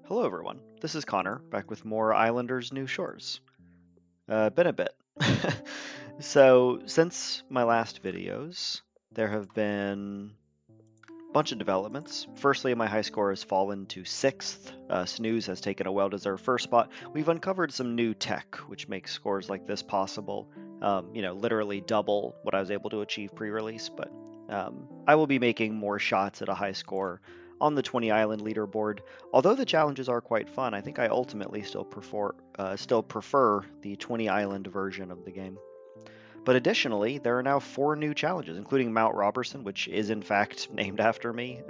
Hello, everyone. This is Connor, back with more Islanders New Shores. Been a bit. So, since my last videos, there have been a bunch of developments. Firstly, my high score has fallen to 6th. Snooze has taken a well-deserved first spot. We've uncovered some new tech, which makes scores like this possible. Literally double what I was able to achieve pre-release, but I will be making more shots at a high score on the 20 island leaderboard. Although the challenges are quite fun, I think I ultimately still prefer the 20 island version of the game. But additionally, there are now 4 new challenges, including Mount Robertson, which is in fact named after me.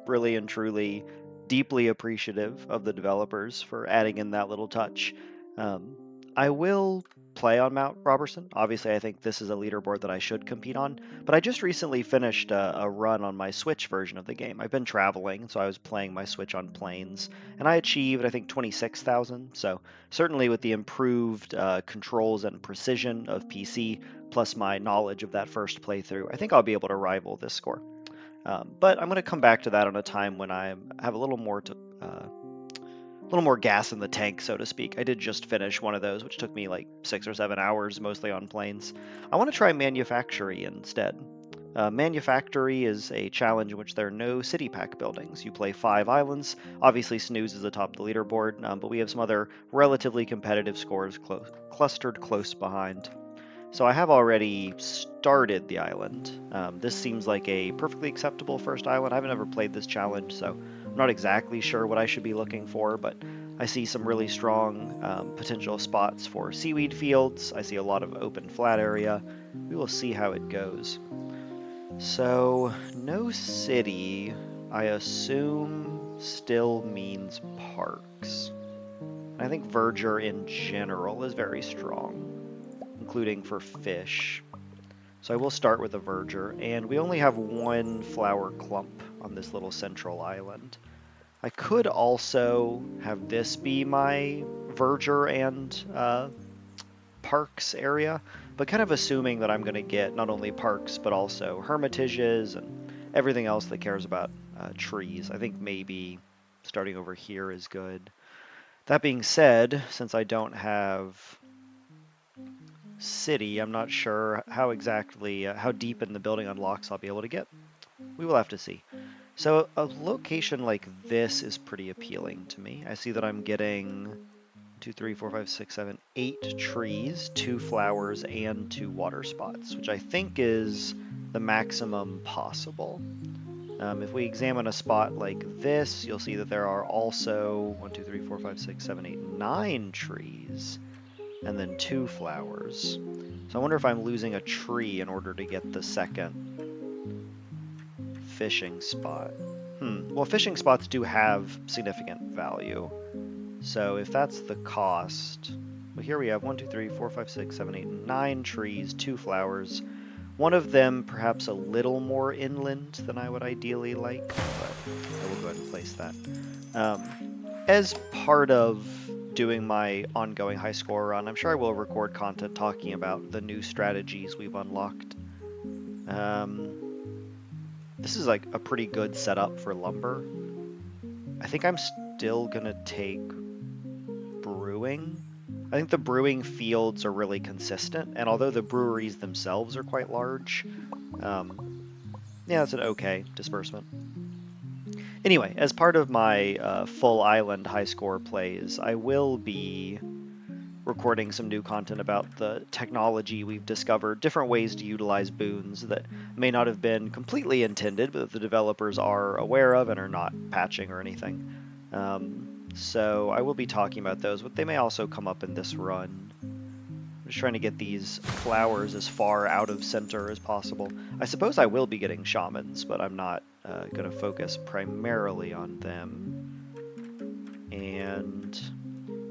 Really and truly deeply appreciative of the developers for adding in that little touch. Um, I will play on Mount Robertson. Obviously, I think this is a leaderboard that I should compete on, but I just recently finished a run on my Switch version of the game. I've been traveling, so I was playing my Switch on planes, and I achieved, I think, 26,000. So certainly with the improved controls and precision of PC, plus my knowledge of that first playthrough, I think I'll be able to rival this score. But I'm going to come back to that on a time when I have a little more gas in the tank, so to speak. I did just finish one of those, which took me like 6 or 7 hours, mostly on planes. I want to try Manufactory instead. Manufactory is a challenge in which there are no city pack buildings. You play 5 islands. Obviously, Snooze is atop the leaderboard, but we have some other relatively competitive scores clustered close behind. So I have already started the island. This seems like a perfectly acceptable first island. I haven't ever played this challenge, so I'm not exactly sure what I should be looking for, but I see some really strong potential spots for seaweed fields. I see a lot of open flat area. We will see how it goes. So, no city, I assume, still means parks. I think verdure in general is very strong, including for fish. So I will start with a verdure, and we only have 1 flower clump on this little central island. I could also have this be my verdure and parks area, but kind of assuming that I'm going to get not only parks, but also hermitages and everything else that cares about trees. I think maybe starting over here is good. That being said, since I don't have city, I'm not sure how exactly, how deep in the building unlocks I'll be able to get. We will have to see. So a location like this is pretty appealing to me. I see that I'm getting 2, 3, 4, 5, 6, 7, 8 trees, 2 flowers, and 2 water spots, which I think is the maximum possible. If we examine a spot like this, you'll see that there are also 1, 2, 3, 4, 5, 6, 7, 8, 9 trees, and then 2 flowers. So I wonder if I'm losing a tree in order to get the second fishing spot. Well, fishing spots do have significant value. So if that's the cost, well, here we have 1, 2, 3, 4, 5, 6, 7, 8, 9 trees, 2 flowers. One of them perhaps a little more inland than I would ideally like, but I will go ahead and place that. As part of doing my ongoing high score run, I'm sure I will record content talking about the new strategies we've unlocked. This is like a pretty good setup for lumber. I think I'm still gonna take brewing. I think the brewing fields are really consistent, and although the breweries themselves are quite large, yeah, it's an okay disbursement. Anyway, as part of my full island high score plays, I will be recording some new content about the technology we've discovered, different ways to utilize boons that may not have been completely intended, but the developers are aware of and are not patching or anything. So I will be talking about those, but they may also come up in this run. I'm just trying to get these flowers as far out of center as possible. I suppose I will be getting shamans, but I'm not going to focus primarily on them. And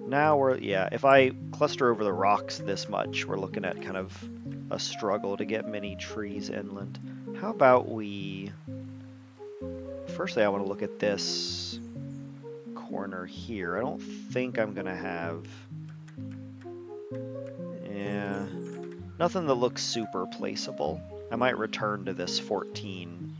now if I cluster over the rocks this much, we're looking at kind of a struggle to get many trees inland. How about firstly I want to look at this corner here. I don't think I'm going to have, nothing that looks super placeable. I might return to this 14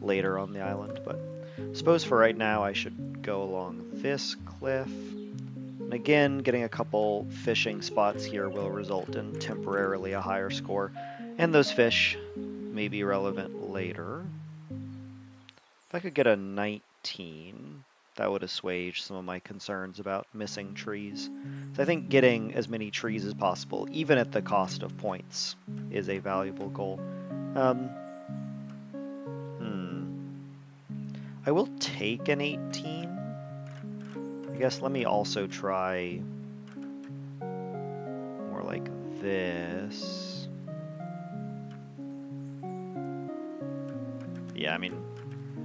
later on the island, but I suppose for right now I should go along this cliff. And again, getting a couple fishing spots here will result in temporarily a higher score. And those fish may be relevant later. If I could get a 19, that would assuage some of my concerns about missing trees. So I think getting as many trees as possible, even at the cost of points, is a valuable goal. I will take an 18. I guess let me also try more like this. Yeah, I mean,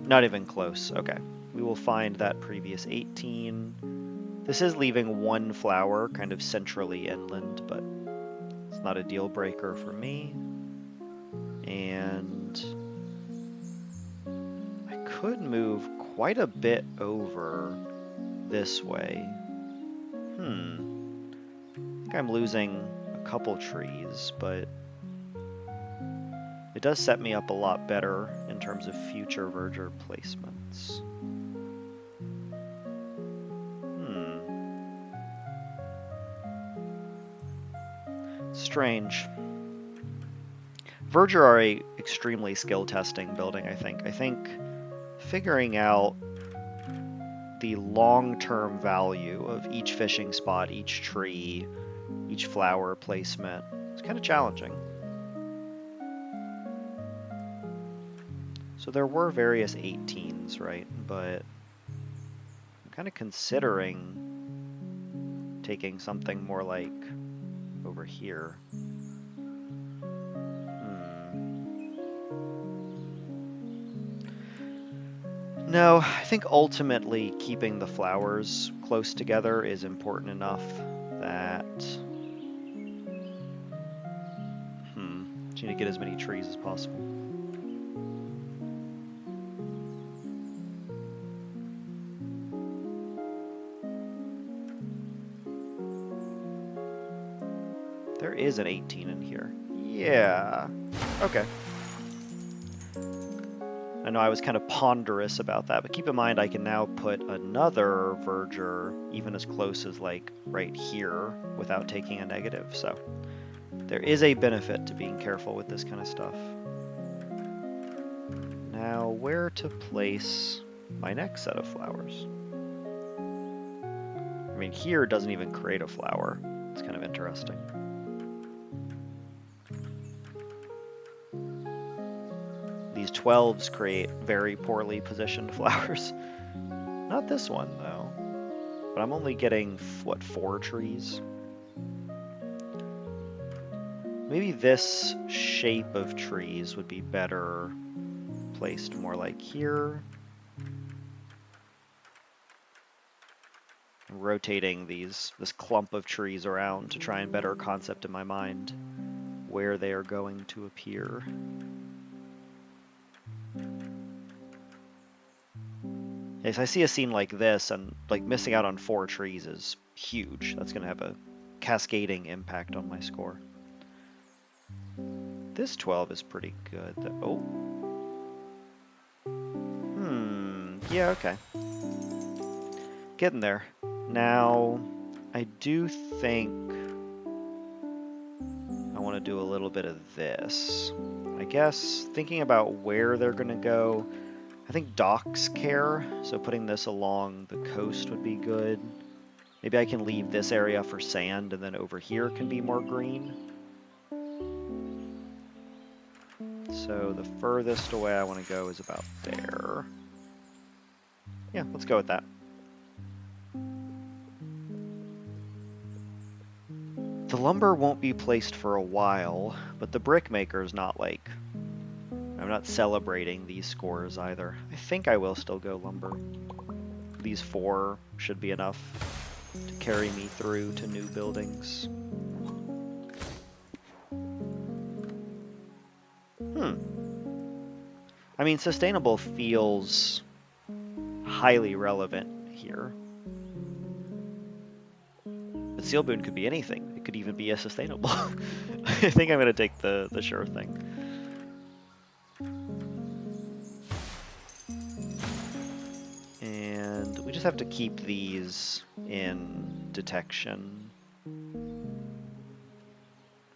not even close. Okay, we will find that previous 18. This is leaving one flower kind of centrally inland, but it's not a deal breaker for me. And I could move quite a bit over this way. I think I'm losing a couple trees, but it does set me up a lot better in terms of future verger placements. Strange. Verger are a extremely skill testing building, I think. I think figuring out the long-term value of each fishing spot, each tree, each flower placement is kind of challenging. So there were various 18s, right? But I'm kind of considering taking something more like over here. No, I think ultimately keeping the flowers close together is important enough that you need to get as many trees as possible. There is an 18 in here. Yeah. Okay. I know I was kind of ponderous about that, but keep in mind I can now put another verger even as close as like right here without taking a negative, so there is a benefit to being careful with this kind of stuff. Now, where to place my next set of flowers? I mean, here doesn't even create a flower. It's kind of interesting. These 12s create very poorly positioned flowers. Not this one, though. But I'm only getting, what, 4 trees? Maybe this shape of trees would be better placed more like here. Rotating this clump of trees around to try and better concept in my mind where they are going to appear. If I see a scene like this, and like missing out on 4 trees is huge. That's going to have a cascading impact on my score. This 12 is pretty good. Oh. Yeah, okay. Getting there. Now, I do think I want to do a little bit of this. I guess thinking about where they're going to go, I think docks care, so putting this along the coast would be good. Maybe I can leave this area for sand, and then over here can be more green. So the furthest away I want to go is about there. Yeah, let's go with that. The lumber won't be placed for a while, but the brickmaker's not like... I'm not celebrating these scores either. I think I will still go lumber. These 4 should be enough to carry me through to new buildings. I mean, sustainable feels highly relevant here. But seal boon could be anything. It could even be a sustainable. I think I'm going to take the sure thing. And we just have to keep these in detection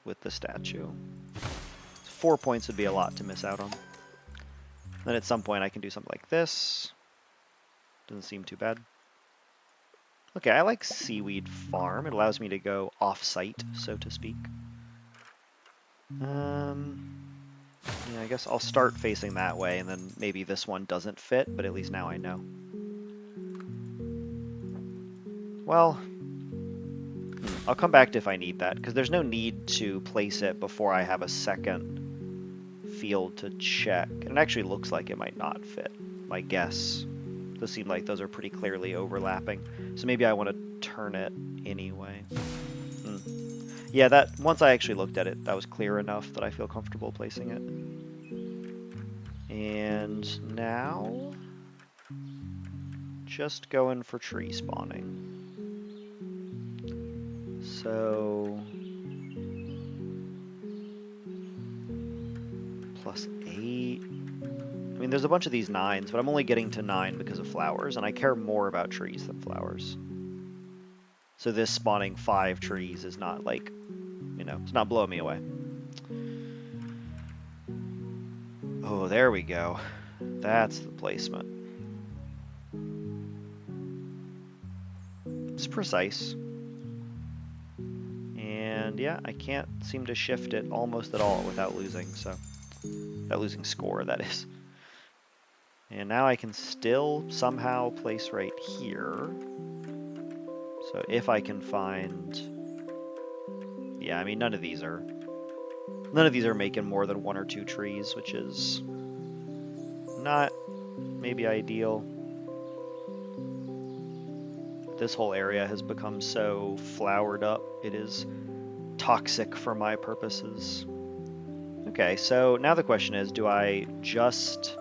with the statue. 4 points would be a lot to miss out on. Then at some point I can do something like this. Doesn't seem too bad. Okay, I like Seaweed Farm. It allows me to go off-site, so to speak. Yeah, I guess I'll start facing that way, and then maybe this one doesn't fit, but at least now I know. Well, I'll come back to if I need that, because there's no need to place it before I have a second field to check. And it actually looks like it might not fit, my guess. Those seem like those are pretty clearly overlapping. So maybe I want to turn it anyway. Yeah, that once I actually looked at it, that was clear enough that I feel comfortable placing it. And now, just going for tree spawning. So, +8. I mean, there's a bunch of these 9s, but I'm only getting to 9 because of flowers, and I care more about trees than flowers. So this spawning 5 trees is not like, you know, it's not blowing me away. Oh, there we go. That's the placement. It's precise. And yeah, I can't seem to shift it almost at all without losing, so without losing score, that is. And now I can still somehow place right here. So if I can find, yeah, I mean none of these are making more than 1 or 2 trees, which is not maybe ideal. This whole area has become so flowered up, it is toxic for my purposes. Okay, so now the question is, do I just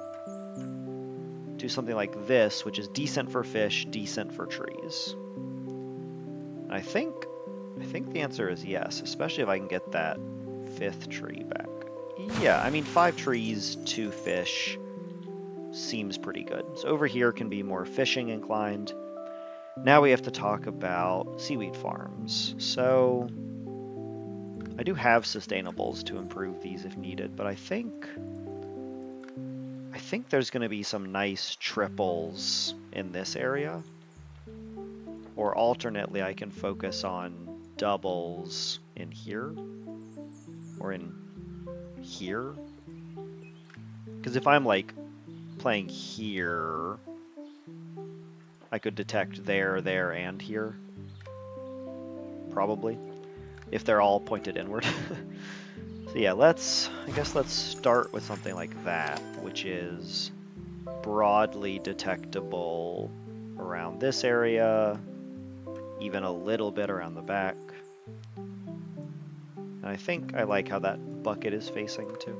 do something like this, which is decent for fish, decent for trees? I think the answer is yes, especially if I can get that 5th tree back. Yeah, I mean 5 trees, 2 fish seems pretty good. So over here can be more fishing inclined. Now we have to talk about seaweed farms. So I do have sustainables to improve these if needed, but I think there's going to be some nice triples in this area. Or alternately, I can focus on doubles in here or in here. Because if I'm like playing here, I could detect there, there, and here. Probably. If they're all pointed inward. So yeah, I guess let's start with something like that, which is broadly detectable around this area, even a little bit around the back. And I think I like how that bucket is facing too.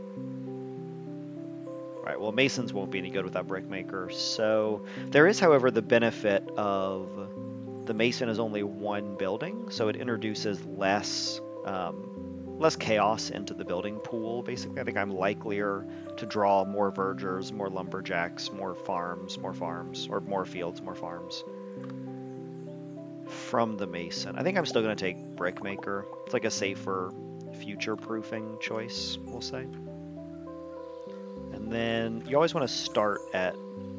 All right, well, masons won't be any good without brickmaker. So there is, however, the benefit of the mason is only 1 building, so it introduces less chaos into the building pool, basically. I think I'm likelier to draw more vergers, more lumberjacks, more farms, or more fields, more farms from the mason. I think I'm still going to take brickmaker. It's like a safer future-proofing choice, we'll say. And then you always want to start at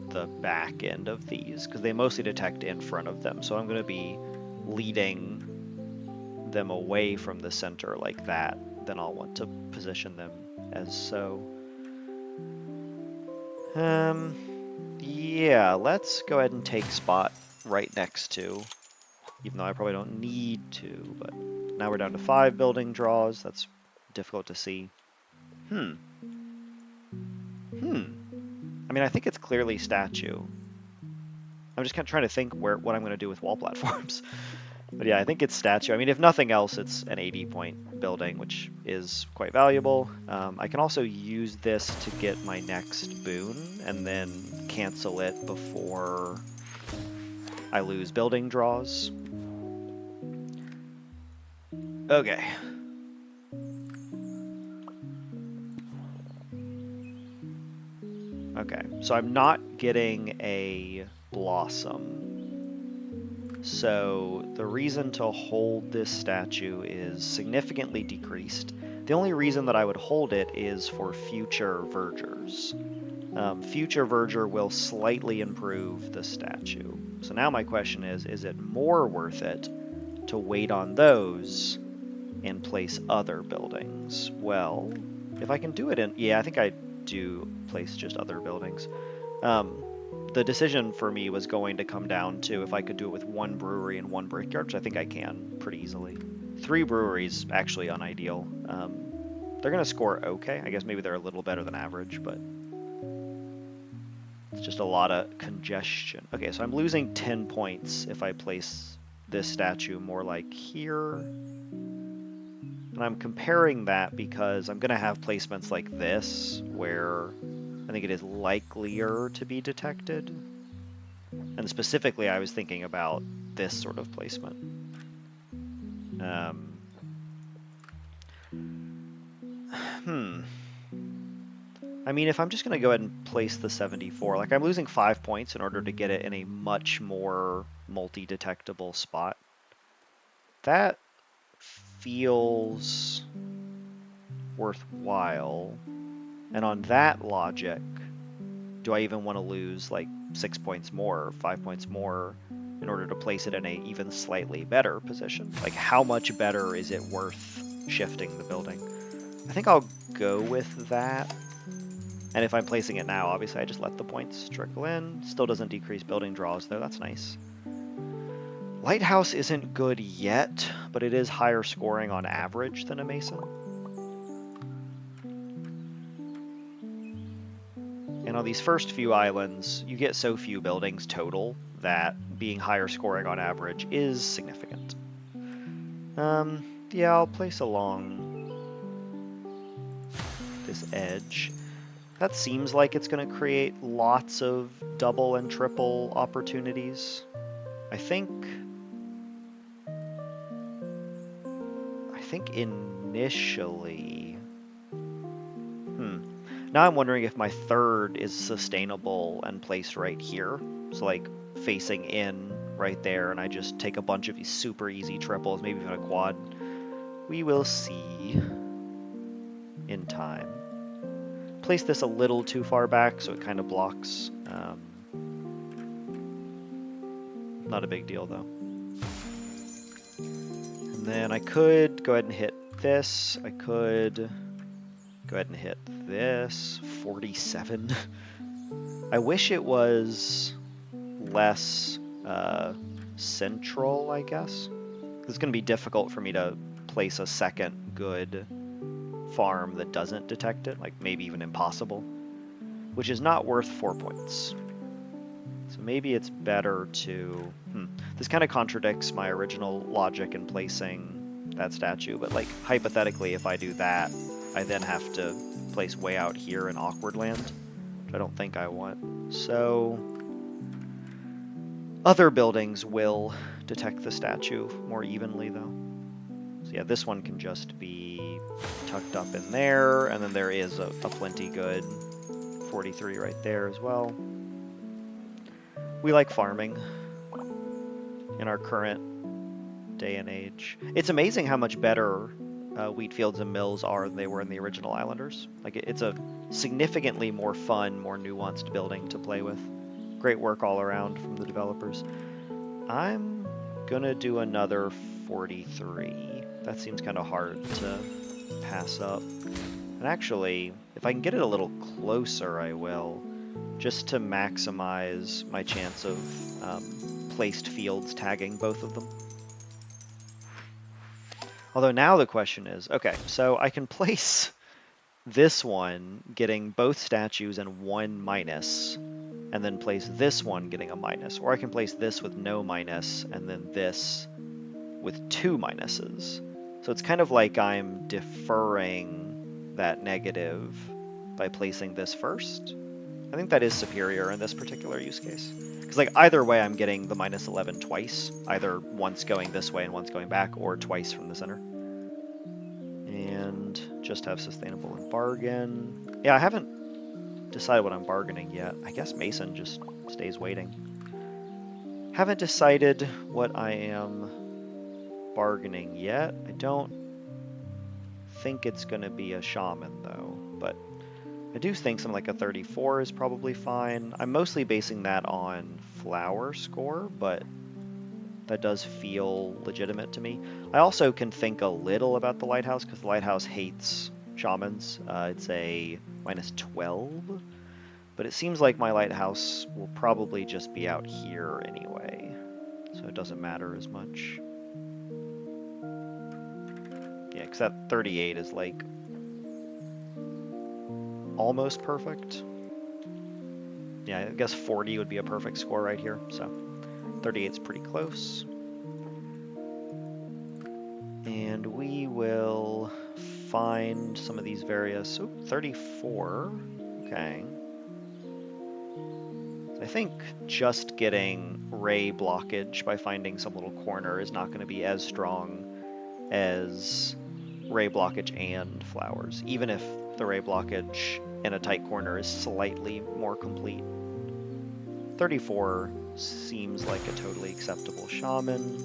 the back end of these, because they mostly detect in front of them. So I'm going to be leading them away from the center like that. Then I'll want to position them as so. Yeah, let's go ahead and take spot right next to, even though I probably don't need to, but now we're down to 5 building draws. That's difficult to see. I mean, I think it's clearly statue. I'm just kind of trying to think what I'm going to do with wall platforms. But yeah, I think it's statue. I mean, if nothing else, it's an 80-point building, which is quite valuable. I can also use this to get my next boon and then cancel it before I lose building draws. Okay. Okay, so I'm not getting a blossom. So the reason to hold this statue is significantly decreased. The only reason that I would hold it is for future vergers. Future verger will slightly improve the statue. So now my question is it more worth it to wait on those and place other buildings? Well, if I can do it in... Yeah, I think I do place just other buildings. The decision for me was going to come down to if I could do it with one brewery and one brickyard, which I think I can pretty easily. 3 breweries, actually unideal. They're going to score okay. I guess maybe they're a little better than average, but it's just a lot of congestion. Okay, so I'm losing 10 points if I place this statue more like here. And I'm comparing that because I'm going to have placements like this, where I think it is likelier to be detected. And specifically, I was thinking about this sort of placement. I mean, if I'm just going to go ahead and place the 74, like I'm losing 5 points in order to get it in a much more multi-detectable spot. That feels worthwhile. And on that logic, do I even want to lose like 6 points more, or 5 points more in order to place it in a even slightly better position? Like, how much better is it worth shifting the building? I think I'll go with that. And if I'm placing it now, obviously I just let the points trickle in. Still doesn't decrease building draws though, that's nice. Lighthouse isn't good yet, but it is higher scoring on average than a Mason. And on these first few islands, you get so few buildings total that being higher scoring on average is significant. Yeah, I'll place along this edge. That seems like it's going to create lots of double and triple opportunities. I think initially... Now I'm wondering if my third is sustainable and placed right here. So like facing in right there, and I just take a bunch of these super easy triples, maybe even a quad. We will see in time. Place this a little too far back so it kind of blocks. Not a big deal though. And then I could go ahead and hit this. I could go ahead and hit this. 47. I wish it was less central, I guess. It's going to be difficult for me to place a second good farm that doesn't detect it, like maybe even impossible, which is not worth 4 points. So maybe it's better to... This kind of contradicts my original logic in placing that statue, but like hypothetically, if I do that, I then have to place way out here in awkward land, which I don't think I want. So other buildings will detect the statue more evenly though. So yeah, this one can just be tucked up in there, and then there is a plenty good 43 right there as well. We like farming in our current day and age. It's amazing how much better wheat fields and mills are than they were in the original Islanders. Like, it's a significantly more fun, more nuanced building to play with. Great work all around from the developers. I'm gonna do another 43. That seems kind of hard to pass up. And actually, if I can get it a little closer, I will, just to maximize my chance of placed fields tagging both of them. Although now the question is, okay, so I can place this one getting both statues and 1 minus, and then place this one getting a minus, or I can place this with no minus, and then this with 2 minuses. So it's kind of like I'm deferring that negative by placing this first. I think that is superior in this particular use case. Because like either way, I'm getting the minus 11 twice, either once going this way and once going back, or twice from the center. And just have sustainable and bargain. Yeah, I haven't decided what I'm bargaining yet. I guess Mason just stays waiting. Haven't decided what I am bargaining yet. I don't think it's going to be a shaman though, but I do think something like a 34 is probably fine. I'm mostly basing that on flower score, but that does feel legitimate to me. I also can think a little about the lighthouse because the lighthouse hates shamans. It's a -12, but it seems like my lighthouse will probably just be out here anyway, so it doesn't matter as much. Yeah, because that 38 is like almost perfect. Yeah, I guess 40 would be a perfect score right here, so 38 is pretty close. And we will find some of these various, 34, okay. I think just getting ray blockage by finding some little corner is not going to be as strong as ray blockage and flowers, even if the ray blockage in a tight corner is slightly more complete. 34 seems like a totally acceptable shaman.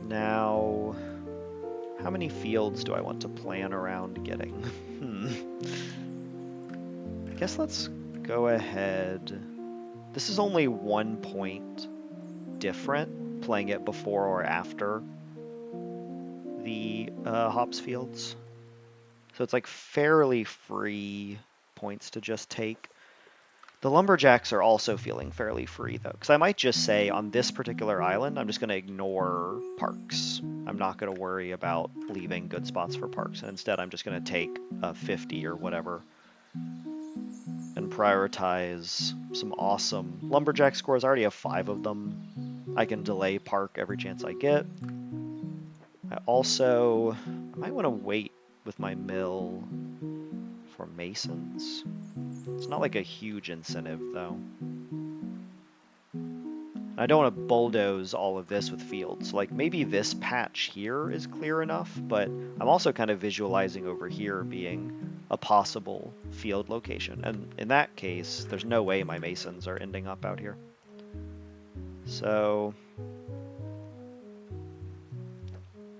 Now, how many fields do I want to plan around getting? I guess let's go ahead. This is only 1 point different, playing it before or after the hops fields. So it's like fairly free points to just take. The lumberjacks are also feeling fairly free though, because I might just say on this particular island, I'm just going to ignore parks. I'm not going to worry about leaving good spots for parks, and instead I'm just going to take a 50 or whatever and prioritize some awesome lumberjack scores. I already have 5 of them. I can delay park every chance I get. I might want to wait with my mill for masons. It's not like a huge incentive though. I don't want to bulldoze all of this with fields. Like maybe this patch here is clear enough, but I'm also kind of visualizing over here being a possible field location. And in that case, there's no way my masons are ending up out here. So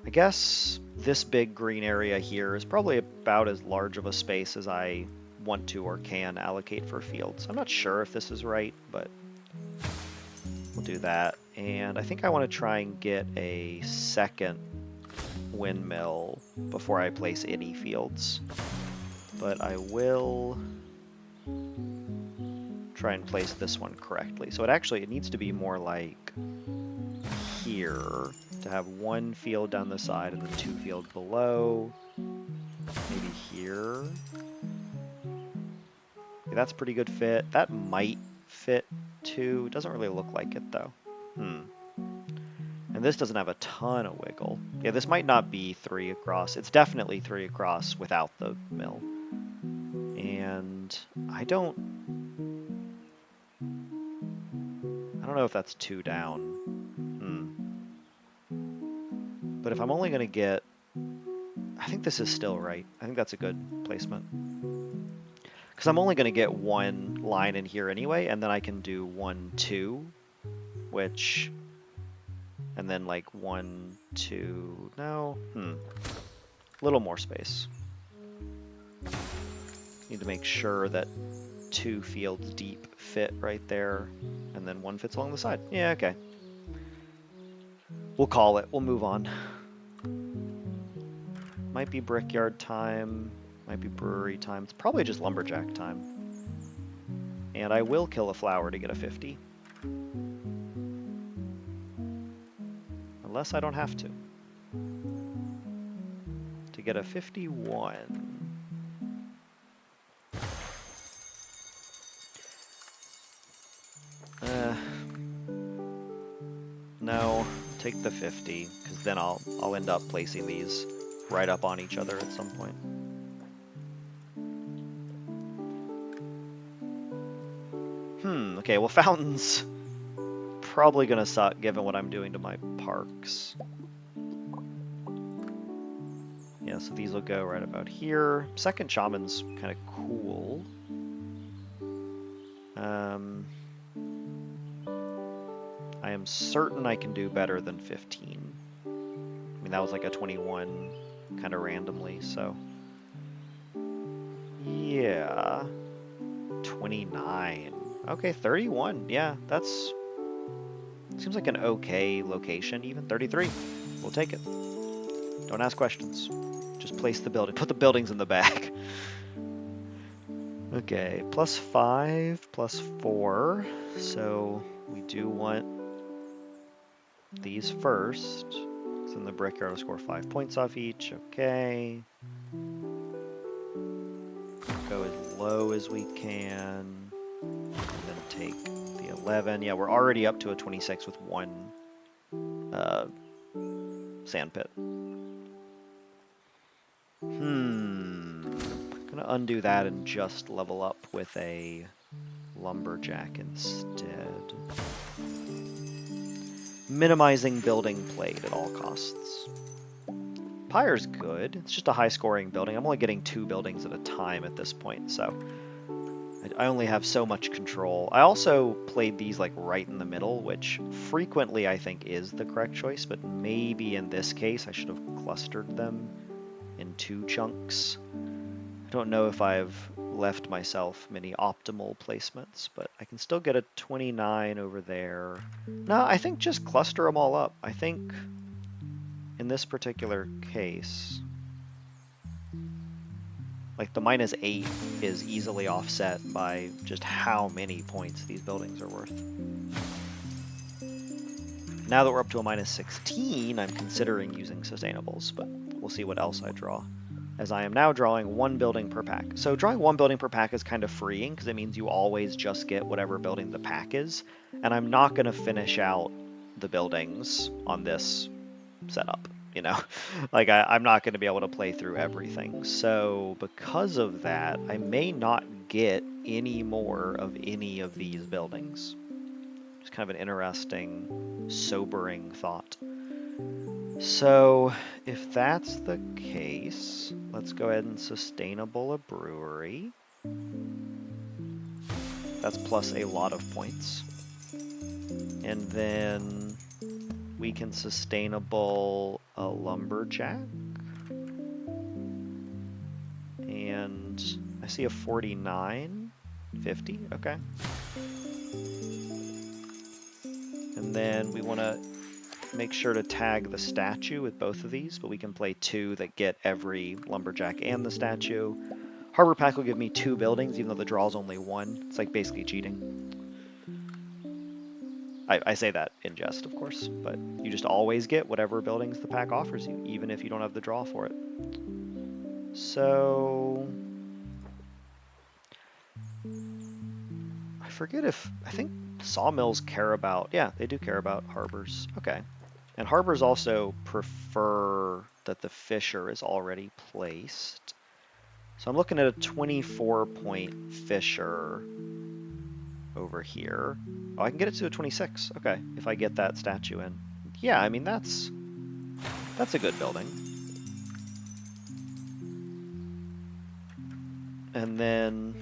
I guess this big green area here is probably about as large of a space as I want to or can allocate for fields. I'm not sure if this is right, but we'll do that. And I think I want to try and get a second windmill before I place any fields. But I will try and place this one correctly. So it needs to be more like here, to have 1 field down the side and then 2 fields below. Maybe here. Okay, that's a pretty good fit. That might fit too. It doesn't really look like it though. And this doesn't have a ton of wiggle. Yeah, this might not be 3 across. It's definitely 3 across without the mill. And I don't know if that's 2 down. But if I'm only going to get... I think this is still right. I think that's a good placement. Because I'm only going to get 1 line in here anyway, and then I can do 1, 2, which... And then like 1, 2... No? A little more space. Need to make sure that 2 fields deep fit right there, and then 1 fits along the side. Yeah, okay. We'll call it. We'll move on. Might be brickyard time. Might be brewery time. It's probably just lumberjack time. And I will kill a flower to get a 50. Unless I don't have to. To get a 51. No, take the 50, because then I'll end up placing these right up on each other at some point. Okay, well fountains probably gonna suck given what I'm doing to my parks. Yeah, so these will go right about here. Second shaman's kind of cool. I am certain I can do better than 15. I mean, that was like a 21 kind of randomly, so. Yeah. 29. Okay, 31. Yeah, that's... seems like an okay location, even. 33. We'll take it. Don't ask questions. Just place the building. Put the buildings in the back. Okay, +5, +4. So we do want these first. So in the brickyard, will score 5 points off each. Okay. Go as low as we can. And then take the 11. Yeah, we're already up to a 26 with one sand pit. Gonna undo that and just level up with a lumberjack instead. Minimizing building played at all costs. Pyre's good. It's just a high-scoring building. I'm only getting 2 buildings at a time at this point, so I only have so much control. I also played these like right in the middle, which frequently I think is the correct choice, but maybe in this case I should have clustered them in 2 chunks. I don't know if I've left myself many optimal placements, but I can still get a 29 over there. No, I think just cluster them all up. I think in this particular case, like the -8 is easily offset by just how many points these buildings are worth. Now that we're up to a -16, I'm considering using sustainables, but we'll see what else I draw, as I am now drawing 1 building per pack. So drawing 1 building per pack is kind of freeing, because it means you always just get whatever building the pack is, and I'm not going to finish out the buildings on this setup. You know, like I'm not going to be able to play through everything. So because of that, I may not get any more of any of these buildings. It's kind of an interesting, sobering thought. So if that's the case, let's go ahead and sustainable a brewery. That's plus a lot of points. And then we can sustainable a lumberjack. And I see a 49, 50, okay. And then we want to make sure to tag the statue with both of these, but we can play 2 that get every lumberjack and the statue. Harbor Pack will give me 2 buildings, even though the draw's only 1. It's like basically cheating. I say that in jest, of course, but you just always get whatever buildings the pack offers you, even if you don't have the draw for it. So I forget if, I think sawmills care about, yeah, they do care about harbors. Okay. And harbors also prefer that the fisher is already placed. So I'm looking at a 24-point fisher over here. Oh, I can get it to a 26. Okay, if I get that statue in. Yeah, I mean, that's a good building. And then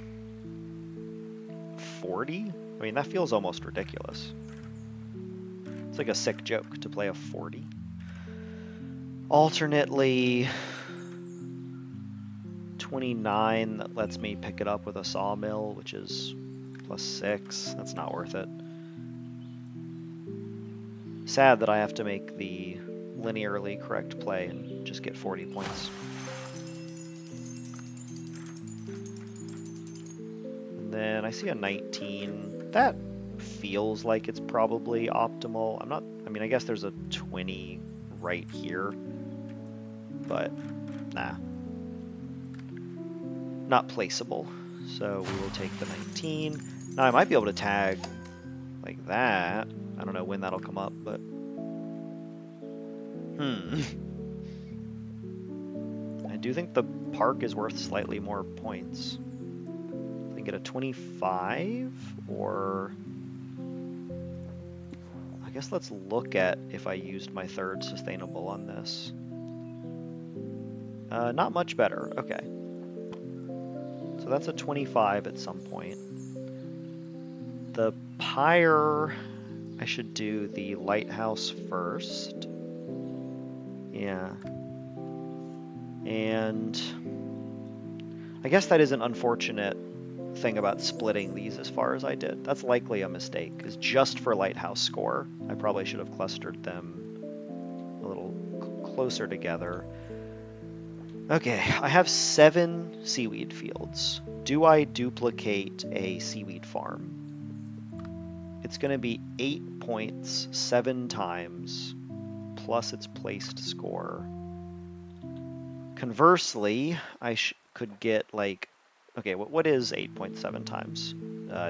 40? I mean, that feels almost ridiculous. It's like a sick joke to play a 40. Alternately, 29, that lets me pick it up with a sawmill, which is +6. That's not worth it. Sad that I have to make the linearly correct play and just get 40 points. And then I see a 19. That feels like it's probably optimal. I mean, I guess there's a 20 right here, but nah. Not placeable. So we will take the 19. Now I might be able to tag like that. I don't know when that'll come up, but I do think the park is worth slightly more points. I can get a 25, or I guess let's look at if I used my 3rd sustainable on this. Not much better. Okay. So that's a 25 at some point. The pyre I should do the lighthouse first. Yeah. And I guess that is an unfortunate thing about splitting these as far as I did. That's likely a mistake, because just for lighthouse score, I probably should have clustered them a little closer together. Okay, I have 7 seaweed fields. Do I duplicate a seaweed farm? It's going to be 8 points 7 times, plus its placed score. Conversely, I could get like, okay, what is 8.7 times?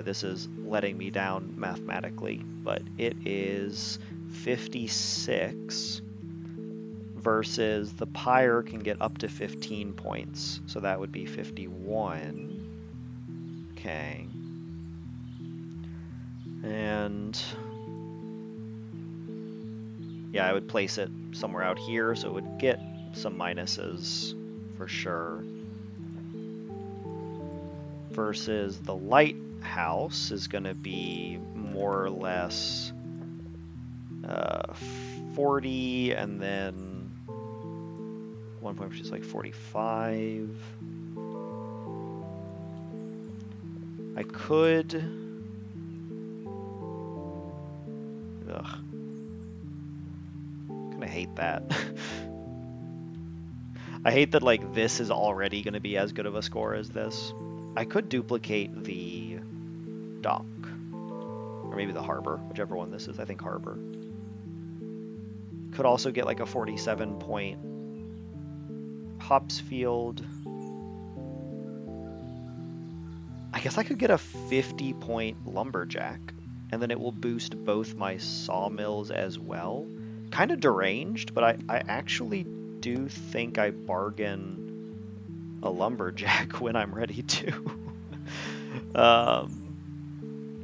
This is letting me down mathematically, but it is 56 versus the pyre can get up to 15 points, so that would be 51. Okay. And yeah, I would place it somewhere out here, so it would get some minuses for sure. Versus the lighthouse is going to be more or less 40, and then 1 point, which is like 45. I could... Ugh. Kind of hate that. I hate that like this is already going to be as good of a score as this. I could duplicate the dock, or maybe the harbor, whichever one this is. I think harbor. Could also get like a 47-point hops field. I guess I could get a 50-point lumberjack, and then it will boost both my sawmills as well. Kind of deranged, but I actually do think I bargain a lumberjack when I'm ready to.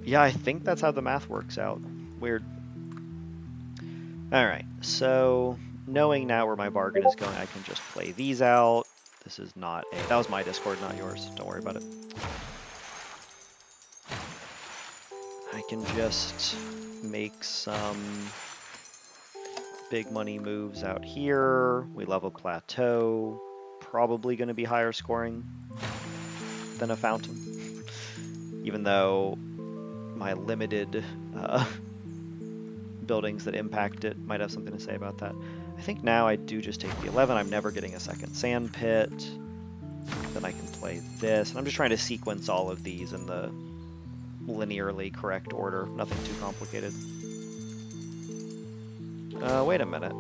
Yeah, I think that's how the math works out. Weird. Alright, so knowing now where my bargain is going, I can just play these out. This is not a... That was my Discord, not yours. Don't worry about it. I can just make some big money moves out here. We level plateau. Probably going to be higher scoring than a fountain. Even though my limited buildings that impact it might have something to say about that. I think now I do just take the 11. I'm never getting a second sand pit. Then I can play this. And I'm just trying to sequence all of these in the linearly correct order. Nothing too complicated. Wait a minute.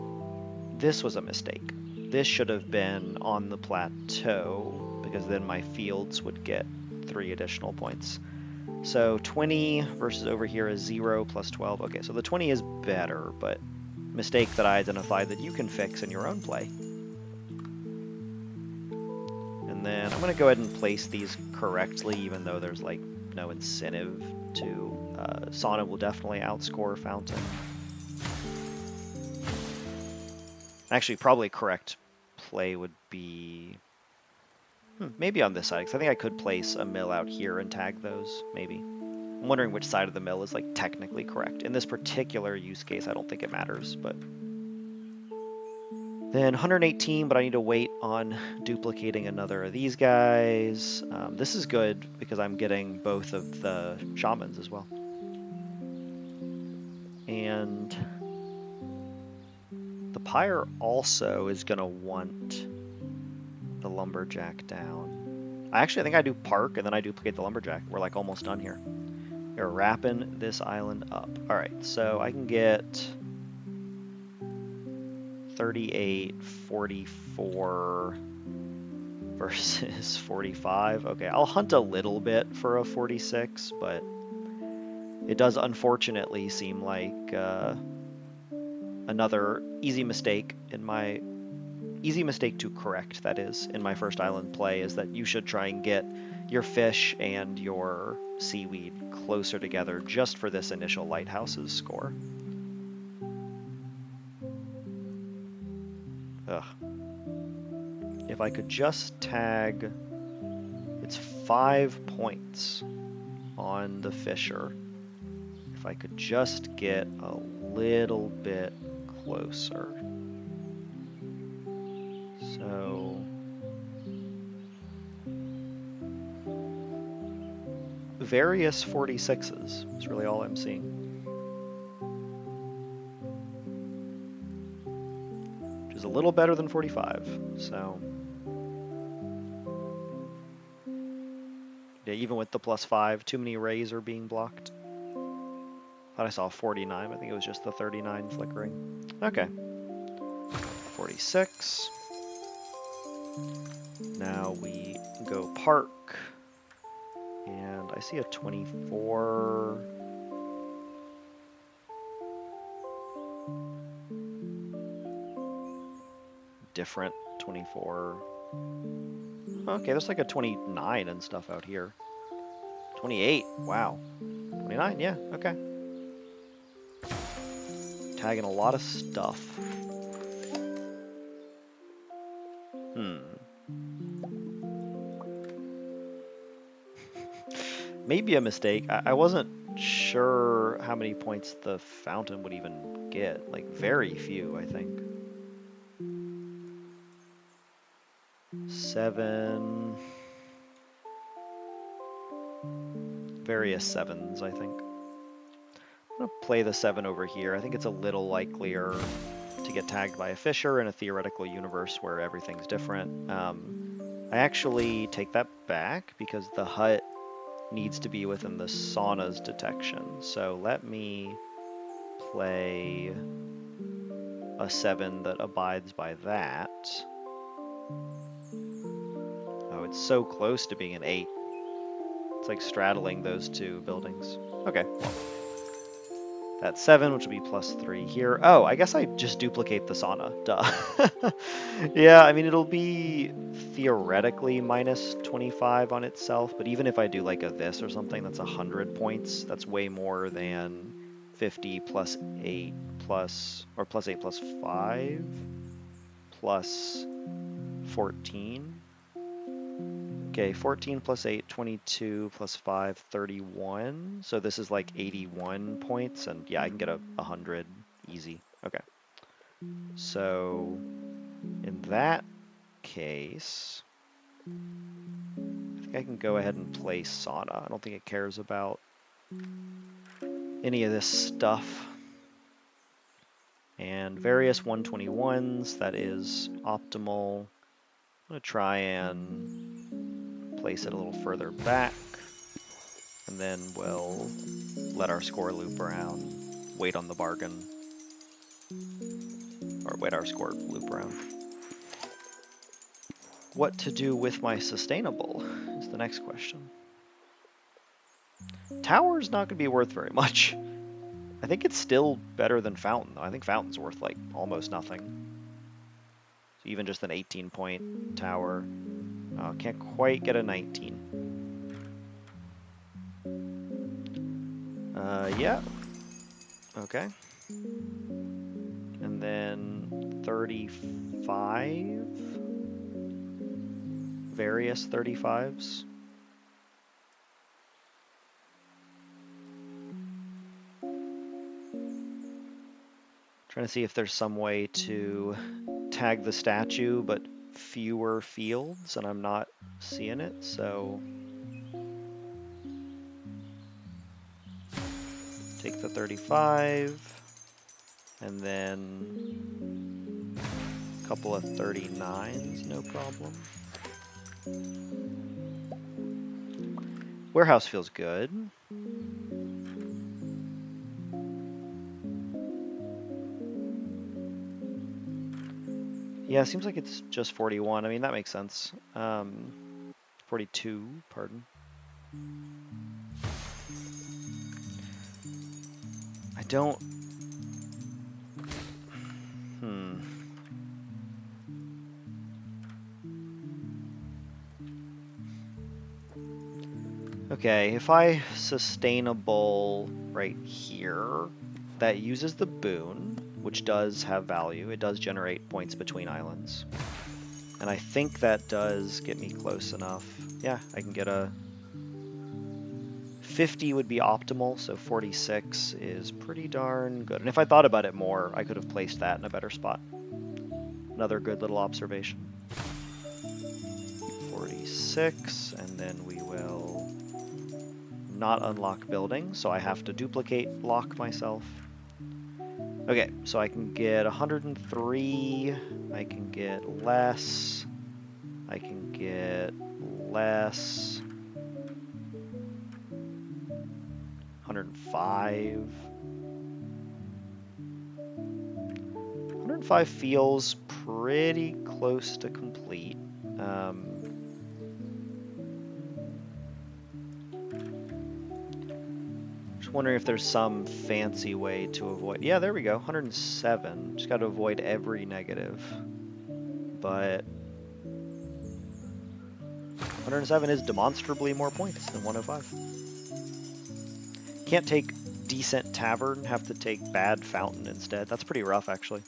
This was a mistake. This should have been on the plateau, because then my fields would get 3 additional points. So 20 versus over here is 0 plus 12. Okay, so the 20 is better, but mistake that I identified that you can fix in your own play. And then I'm going to go ahead and place these correctly, even though there's like no incentive to. Sauna will definitely outscore Fountain. Actually, probably correct play would be... maybe on this side, because I think I could place a mill out here and tag those, maybe. I'm wondering which side of the mill is like technically correct. In this particular use case, I don't think it matters, but... Then 118, but I need to wait on duplicating another of these guys. This is good because I'm getting both of the shamans as well. And the pyre also is going to want the lumberjack down. I think I do park and then I duplicate the lumberjack. We're like almost done here. We're wrapping this island up. All right, so I can get 38, 44 versus 45. Okay, I'll hunt a little bit for a 46, but it does unfortunately seem like another easy mistake to correct, that is, in my first island play, is that you should try and get your fish and your seaweed closer together just for this initial lighthouse's score. Ugh. If I could just tag, it's 5 points on the fisher. if I could just get a little bit closer. So various 46s is really all I'm seeing. Which is a little better than 45, so yeah, even with the +5, too many rays are being blocked. Thought I saw 49, I think it was just the 39 flickering. Okay. 46. Now we go park, and I see a 24. Different 24. Okay, there's like a 29 and stuff out here. 28, wow. 29, yeah, okay. Tagging a lot of stuff. Maybe a mistake. I wasn't sure how many points the fountain would even get. Like, very few, I think. 7. Various 7s, I think. I'm going to play the 7 over here. I think it's a little likelier to get tagged by a fisher in a theoretical universe where everything's different. I actually take that back because the hut needs to be within the sauna's detection. So let me play a 7 that abides by that. Oh, it's so close to being an 8. It's like straddling those two buildings. Okay, well, that's 7, which will be +3 here. Oh, I guess I just duplicate the sauna. Duh. Yeah, I mean, it'll be theoretically -25 on itself, but even if I do like a this or something, that's 100 points. That's way more than 50 plus 8 plus, or +8 plus 5 plus 14. Okay, 14 plus 8, 22 plus 5, 31. So this is like 81 points, and yeah, I can get a 100 easy. Okay. So in that case, I think I can go ahead and play sauna. I don't think it cares about any of this stuff. And various 121s, that is optimal. I'm going to try and place it a little further back. And then we'll let our score loop around, wait on the bargain, or wait our score loop around. What to do with my sustainable is the next question. Tower's not going to be worth very much. I think it's still better than Fountain, though. I think Fountain's worth, like, almost nothing. So even just an 18-point tower. Can't quite get a 19. Yeah. Okay. And then 35. Various 35s. Trying to see if there's some way to tag the statue, but fewer fields, and I'm not seeing it, so take the 35, and then a couple of 39s, no problem. Warehouse feels good. Yeah, it seems like it's just 41. I mean, that makes sense. 42, pardon. I don't... Okay, if I sustainable right here, that uses the boon, which does have value. It does generate points between islands. And I think that does get me close enough. Yeah, I can get a 50 would be optimal, so 46 is pretty darn good. And if I thought about it more, I could have placed that in a better spot. Another good little observation. 46, and then we will not unlock building, so I have to duplicate lock myself. Okay, so I can get 103, I can get less, I can get less, 105. 105 feels pretty close to complete. Just wondering if there's some fancy way to avoid. Yeah, there we go. 107. Just got to avoid every negative. But 107 is demonstrably more points than 105. Can't take decent tavern, have to take bad fountain instead. That's pretty rough, actually.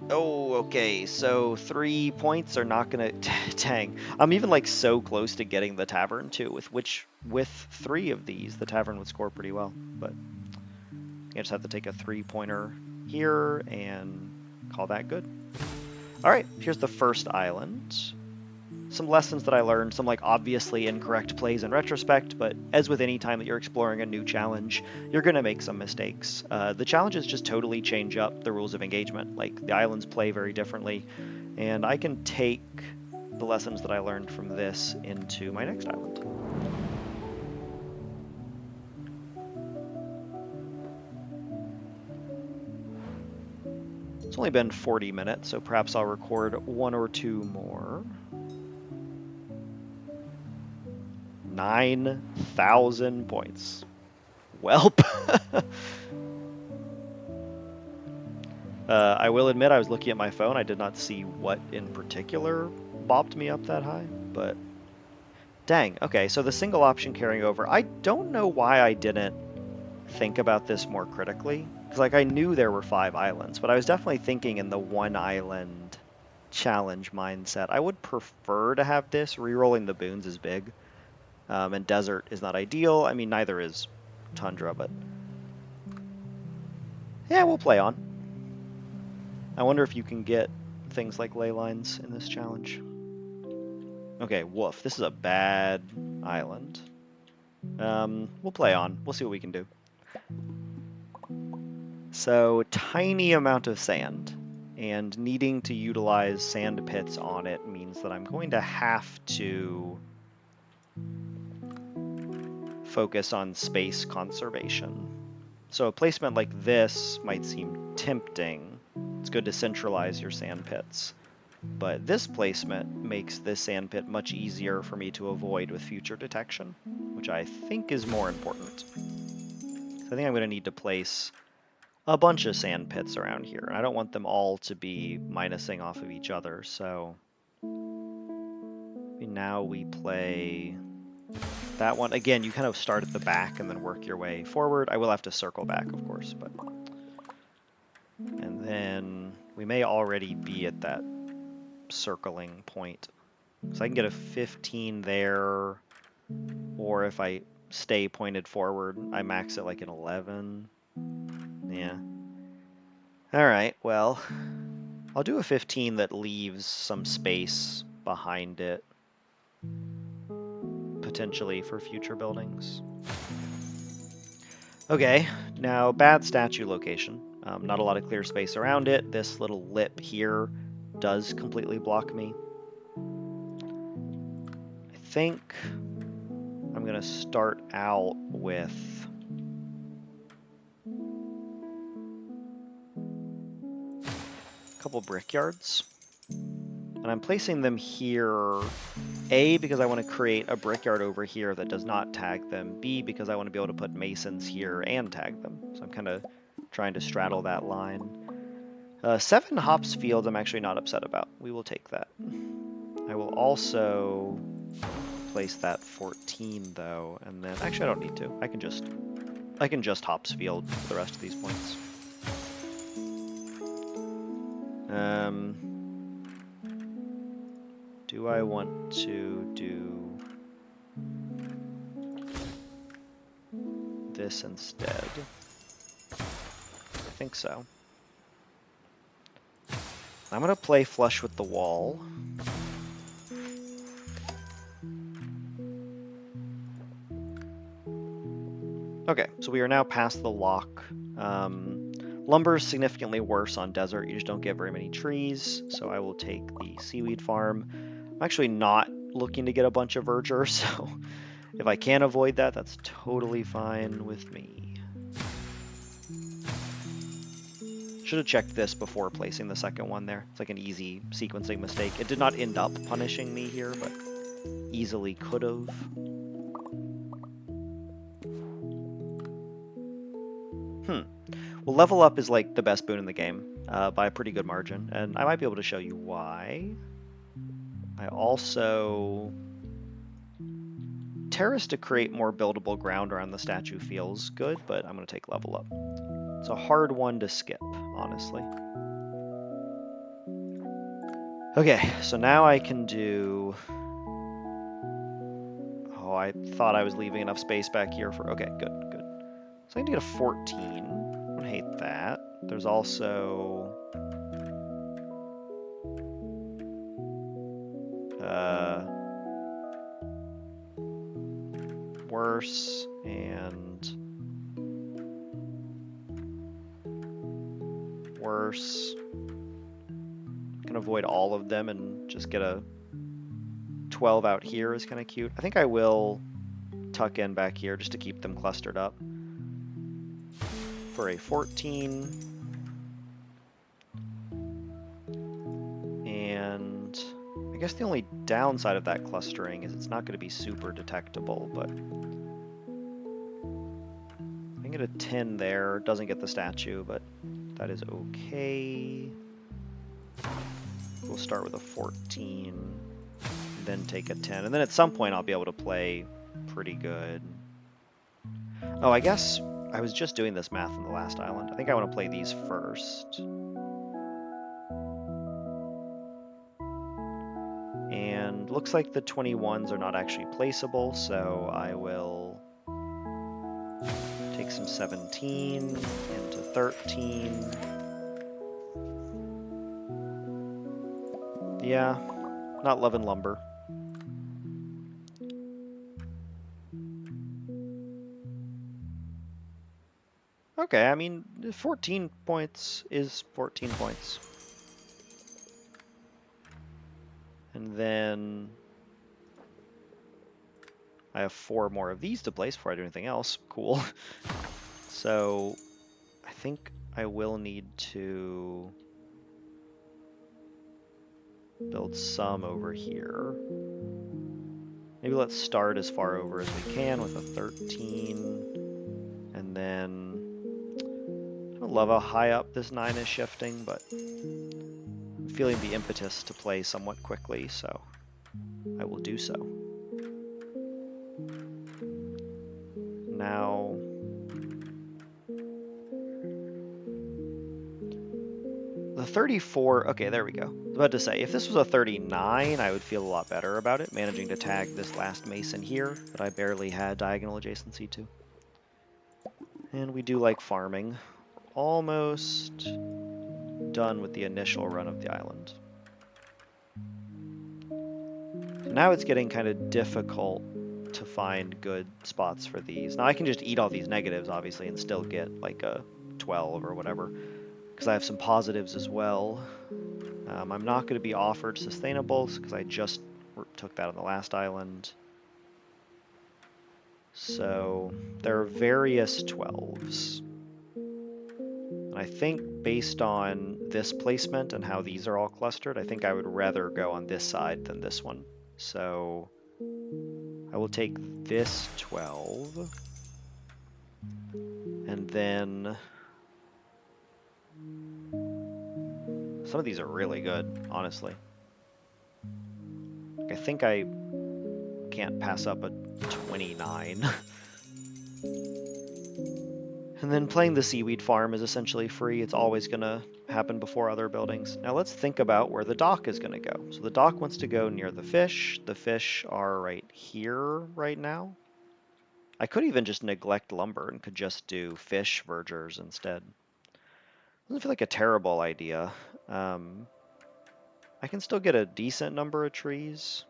Oh, okay, so 3 points are not gonna... Dang. I'm even like so close to getting the tavern too, with 3 of these, the tavern would score pretty well, but I just have to take a 3-pointer here and call that good. All right, here's the first island. Some lessons that I learned, some like obviously incorrect plays in retrospect, but as with any time that you're exploring a new challenge, you're gonna make some mistakes. The challenges just totally change up the rules of engagement. Like the islands play very differently, and I can take the lessons that I learned from this into my next island. It's only been 40 minutes, so perhaps I'll record 1 or 2 more. 9,000 points. Welp. I will admit I was looking at my phone. I did not see what in particular bopped me up that high, but dang. Okay, so the single option carrying over. I don't know why I didn't think about this more critically. Because like I knew there were 5 islands, but I was definitely thinking in the 1 island challenge mindset. I would prefer to have this. Rerolling the boons is big. And desert is not ideal. I mean, neither is tundra, but yeah, we'll play on. I wonder if you can get things like ley lines in this challenge. Okay, woof. This is a bad island. We'll play on. We'll see what we can do. So, tiny amount of sand, and needing to utilize sand pits on it means that I'm going to have to focus on space conservation. So a placement like this might seem tempting. It's good to centralize your sand pits. But this placement makes this sand pit much easier for me to avoid with future detection, which I think is more important. So I think I'm going to need to place a bunch of sand pits around here. And I don't want them all to be minusing off of each other, so now we play that one. Again, you kind of start at the back and then work your way forward. I will have to circle back, of course, but... And then we may already be at that circling point. So I can get a 15 there, or if I stay pointed forward, I max it like an 11. Yeah. Alright, well, I'll do a 15 that leaves some space behind it, potentially for future buildings. Okay, now bad statue location. Not a lot of clear space around it. This little lip here does completely block me. I think I'm going to start out with a couple brickyards. And I'm placing them here, A, because I want to create a brickyard over here that does not tag them, B, because I want to be able to put masons here and tag them. So I'm kind of trying to straddle that line. 7 hops fields I'm actually not upset about. We will take that. I will also place that 14 though, and then actually I don't need to. I can just hops field for the rest of these points. Do I want to do this instead? I think so. I'm going to play flush with the wall. Okay, so we are now past the lock. Lumber is significantly worse on desert. You just don't get very many trees, so I will take the seaweed farm. I'm actually not looking to get a bunch of verdure, so if I can avoid that, that's totally fine with me. Should have checked this before placing the second one there. It's like an easy sequencing mistake. It did not end up punishing me here, but easily could have. Well, level up is like the best boon in the game by a pretty good margin, and I might be able to show you why. I also... Terrace to create more buildable ground around the statue feels good, but I'm going to take level up. It's a hard one to skip, honestly. Okay, so now I can do... Oh, I thought I was leaving enough space back here for... Okay, good, good. So I need to get a 14. I don't hate that. There's also... worse and worse. I can avoid all of them and just get a 12 out here is kind of cute. I think I will tuck in back here just to keep them clustered up for a 14. And I guess the only downside of that clustering is it's not going to be super detectable, but I can get a 10 there. Doesn't get the statue, but that is okay. We'll start with a 14, then take a 10, and then at some point I'll be able to play pretty good. Oh, I guess I was just doing this math on the last island. I think I want to play these first. And looks like the 21s are not actually placeable, so I will take some 17 into 13. Yeah, not loving lumber. Okay, I mean, 14 points is 14 points. And then I have 4 more of these to place before I do anything else. Cool. So I think I will need to build some over here. Maybe let's start as far over as we can with a 13. And then I don't love how high up this 9 is shifting, but I'm feeling the impetus to play somewhat quickly, so I will do so. Now, the 34, okay, there we go. I was about to say, if this was a 39, I would feel a lot better about it, managing to tag this last mason here that I barely had diagonal adjacency to. And we do like farming. Almost done with the initial run of the island. So now it's getting kind of difficult to find good spots for these. Now I can just eat all these negatives, obviously, and still get like a 12 or whatever, because I have some positives as well. I'm not going to be offered sustainables because I just took that on the last island. So there are various 12s. And I think based on this placement and how these are all clustered, I think I would rather go on this side than this one. So I will take this 12. And then some of these are really good, honestly. I think I can't pass up a 29. And then playing the seaweed farm is essentially free. It's always going to happen before other buildings. Now let's think about where the dock is going to go. So the dock wants to go near the fish. The fish are right here right now. I could even just neglect lumber and could just do fish vergers instead. Doesn't feel like a terrible idea. I can still get a decent number of trees.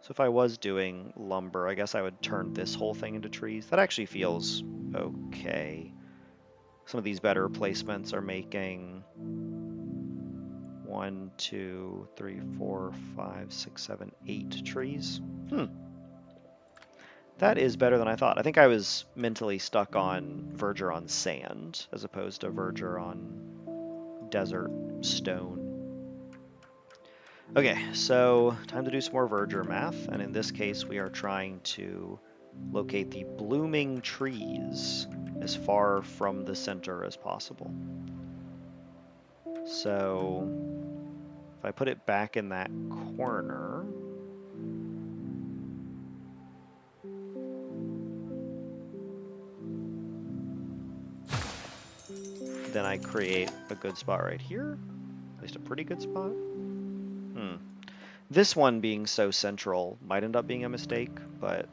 So if I was doing lumber, I guess I would turn this whole thing into trees. That actually feels okay. Some of these better placements are making 1, 2, 3, 4, 5, 6, 7, 8 trees. That is better than I thought. I think I was mentally stuck on verdure on sand as opposed to verdure on desert stone. Okay, so time to do some more verdure math, and in this case we are trying to locate the blooming trees as far from the center as possible. So if I put it back in that corner, then I create a good spot right here, at least a pretty good spot. This one being so central might end up being a mistake, but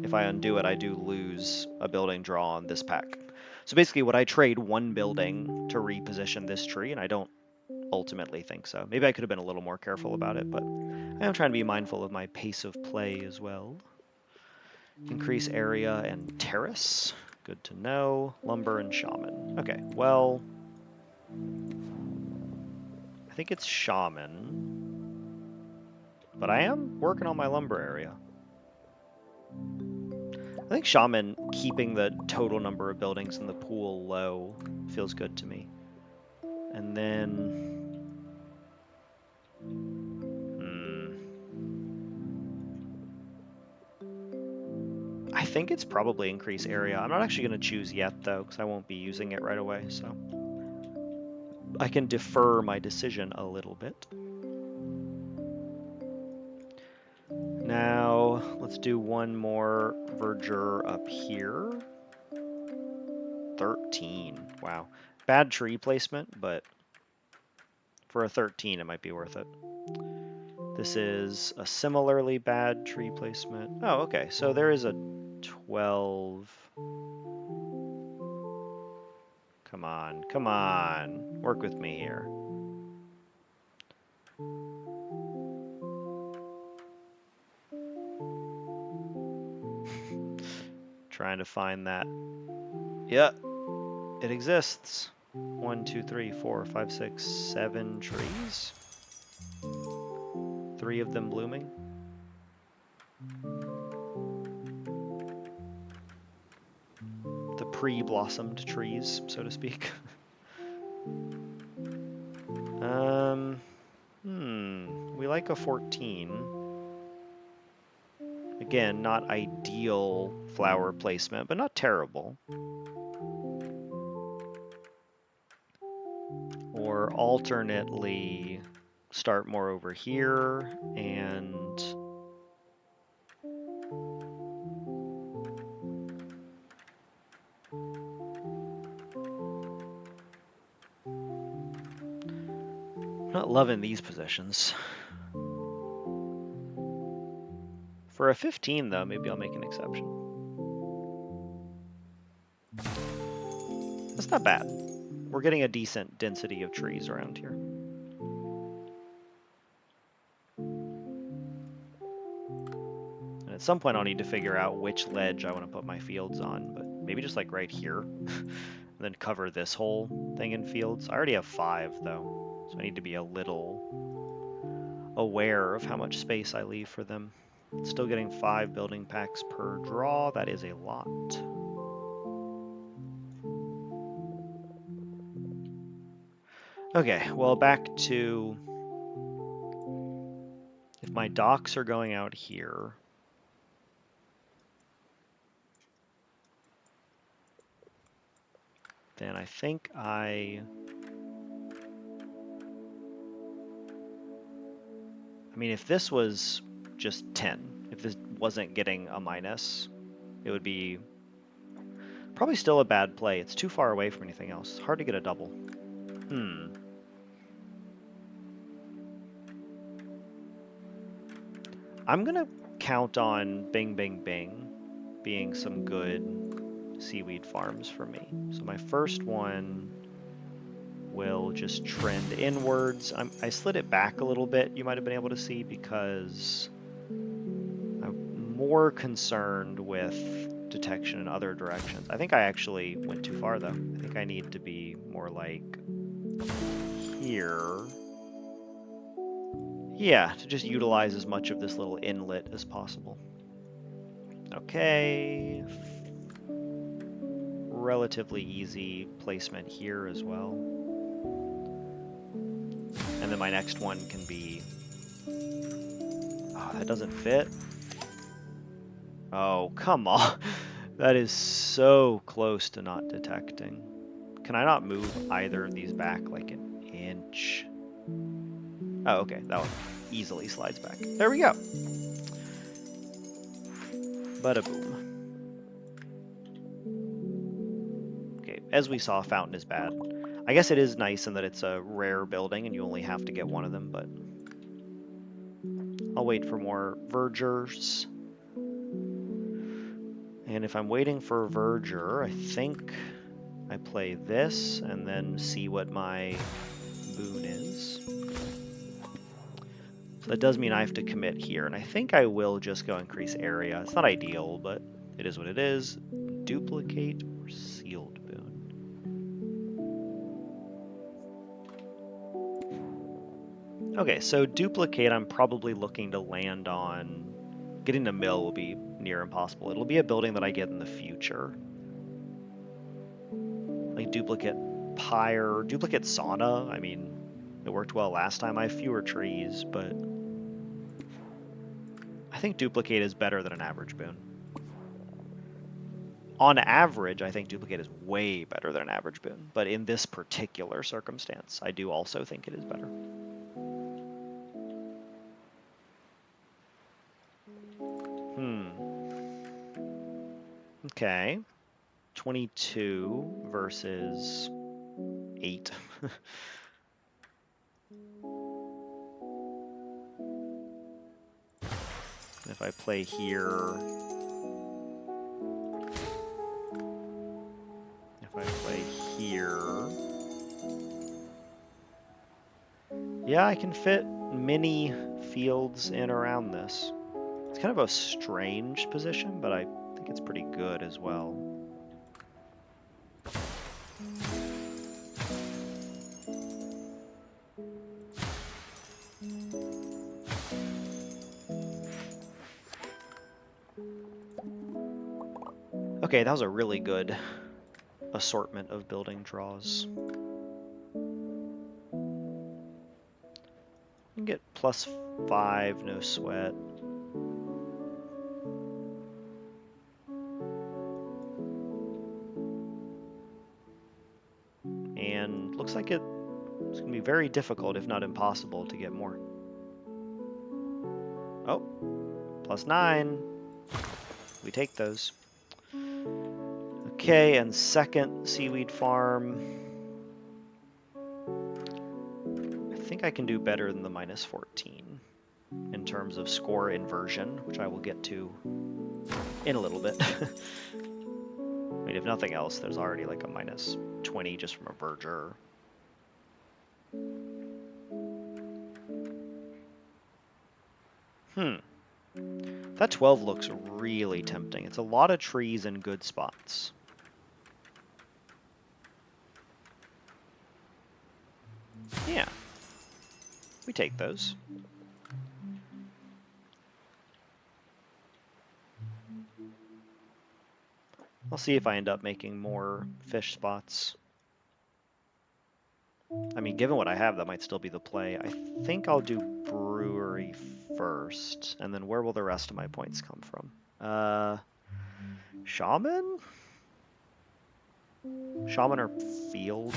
if I undo it, I do lose a building draw on this pack. So basically would I trade one building to reposition this tree? And I don't ultimately think so. Maybe I could have been a little more careful about it, but I am trying to be mindful of my pace of play as well. Increase area and terrace. Good to know. Lumber and shaman. Okay, well, I think it's shaman, but I am working on my lumber area. I think shaman keeping the total number of buildings in the pool low feels good to me. And then, I think it's probably increase area. I'm not actually going to choose yet though, because I won't be using it right away. So I can defer my decision a little bit. Now let's do one more verdure up here. 13. Wow. Bad tree placement, but for a 13 it might be worth it. This is a similarly bad tree placement. Oh, okay. So there is a 12. Come on, come on. Work with me here. Trying to find that. Yeah, it exists. 1, 2, 3, 4, 5, 6, 7 trees. 3 of them blooming. The pre-blossomed trees, so to speak. We like a 14. Again, not ideal flower placement, but not terrible. Or alternately, start more over here and I'm not loving these positions. For a 15 though, maybe I'll make an exception. That's not bad. We're getting a decent density of trees around here. And at some point I'll need to figure out which ledge I want to put my fields on, but maybe just like right here. And then cover this whole thing in fields. I already have 5 though, so I need to be a little aware of how much space I leave for them. Still getting 5 building packs per draw. That is a lot. Okay, well, back to if my docks are going out here, then I think I mean, if this was just 10, if this wasn't getting a minus, it would be Probably still a bad play. It's too far away from anything else. It's hard to get a double. I'm gonna count on Bing Bing Bing being some good seaweed farms for me. So my first one will just trend inwards. I slid it back a little bit, you might have been able to see, because I'm more concerned with detection in other directions. I think I actually went too far though. I think I need to be more like here. Yeah, to just utilize as much of this little inlet as possible. Okay. Relatively easy placement here as well. And then my next one can be... Oh, that doesn't fit. Oh, come on. That is so close to not detecting. Can I not move either of these back like an inch? Oh, okay. That one easily slides back. There we go. Bada boom. Okay, as we saw, Fountain is bad. I guess it is nice in that it's a rare building and you only have to get one of them, but I'll wait for more vergers. And if I'm waiting for a verger, I think I play this and then see what my boon is. So that does mean I have to commit here, and I think I will just go increase area. It's not ideal, but it is what it is. Duplicate or sealed boon. Okay, so duplicate I'm probably looking to land on. Getting a mill will be near impossible. It'll be a building that I get in the future. Like duplicate pyre, duplicate sauna. I mean, it worked well last time. I have fewer trees, but I think duplicate is better than an average boon. On average, I think duplicate is way better than an average boon, but in this particular circumstance, I do also think it is better. Okay. 22 versus 8. If I play here... If I play here... Yeah, I can fit mini fields in around this. It's kind of a strange position, but I think it's pretty good as well. Okay, that was a really good assortment of building draws. You can get +5, no sweat. And looks like it's going to be very difficult, if not impossible, to get more. Oh, +9. We take those. Okay, and second seaweed farm. I think I can do better than the -14 in terms of score inversion, which I will get to in a little bit. I mean, if nothing else, there's already like a -20 just from a verger. That 12 looks really tempting. It's a lot of trees in good spots. Yeah. We take those. I'll see if I end up making more fish spots. I mean, given what I have, that might still be the play. I think I'll do brewery first, and then where will the rest of my points come from? Shaman? Shaman or field?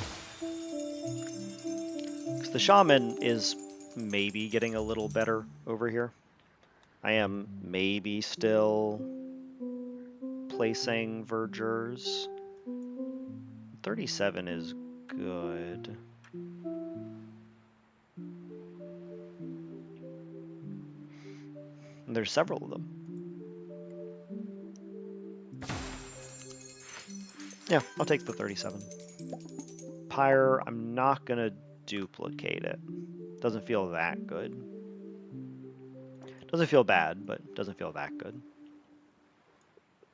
Because the shaman is maybe getting a little better over here. I am maybe still placing vergers. 37 is good. And there's several of them. Yeah, I'll take the 37. Pyre, I'm not going to duplicate it. Doesn't feel that good. Doesn't feel bad, but doesn't feel that good.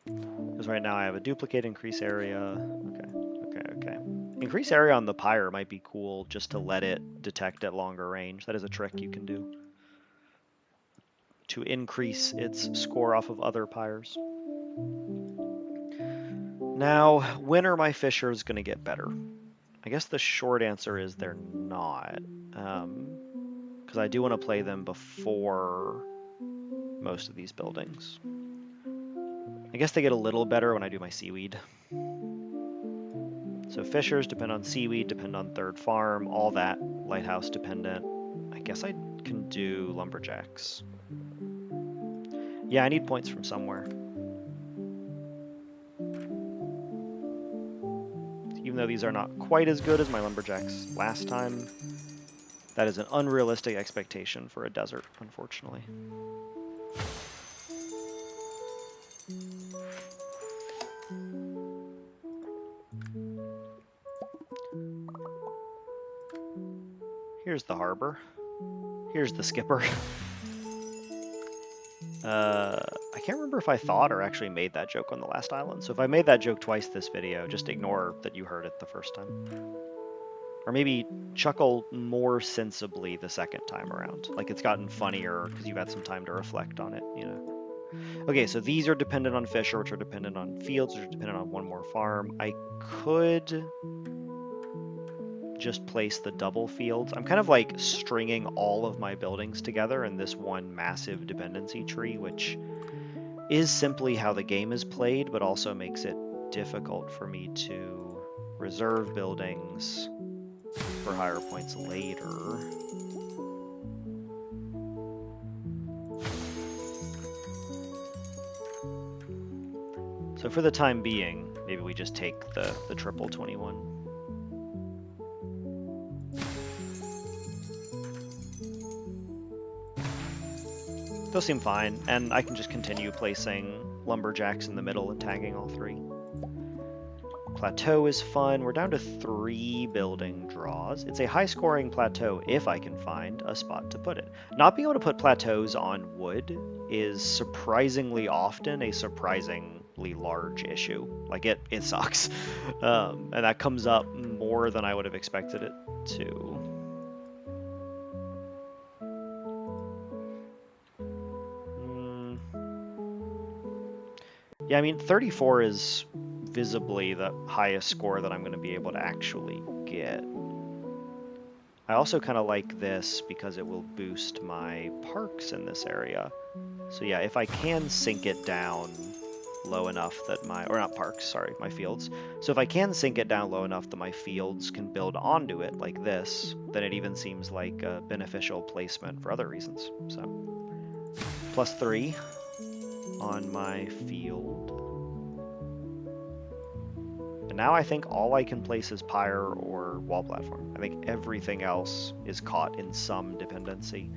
Because right now I have a duplicate increase area. Okay. Increase area on the Pyre might be cool just to let it detect at longer range. That is a trick you can do to increase its score off of other Pyres. Now, when are my Fishers going to get better? I guess the short answer is they're not. Because I do want to play them before most of these buildings. I guess they get a little better when I do my seaweed. So Fishers depend on seaweed, depend on third farm, all that lighthouse dependent. I guess I can do lumberjacks. Yeah, I need points from somewhere. Even though these are not quite as good as my lumberjacks last time, that is an unrealistic expectation for a desert, unfortunately. Here's the harbor. Here's the skipper. I can't remember if I thought or actually made that joke on the last island. So if I made that joke twice this video, just ignore that you heard it the first time. Or maybe chuckle more sensibly the second time around. Like it's gotten funnier because you've had some time to reflect on it, you know. Okay, so these are dependent on Fisher, which are dependent on fields, which are dependent on one more farm. I could just place the double fields. I'm kind of like stringing all of my buildings together in this one massive dependency tree, which is simply how the game is played, but also makes it difficult for me to reserve buildings for higher points later. So for the time being, maybe we just take the triple 21. Those seem fine, and I can just continue placing lumberjacks in the middle and tagging all three. Plateau is fun. We're down to 3 building draws. It's a high-scoring plateau if I can find a spot to put it. Not being able to put plateaus on wood is surprisingly often a surprisingly large issue. Like, it sucks. And that comes up more than I would have expected it to. Yeah, I mean, 34 is visibly the highest score that I'm going to be able to actually get. I also kind of like this because it will boost my parks in this area. So yeah, if I can sink it down low enough that my, or not parks, sorry, my fields. So if I can sink it down low enough that my fields can build onto it like this, then it even seems like a beneficial placement for other reasons. So +3 on my field. And now I think all I can place is pyre or wall platform. I think everything else is caught in some dependency.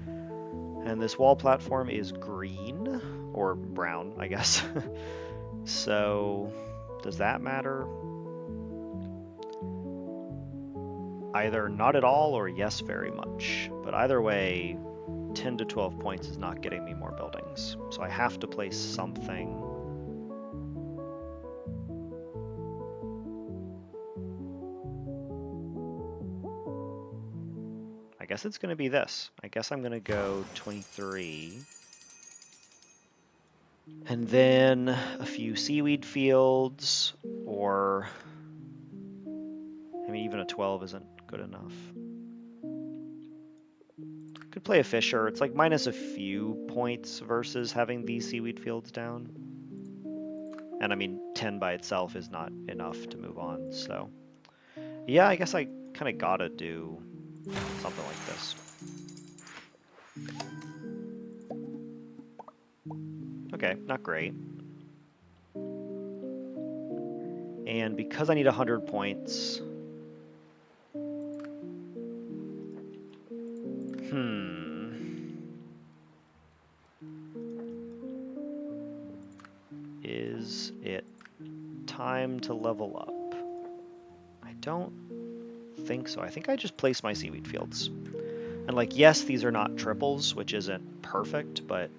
And this wall platform is green, or brown, I guess. So, does that matter? Either not at all or yes very much. But either way, 10 to 12 points is not getting me more buildings. So I have to place something. I guess it's going to be this. I guess I'm going to go 23. And then a few seaweed fields, or I mean, even a 12 isn't good enough. Could play a Fisher. It's like minus a few points versus having these seaweed fields down. And I mean, 10 by itself is not enough to move on, so. Yeah, I guess I kind of gotta do something like this. Okay, not great. And because I need 100 points... Is it time to level up? I don't think so. I think I just place my seaweed fields. And like, yes, these are not triples, which isn't perfect, but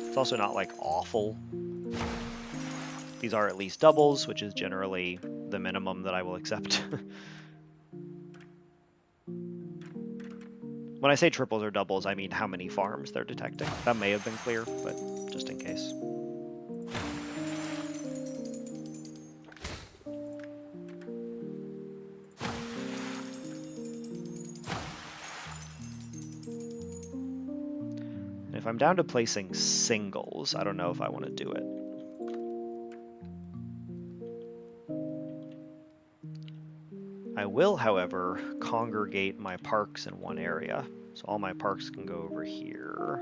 it's also not like awful. These are at least doubles, which is generally the minimum that I will accept. When I say triples or doubles, I mean how many farms they're detecting. That may have been clear, but just in case. And if I'm down to placing singles, I don't know if I want to do it. I will, however, congregate my parks in one area. So all my parks can go over here.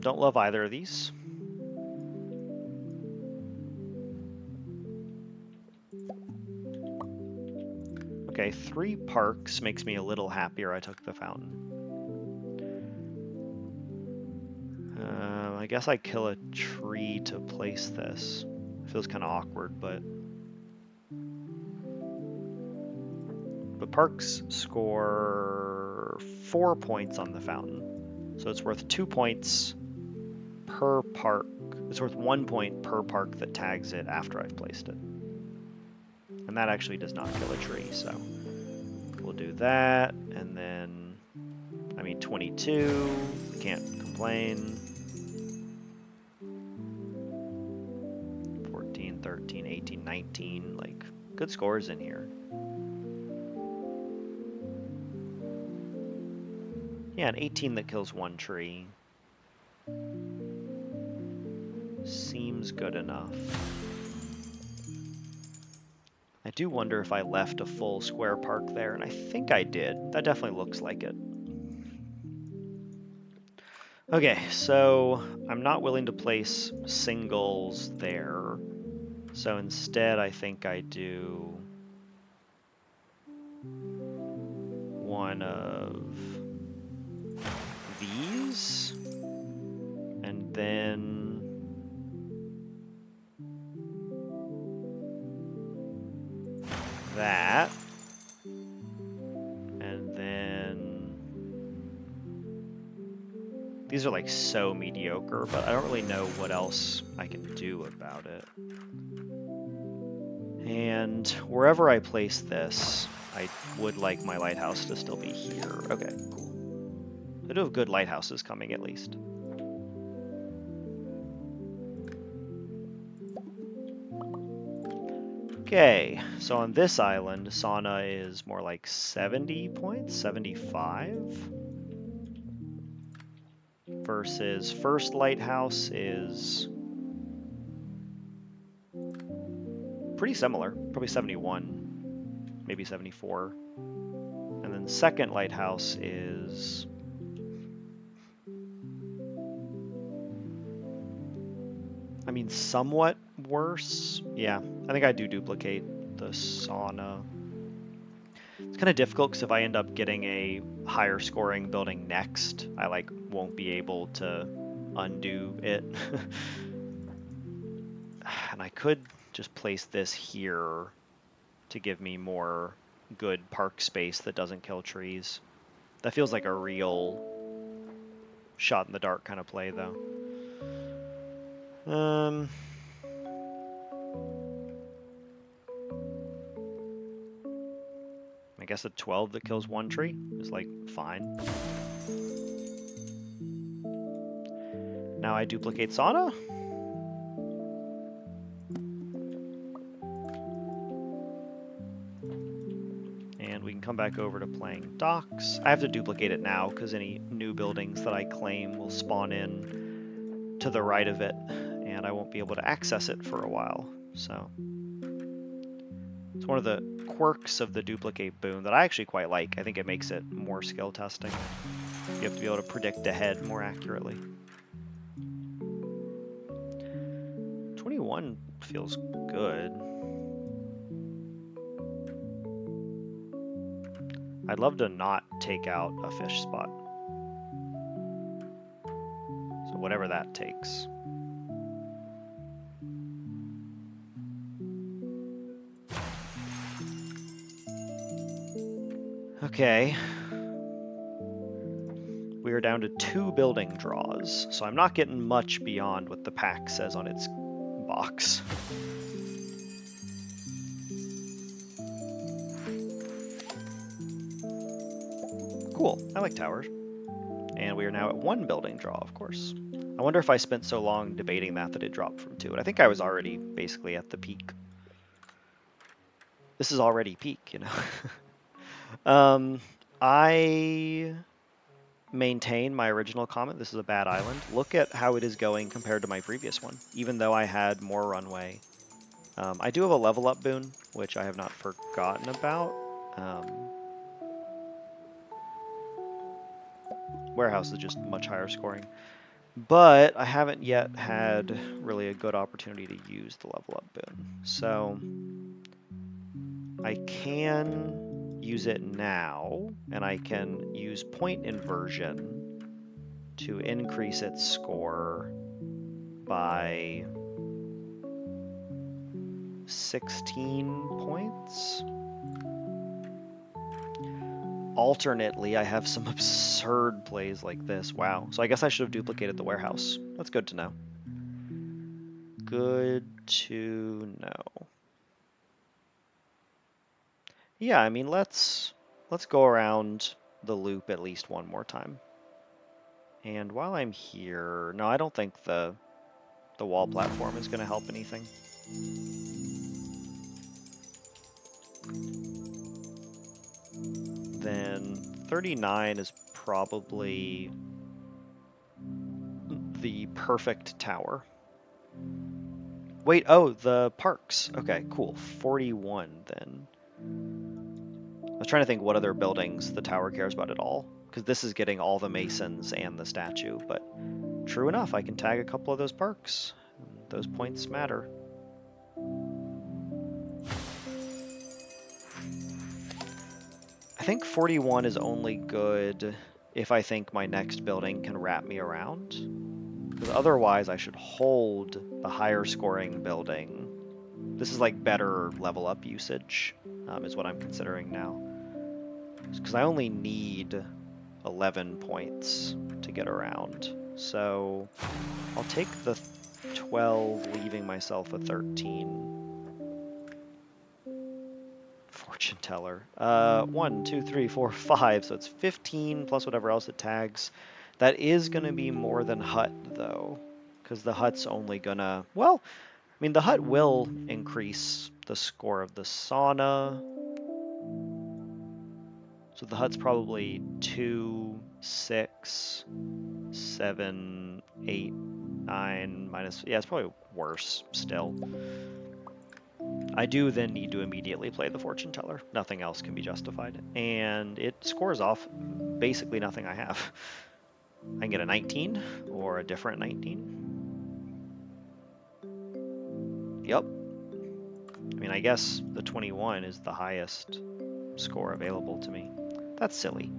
Don't love either of these. Okay, 3 parks makes me a little happier I took the fountain. I guess I kill a tree to place this. Feels kind of awkward, but parks score 4 points on the fountain. So it's worth 2 points per park. It's worth 1 point per park that tags it after I've placed it. And that actually does not kill a tree, so we'll do that. And then, I mean, 22, can't complain. 14, 13, 18, 19, like, good scores in here. Yeah, an 18 that kills 1 tree. Seems good enough. I do wonder if I left a full square park there, and I think I did. That definitely looks like it. Okay, so I'm not willing to place singles there. So instead, I think I do one of these, and then that, and then these are like so mediocre, but I don't really know what else I can do about it. And wherever I place this, I would like my lighthouse to still be here. Okay, cool. I do have good lighthouses coming at least. Okay, so on this island, sauna is more like 70 points, 75. Versus first lighthouse is pretty similar, probably 71, maybe 74. And then second lighthouse is I mean, somewhat worse. Yeah, I think I do duplicate the sauna. It's kind of difficult because if I end up getting a higher scoring building next, I like won't be able to undo it. And I could just place this here to give me more good park space that doesn't kill trees. That feels like a real shot in the dark kind of play, though. I guess a 12 that kills 1 tree is like fine. Now I duplicate sauna. And we can come back over to playing docks. I have to duplicate it now because any new buildings that I claim will spawn in to the right of it, and I won't be able to access it for a while. So it's one of the quirks of the duplicate boon that I actually quite like. I think it makes it more skill testing. You have to be able to predict ahead more accurately. 21 feels good. I'd love to not take out a fish spot. So whatever that takes. Okay. We are down to 2 building draws, so I'm not getting much beyond what the pack says on its box. Cool, I like towers. And we are now at 1 building draw, of course. I wonder if I spent so long debating that it dropped from 2. And I think I was already basically at the peak. This is already peak, you know. I maintain my original comment. This is a bad island. Look at how it is going compared to my previous one, even though I had more runway. I do have a level up boon, which I have not forgotten about. Warehouse is just much higher scoring. But I haven't yet had really a good opportunity to use the level up boon. So I can use it now, and I can use point inversion to increase its score by 16 points. Alternately, I have some absurd plays like this. Wow. So I guess I should have duplicated the warehouse. That's good to know. Good to know. Yeah, I mean, let's go around the loop at least one more time. And while I'm here, no, I don't think the wall platform is going to help anything. Then 39 is probably the perfect tower. Wait, oh, the parks. Okay, cool. 41 then. I was trying to think what other buildings the tower cares about at all, because this is getting all the masons and the statue, but true enough, I can tag a couple of those parks. Those points matter. I think 41 is only good if I think my next building can wrap me around. Because otherwise I should hold the higher scoring building. This is like better level up usage, is what I'm considering now. Because I only need 11 points to get around. So I'll take the 12, leaving myself a 13. Fortune teller. 1, 2, 3, 4, 5. So it's 15 plus whatever else it tags. That is going to be more than hut, though. Because the hut's only going to... Well, I mean, the hut will increase the score of the sauna. So the hut's probably 2, 6, 7, 8, 9, minus... Yeah, it's probably worse still. I do then need to immediately play the fortune teller. Nothing else can be justified. And it scores off basically nothing I have. I can get a 19 or a different 19. Yep. I mean, I guess the 21 is the highest score available to me. That's silly.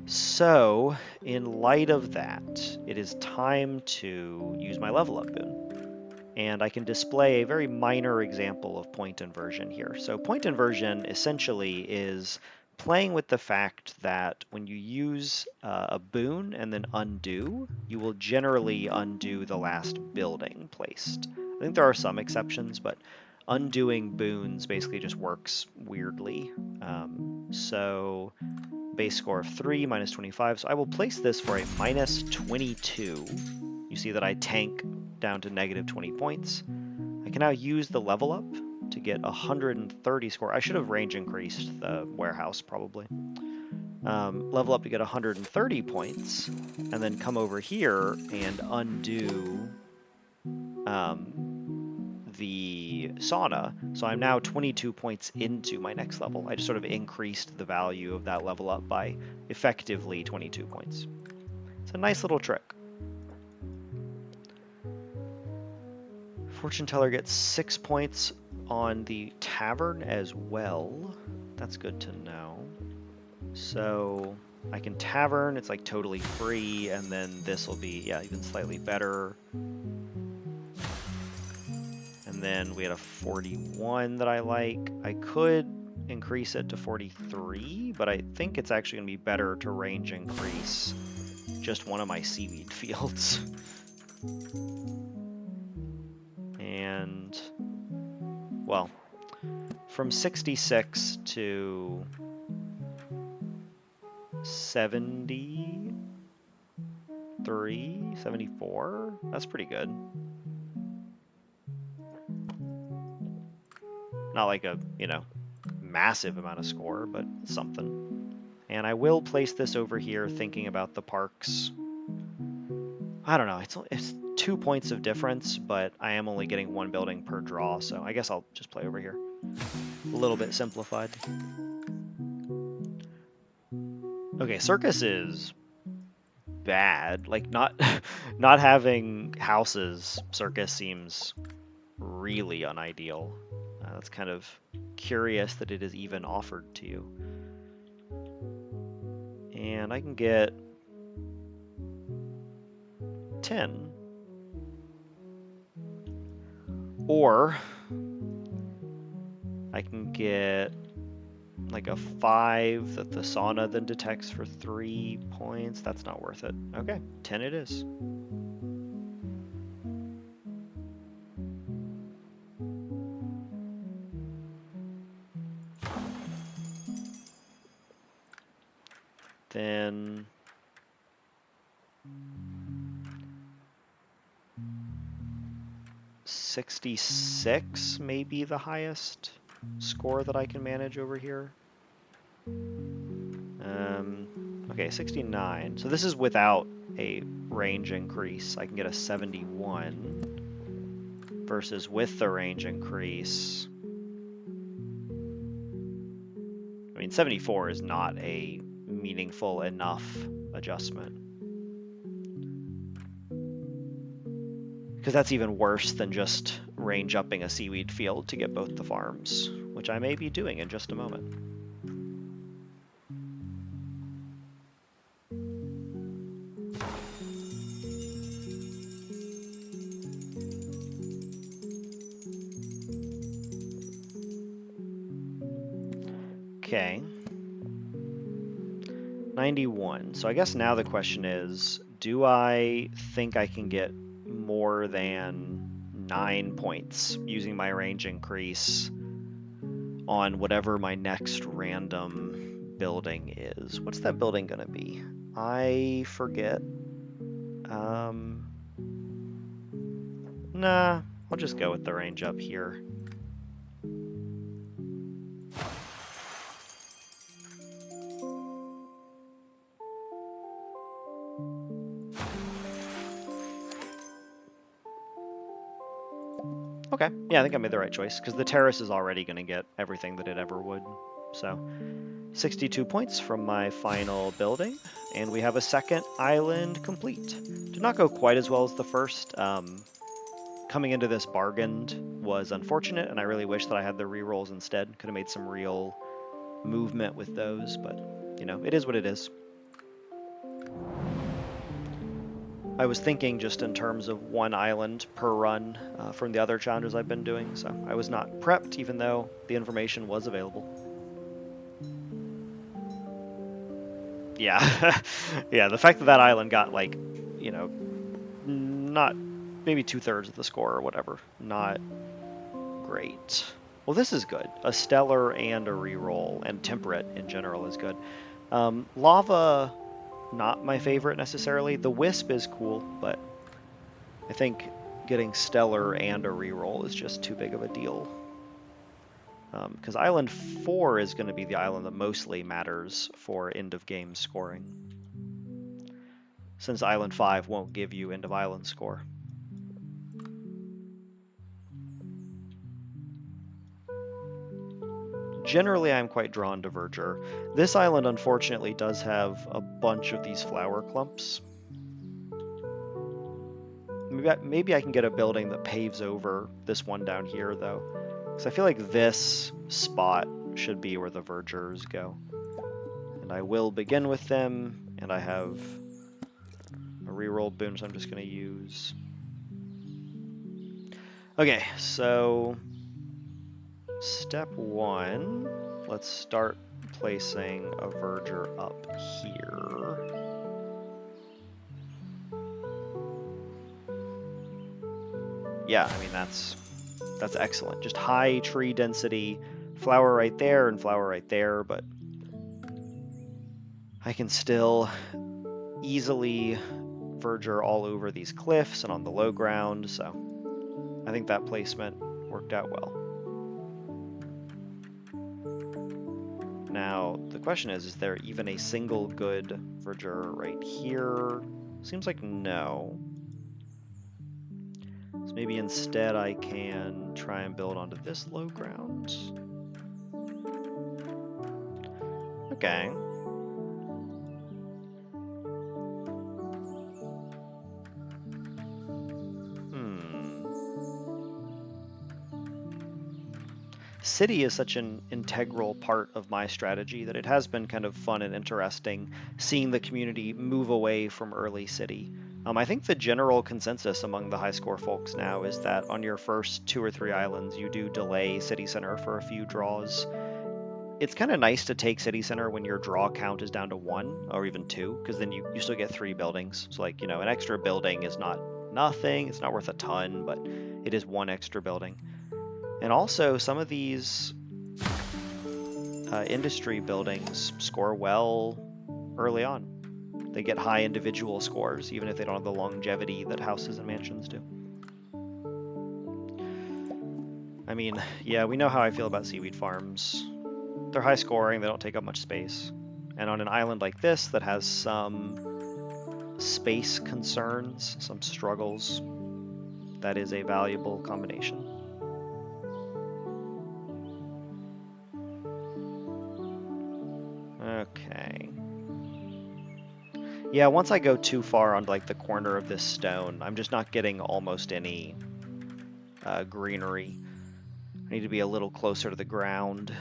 So, in light of that, it is time to use my level up boon. And I can display a very minor example of point inversion here. So point inversion essentially is playing with the fact that when you use a boon and then undo, you will generally undo the last building placed. I think there are some exceptions, but undoing boons basically just works weirdly. So base score of 3 minus 25. So I will place this for a minus 22. You see that I tank down to negative 20 points. I can now use the level up to get 130 score. I should have range increased the warehouse probably. Level up to get 130 points, and then come over here and undo the sauna, so I'm now 22 points into my next level. I just sort of increased the value of that level up by effectively 22 points. It's a nice little trick. Fortune teller gets 6 points on the tavern as well. That's good to know. So I can tavern, it's like totally free, and then this will be, yeah, even slightly better. And then we had a 41 that I like. I could increase it to 43, but I think it's actually going to be better to range increase just one of my seaweed fields. And, well, from 66 to 73, 74, that's pretty good. Not like a, massive amount of score, but something. And I will place this over here thinking about the parks. I don't know, it's 2 points of difference, but I am only getting one building per draw, so I guess I'll just play over here. A little bit simplified. Okay, circus is bad. Like, not not having houses, circus seems really unideal. That's kind of curious that it is even offered to you. And I can get 10. Or I can get like a 5 that the sauna then detects for 3 points. That's not worth it. Okay, 10 it is. Then 66 may be the highest score that I can manage over here. Okay, 69. So this is without a range increase. I can get a 71 versus with the range increase. I mean, 74 is not a meaningful enough adjustment. Because that's even worse than just range upping a seaweed field to get both the farms, which I may be doing in just a moment. Okay. 91. So I guess now the question is, do I think I can get more than 9 points using my range increase on whatever my next random building is? What's that building going to be? I forget. Nah, I'll just go with the range up here. Okay, yeah, I think I made the right choice, because the terrace is already going to get everything that it ever would. So, 62 points from my final building, and we have a second island complete. Did not go quite as well as the first. Coming into this bargained was unfortunate, and I really wish that I had the rerolls instead. Could have made some real movement with those, but, it is what it is. I was thinking just in terms of one island per run from the other challenges I've been doing, so I was not prepped, even though the information was available. Yeah, yeah, the fact that that island got, like, not maybe 2/3 of the score or whatever, not great. Well, this is good. A stellar and a reroll, and temperate in general is good. Lava, not my favorite necessarily. The wisp is cool, but I think getting stellar and a reroll is just too big of a deal. Because Island 4 is going to be the island that mostly matters for end of game scoring, since Island 5 won't give you end of island score. generally I'm quite drawn to verdure. This island unfortunately does have a bunch of these flower clumps. Maybe I can get a building that paves over this one down here though, because I feel like this spot should be where the verdures go. And I will begin with them, and I have a reroll boon, so I'm just going to use... Okay, so step one, let's start placing a verdure up here. Yeah, I mean, that's excellent. Just high tree density, flower right there and flower right there, but I can still easily verdure all over these cliffs and on the low ground, so I think that placement worked out well. Now, the question is there even a single good verdure right here? Seems like no. So maybe instead I can try and build onto this low ground. Okay. City is such an integral part of my strategy that it has been kind of fun and interesting seeing the community move away from early city. I think the general consensus among the high score folks now is that on your first 2 or 3 islands, you do delay city center for a few draws. It's kind of nice to take city center when your draw count is down to 1 or even 2, because then you still get 3 buildings. So like, an extra building is not nothing, it's not worth a ton, but it is 1 extra building. And also, some of these industry buildings score well early on. They get high individual scores, even if they don't have the longevity that houses and mansions do. I mean, yeah, we know how I feel about seaweed farms. They're high scoring, they don't take up much space. And on an island like this that has some space concerns, some struggles, that is a valuable combination. Okay. Yeah, once I go too far on like the corner of this stone, I'm just not getting almost any greenery. I need to be a little closer to the ground.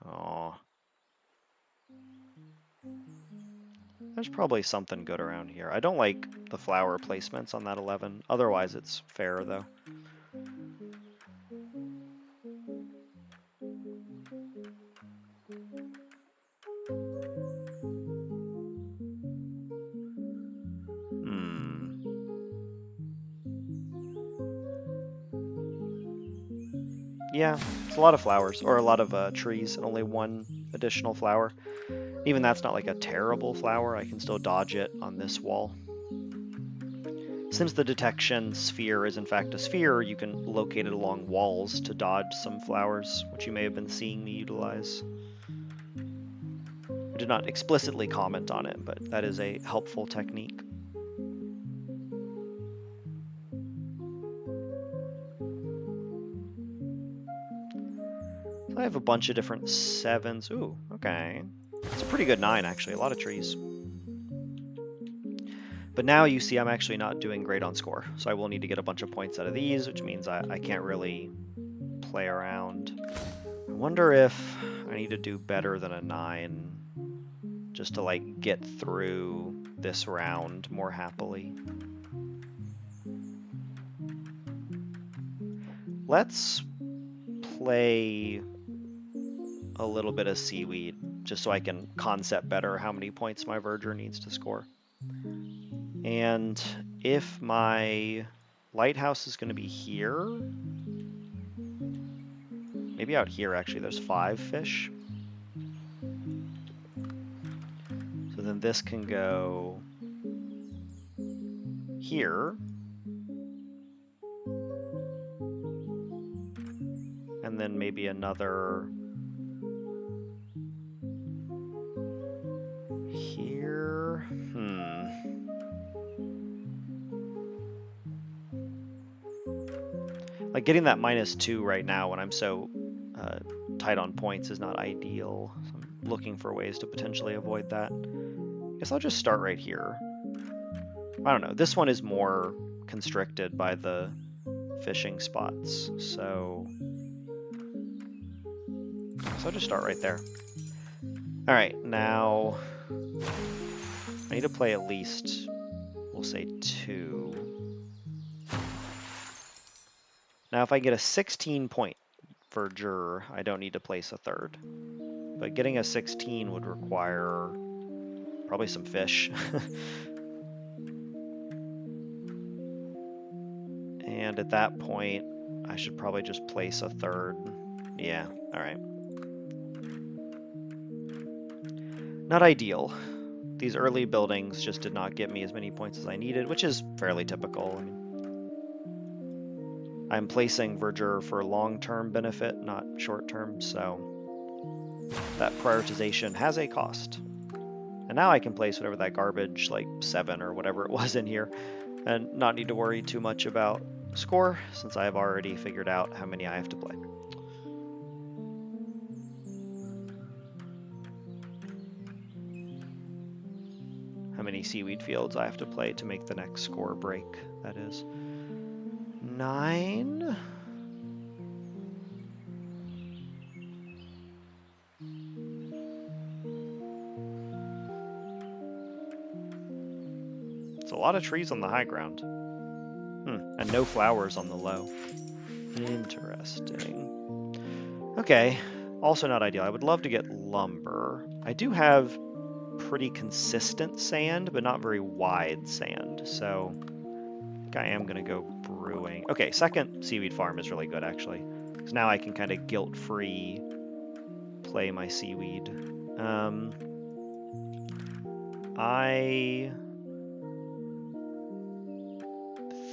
Oh. There's probably something good around here. I don't like the flower placements on that 11. Otherwise, it's fair, though. Yeah, it's a lot of flowers, or a lot of trees, and only 1 additional flower. Even that's not like a terrible flower. I can still dodge it on this wall. Since the detection sphere is in fact a sphere, you can locate it along walls to dodge some flowers, which you may have been seeing me utilize. I did not explicitly comment on it, but that is a helpful technique. So I have a bunch of different 7s. Ooh, okay. It's a pretty good 9, actually. A lot of trees. But now you see I'm actually not doing great on score, so I will need to get a bunch of points out of these, which means I can't really play around. I wonder if I need to do better than a 9 just to like get through this round more happily. Let's play a little bit of seaweed just so I can concept better how many points my verdure needs to score. And if my lighthouse is going to be here, maybe out here actually there's 5 fish. So then this can go here. And then maybe another here. Like getting that -2 right now when I'm so tight on points is not ideal. So I'm looking for ways to potentially avoid that. I guess I'll just start right here. I don't know. This one is more constricted by the fishing spots, so I'll just start right there. All right, now I need to play at least, we'll say 2. Now if I get a 16-point verdure, I don't need to place a 3rd. But getting a 16 would require probably some fish. And at that point, I should probably just place a 3rd. Yeah, all right. Not ideal. These early buildings just did not get me as many points as I needed, which is fairly typical. I mean, I'm placing verdure for long-term benefit, not short-term, so that prioritization has a cost. And now I can place whatever that garbage, like 7 or whatever it was in here, and not need to worry too much about score, since I have already figured out how many I have to play. How many seaweed fields I have to play to make the next score break, that is. 9? It's a lot of trees on the high ground. And no flowers on the low. Interesting. Okay, also not ideal. I would love to get lumber. I do have pretty consistent sand, but not very wide sand, so I think I am going to go brewing. Okay, second seaweed farm is really good, actually, because now I can kind of guilt-free play my seaweed. I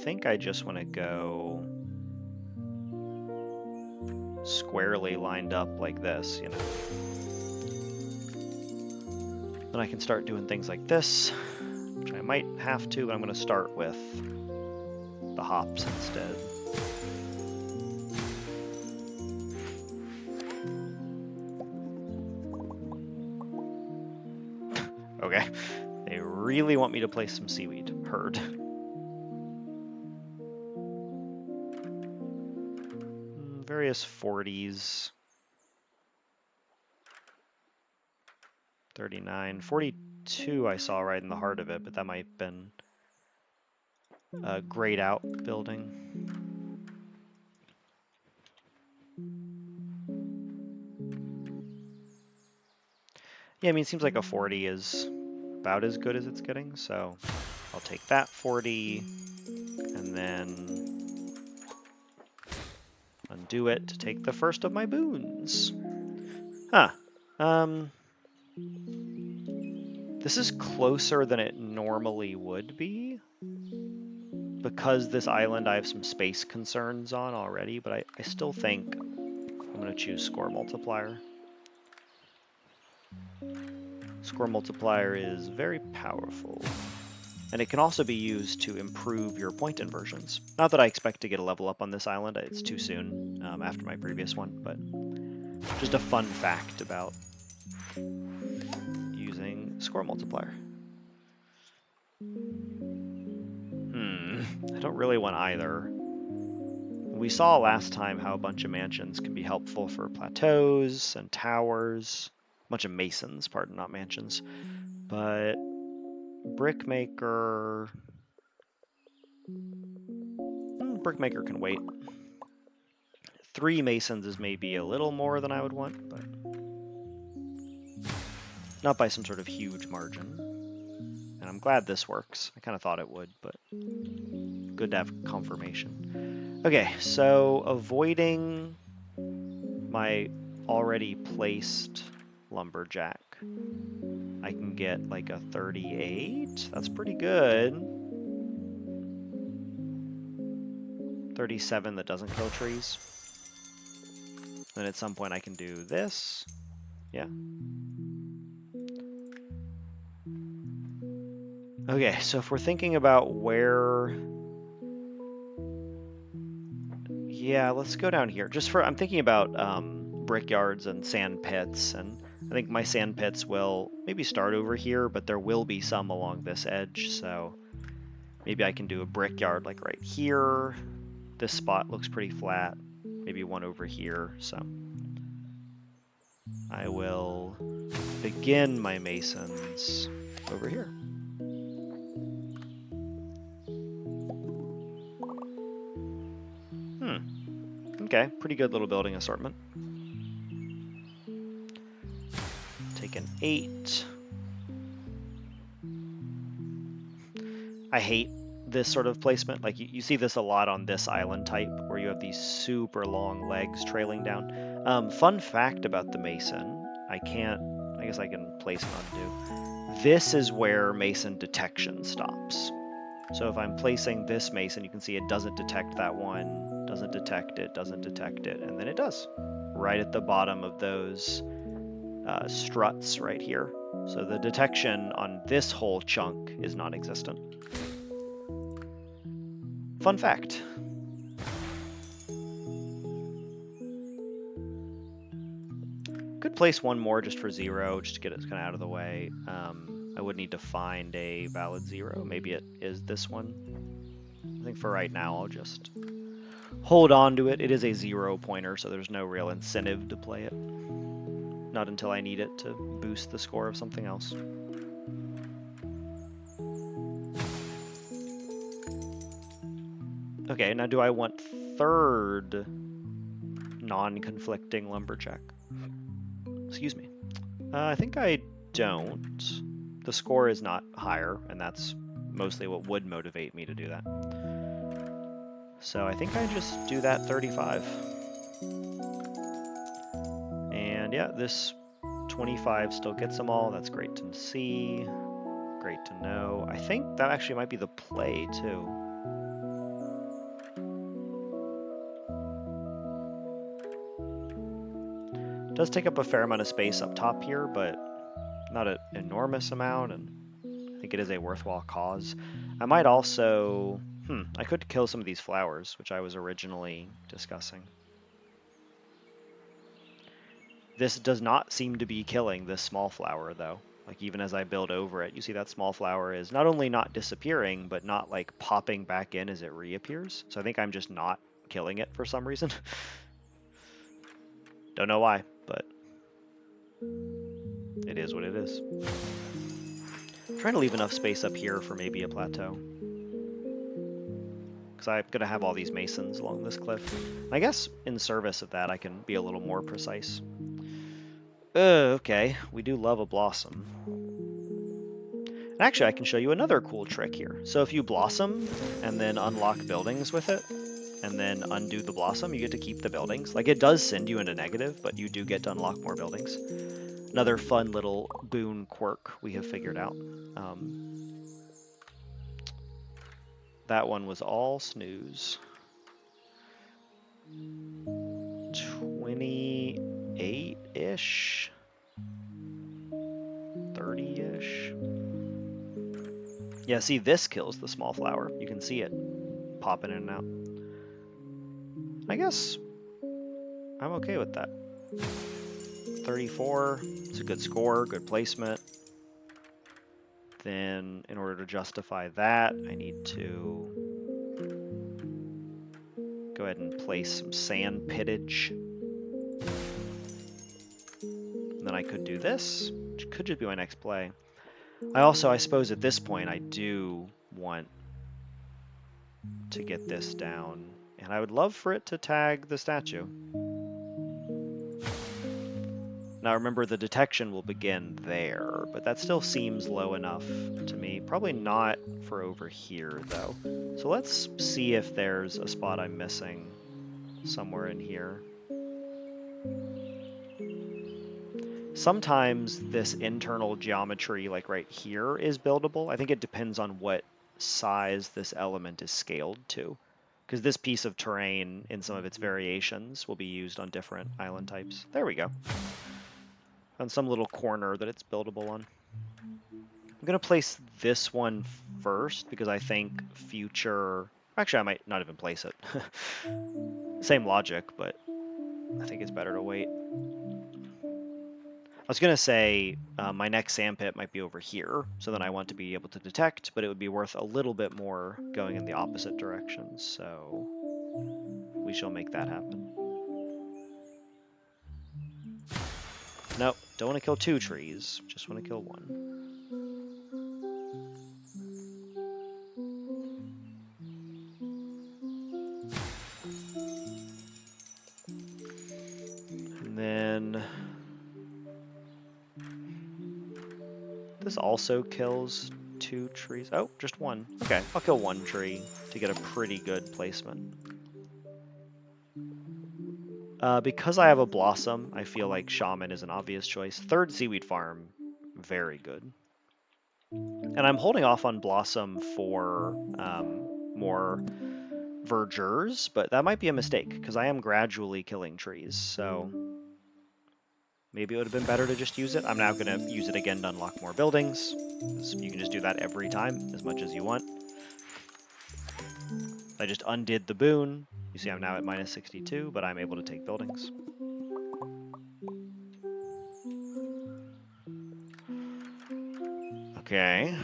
think I just want to go squarely lined up like this, you know. Then I can start doing things like this, which I might have to, but I'm going to start with the hops instead. Okay, they really want me to place some seaweed. Heard. Various 40s. 39. 42 I saw right in the heart of it, but that might have been a grayed out building. Yeah, I mean, it seems like a 40 is about as good as it's getting, so I'll take that 40 and then undo it to take the first of my boons. Huh. This is closer than it normally would be. Because this island I have some space concerns on already, but I still think I'm going to choose score multiplier. Score multiplier is very powerful. And it can also be used to improve your point inversions. Not that I expect to get a level up on this island, it's too soon after my previous one, but just a fun fact about using score multiplier. I don't really want either. We saw last time how a bunch of mansions can be helpful for plateaus and towers. A bunch of masons, pardon, not mansions. But brickmaker... brickmaker can wait. 3 masons is maybe a little more than I would want, but not by some sort of huge margin. And I'm glad this works. I kind of thought it would, but good to have confirmation. Okay, so avoiding my already placed lumberjack, I can get like a 38. That's pretty good. 37 that doesn't kill trees. Then at some point I can do this. Yeah. Okay, so if we're thinking about where... Yeah, let's go down here. I'm thinking about brickyards and sand pits, and I think my sand pits will maybe start over here, but there will be some along this edge, so maybe I can do a brickyard like right here. This spot looks pretty flat. Maybe one over here, so I will begin my masons over here. Okay, pretty good little building assortment. Take an 8. I hate this sort of placement. Like you see this a lot on this island type where you have these super long legs trailing down. Fun fact about the mason, I guess I can place and undo. This is where mason detection stops. So if I'm placing this mason, you can see it doesn't detect that one, doesn't detect it, and then it does. Right at the bottom of those struts right here. So the detection on this whole chunk is non-existent. Fun fact. Could place one more just for 0, just to get it kind of out of the way. I would need to find a valid 0. Maybe it is this one. I think for right now, I'll just hold on to it. It is a 0 pointer, so there's no real incentive to play it. Not until I need it to boost the score of something else. Okay, now do I want third non-conflicting lumberjack? Excuse me. I think I don't. The score is not higher, and that's mostly what would motivate me to do that. So I think I just do that 35. And yeah, this 25 still gets them all. That's great to see. Great to know. I think that actually might be the play, too. It does take up a fair amount of space up top here, but not an enormous amount, and I think it is a worthwhile cause. I might also... I could kill some of these flowers, which I was originally discussing. This does not seem to be killing this small flower, though. Like, even as I build over it, you see that small flower is not only not disappearing, but not, like, popping back in as it reappears. So I think I'm just not killing it for some reason. Don't know why, but it is what it is. I'm trying to leave enough space up here for maybe a plateau. Because I'm going to have all these masons along this cliff. I guess in service of that, I can be a little more precise. Okay, we do love a blossom. And actually, I can show you another cool trick here. So if you blossom and then unlock buildings with it, and then undo the blossom, you get to keep the buildings. Like, it does send you into negative, but you do get to unlock more buildings. Another fun little boon quirk we have figured out. That one was all snooze. 28-ish? 30-ish? Yeah, see, this kills the small flower. You can see it popping in and out. I guess I'm okay with that. 34, it's a good score, good placement. Then, in order to justify that, I need to go ahead and place some sand pittage. And then I could do this, which could just be my next play. I suppose at this point, I do want to get this down. And I would love for it to tag the statue. Now remember, the detection will begin there, but that still seems low enough to me. Probably not for over here, though. So let's see if there's a spot I'm missing somewhere in here. Sometimes this internal geometry, like right here, is buildable. I think it depends on what size this element is scaled to. Because this piece of terrain, in some of its variations, will be used on different island types. There we go. On some little corner that it's buildable on. I'm going to place this one first because I think future... Actually, I might not even place it. Same logic, but I think it's better to wait. I was going to say my next sandpit might be over here, so then I want to be able to detect, but it would be worth a little bit more going in the opposite direction, so we shall make that happen. Nope, don't want to kill 2 trees, just want to kill 1. And then this also kills 2 trees. Oh, just 1. Okay, I'll kill 1 tree to get a pretty good placement. Because I have a Blossom, I feel like Shaman is an obvious choice. 3rd Seaweed Farm, very good. And I'm holding off on Blossom for more Vergers, but that might be a mistake, because I am gradually killing trees, so maybe it would have been better to just use it. I'm now going to use it again to unlock more buildings. You can just do that every time, as much as you want. I just undid the boon. You see I'm now at minus 62, but I'm able to take buildings. Okay.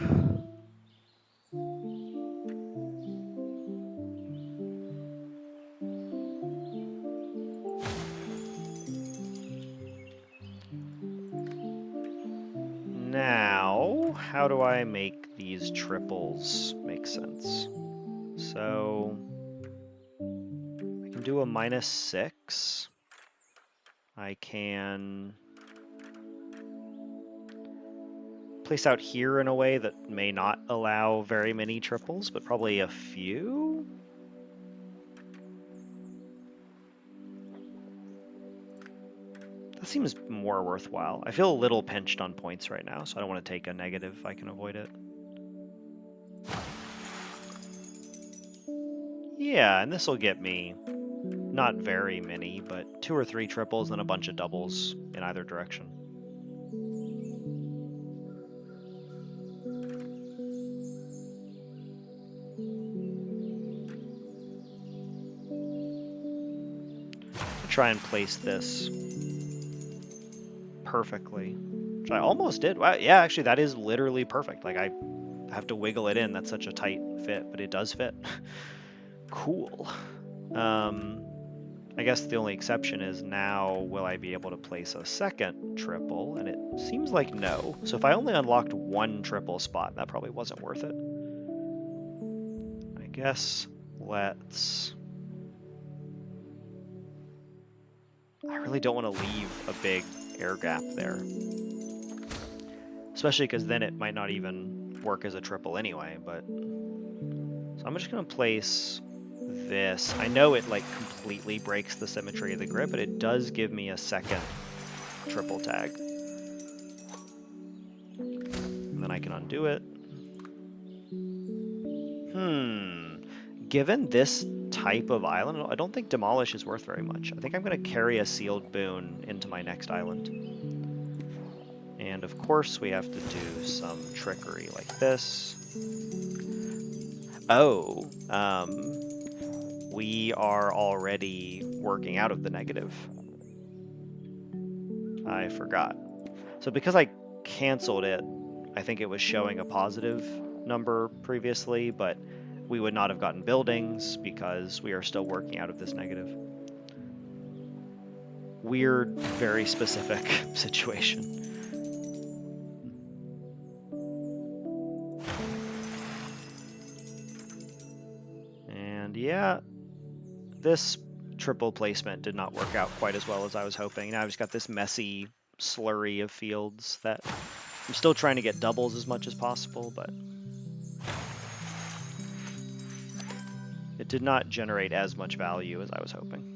Now, how do I make these triples make sense? So, I can do a minus 6. I can place out here in a way that may not allow very many triples, but probably a few? That seems more worthwhile. I feel a little pinched on points right now, so I don't want to take a negative if I can avoid it. Yeah, and this will get me not very many, but 2 or 3 triples and a bunch of doubles in either direction. Try and place this perfectly, which I almost did. Wow, yeah, actually, that is literally perfect. Like, I have to wiggle it in. That's such a tight fit, but it does fit. Cool. I guess the only exception is now will I be able to place a second triple, and it seems like no. So if I only unlocked 1 triple spot, that probably wasn't worth it. I guess let's... I really don't want to leave a big air gap there. Especially because then it might not even work as a triple anyway, but... So I'm just going to place this. I know it like completely breaks the symmetry of the grid, but it does give me a second triple tag. And then I can undo it. Given this type of island, I don't think Demolish is worth very much. I think I'm going to carry a sealed boon into my next island. And of course we have to do some trickery like this. Oh, we are already working out of the negative. I forgot. So because I canceled it, I think it was showing a positive number previously, but we would not have gotten buildings because we are still working out of this negative. Weird, very specific situation. And yeah, this triple placement did not work out quite as well as I was hoping. Now I've just got this messy slurry of fields that I'm still trying to get doubles as much as possible, but it did not generate as much value as I was hoping.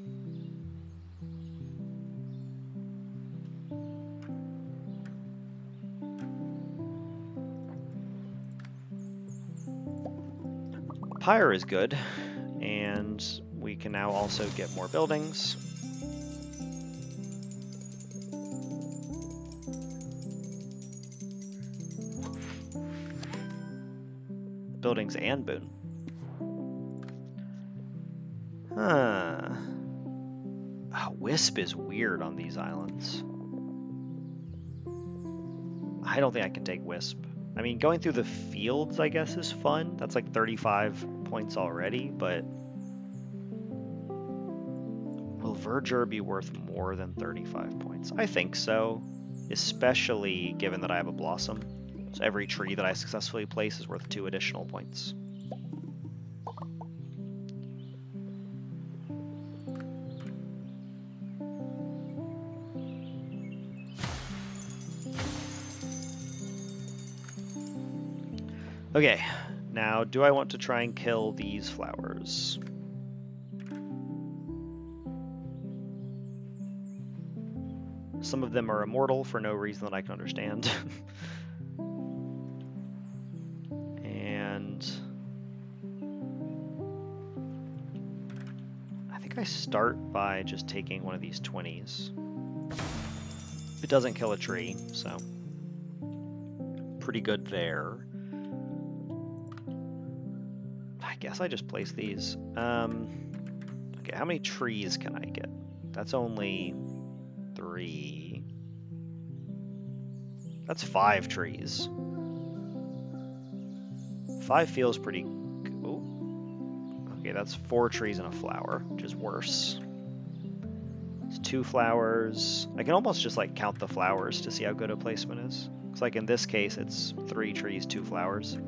Pyre is good, and we can now also get more buildings. Buildings and boon. Huh. Wisp is weird on these islands. I don't think I can take Wisp. I mean, going through the fields, I guess, is fun. That's like 35 points already, but will Verdure be worth more than 35 points? I think so, especially given that I have a Blossom. So every tree that I successfully place is worth 2 additional points. Okay, now do I want to try and kill these flowers? Some of them are immortal for no reason that I can understand. And I think I start by just taking one of these 20s. It doesn't kill a tree, so pretty good there. I guess I just place these. Okay, how many trees can I get? That's only 3. That's 5 trees. 5 feels pretty... Oh. Okay, that's 4 trees and a flower, which is worse. It's 2 flowers. I can almost just like count the flowers to see how good a placement is. Looks like in this case it's 3 trees, 2 flowers.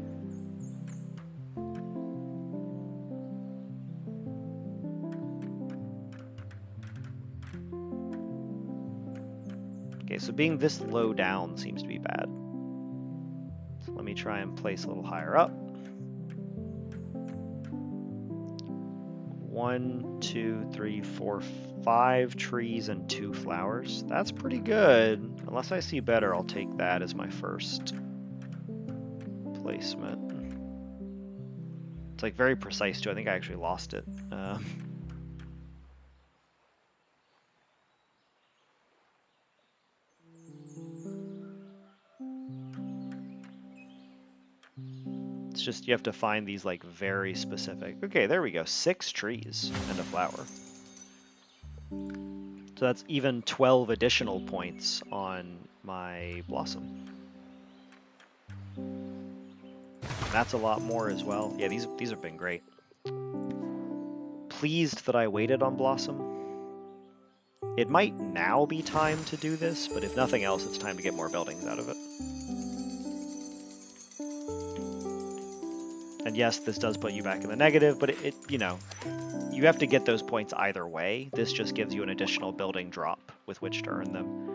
Okay, so being this low down seems to be bad. So let me try and place a little higher up. 1, 2, 3, 4, 5 trees and 2 flowers. That's pretty good. Unless I see better, I'll take that as my first placement. It's like very precise too. I think I actually lost it. It's just you have to find these like very specific. Okay, there we go. 6 trees and a flower. So that's even 12 additional points on my Blossom. That's a lot more as well. Yeah, these have been great. Pleased that I waited on Blossom. It might now be time to do this, but if nothing else, it's time to get more buildings out of it. And yes, this does put you back in the negative, but it you know, you have to get those points either way. This just gives you an additional building drop with which to earn them,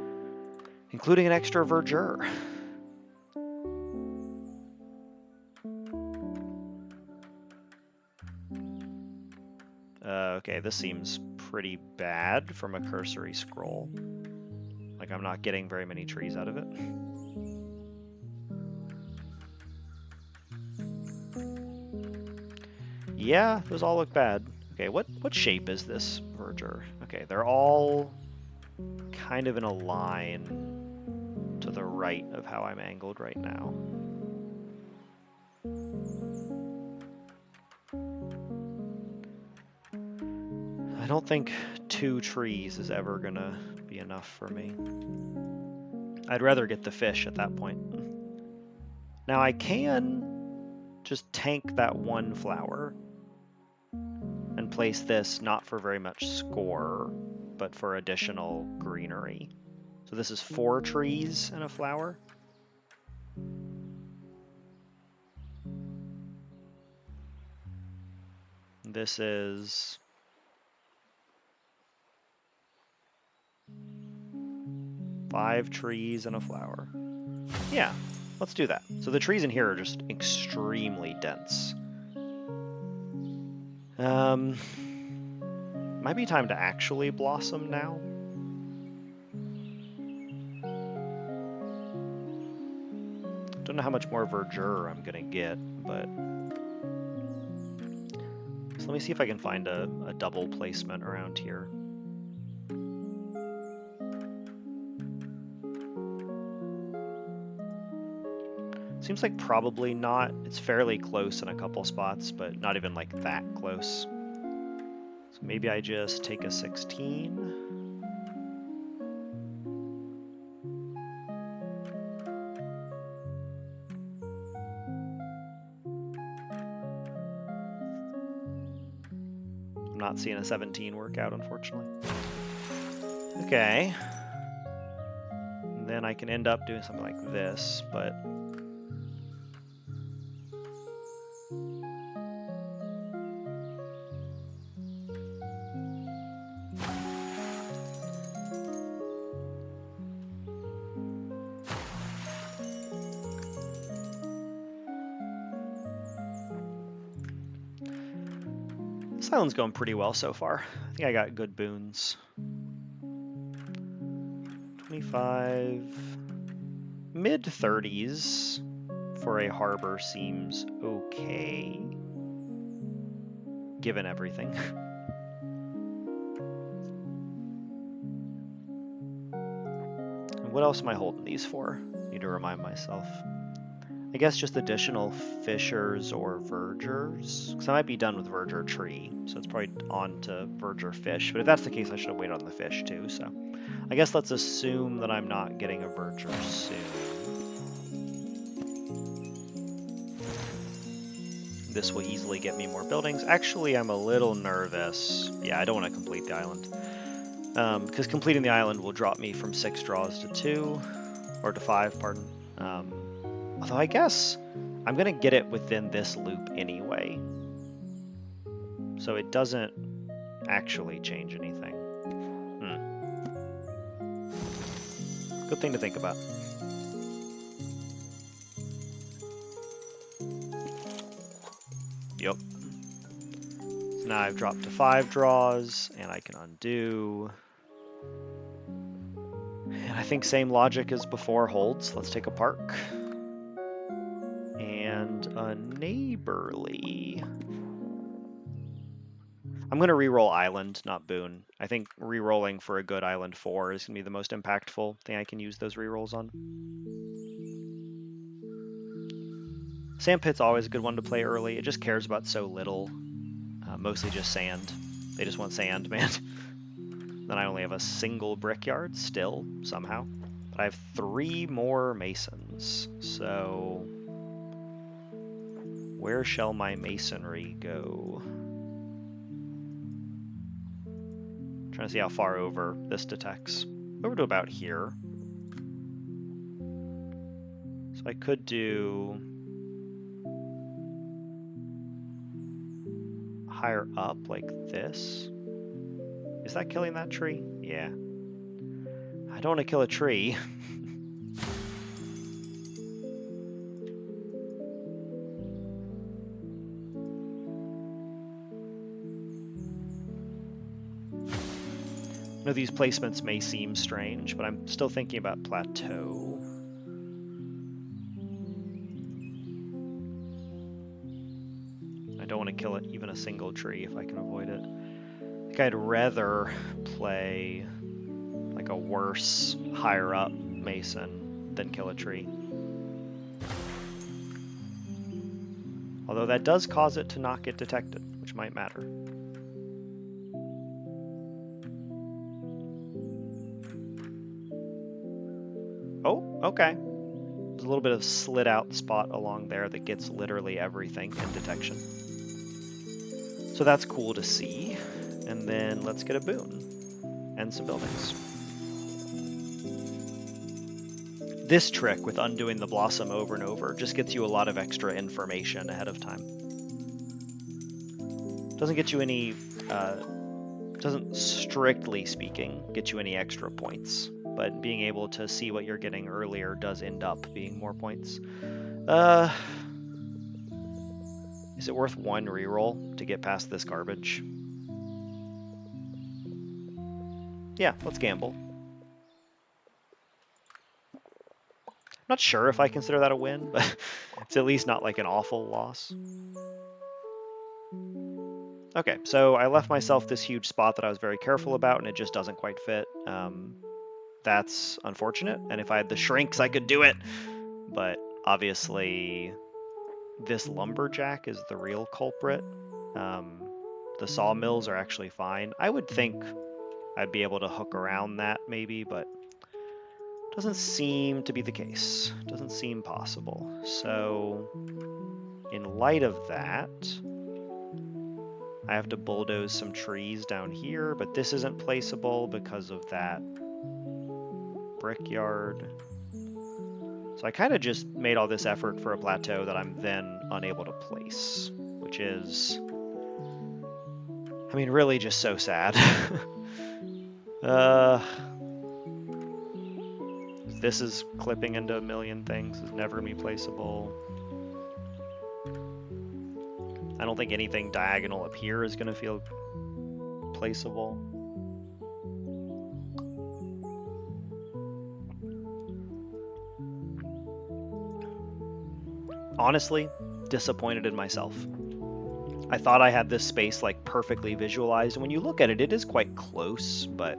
including an extra verdure. Okay, this seems pretty bad from a cursory scroll. Like I'm not getting very many trees out of it. Yeah, those all look bad. Okay, what shape is this verdure? Okay, they're all kind of in a line to the right of how I'm angled right now. I don't think 2 trees is ever gonna be enough for me. I'd rather get the fish at that point. Now I can just tank that 1 flower and place this not for very much score, but for additional greenery. So this is 4 trees and a flower. This is 5 trees and a flower. Yeah, let's do that. So the trees in here are just extremely dense. Might be time to actually blossom now. Don't know how much more verdure I'm gonna get, but so let me see if I can find a double placement around here. Seems like probably not. It's fairly close in a couple spots, but not even like that close. So maybe I just take a 16. not seeing a 17 work out, unfortunately. Okay. And then I can end up doing something like this, but... This island's going pretty well so far. I think I got good boons. 25... Mid-30s for a harbor seems okay, given everything. And what else am I holding these for? Need to remind myself. I guess just additional fishers or vergers, because I might be done with verger tree, so it's probably on to verger fish. But if that's the case, I should have waited on the fish too. So I guess let's assume that I'm not getting a verger soon. This will easily get me more buildings. Actually, I'm a little nervous. Yeah, I don't want to complete the island. Because completing the island will drop me from 6 draws to 2, or to 5, pardon. Although I guess I'm going to get it within this loop anyway. So it doesn't actually change anything. Good thing to think about. Yep. So now I've dropped to 5 draws, and I can undo. And I think same logic as before holds. Let's take a park. And a neighborly. I'm going to re-roll island, not boon. I think re-rolling for a good island 4 is going to be the most impactful thing I can use those re-rolls on. Sandpit's always a good one to play early. It just cares about so little. Mostly just sand. They just want sand, man. Then I only have a single brickyard still, somehow. But I have 3 more masons. So where shall my masonry go? Trying to see how far over this detects. Over to about here. So I could do higher up like this. Is that killing that tree? Yeah. I don't want to kill a tree. I know these placements may seem strange, but I'm still thinking about plateau. I don't want to kill it, even a single tree, if I can avoid it. I think I'd rather play like a worse, higher up mason than kill a tree. Although that does cause it to not get detected, which might matter. Oh, okay. There's a little bit of slid out spot along there that gets literally everything in detection. So that's cool to see. And then let's get a boon and some buildings. This trick with undoing the blossom over and over just gets you a lot of extra information ahead of time. Doesn't get you any, doesn't strictly speaking get you any extra points, but being able to see what you're getting earlier does end up being more points. Is it worth 1 reroll to get past this garbage? Yeah, let's gamble. Not sure if I consider that a win, but it's at least not like an awful loss. Okay, so I left myself this huge spot that I was very careful about, and it just doesn't quite fit. That's unfortunate, and if I had the shrinks, I could do it. But obviously, this lumberjack is the real culprit. The sawmills are actually fine. I would think I'd be able to hook around that maybe, but doesn't seem to be the case. Doesn't seem possible. So in light of that, I have to bulldoze some trees down here, but this isn't placeable because of that brickyard. So I kind of just made all this effort for a plateau that I'm then unable to place, which is, I mean, really just so sad. This is clipping into a million things. It's never gonna be placeable. I don't think anything diagonal up here is gonna feel placeable. Honestly, disappointed in myself. I thought I had this space like perfectly visualized, and when you look at it, it is quite close, but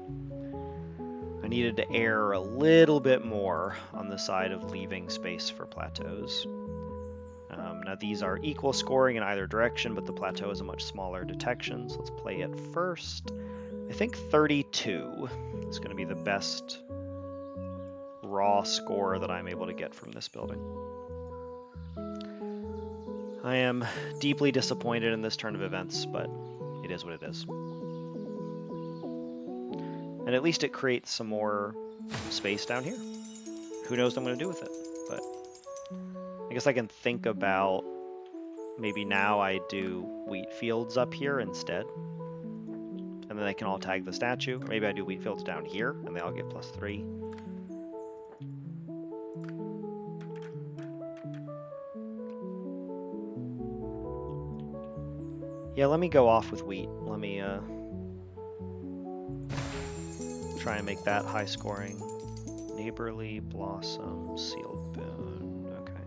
I needed to err a little bit more on the side of leaving space for plateaus. Now these are equal scoring in either direction, but the plateau is a much smaller detection, so let's play it first. I think 32 is going to be the best raw score that I'm able to get from this building. I am deeply disappointed in this turn of events, but it is what it is. And at least it creates some more space down here. Who knows what I'm going to do with it, but I guess I can think about maybe now I do wheat fields up here instead. And then they can all tag the statue. Or maybe I do wheat fields down here and they all get +3. Yeah, let me go off with wheat. Let me try and make that high scoring. Neighborly, blossom, sealed boon. Okay.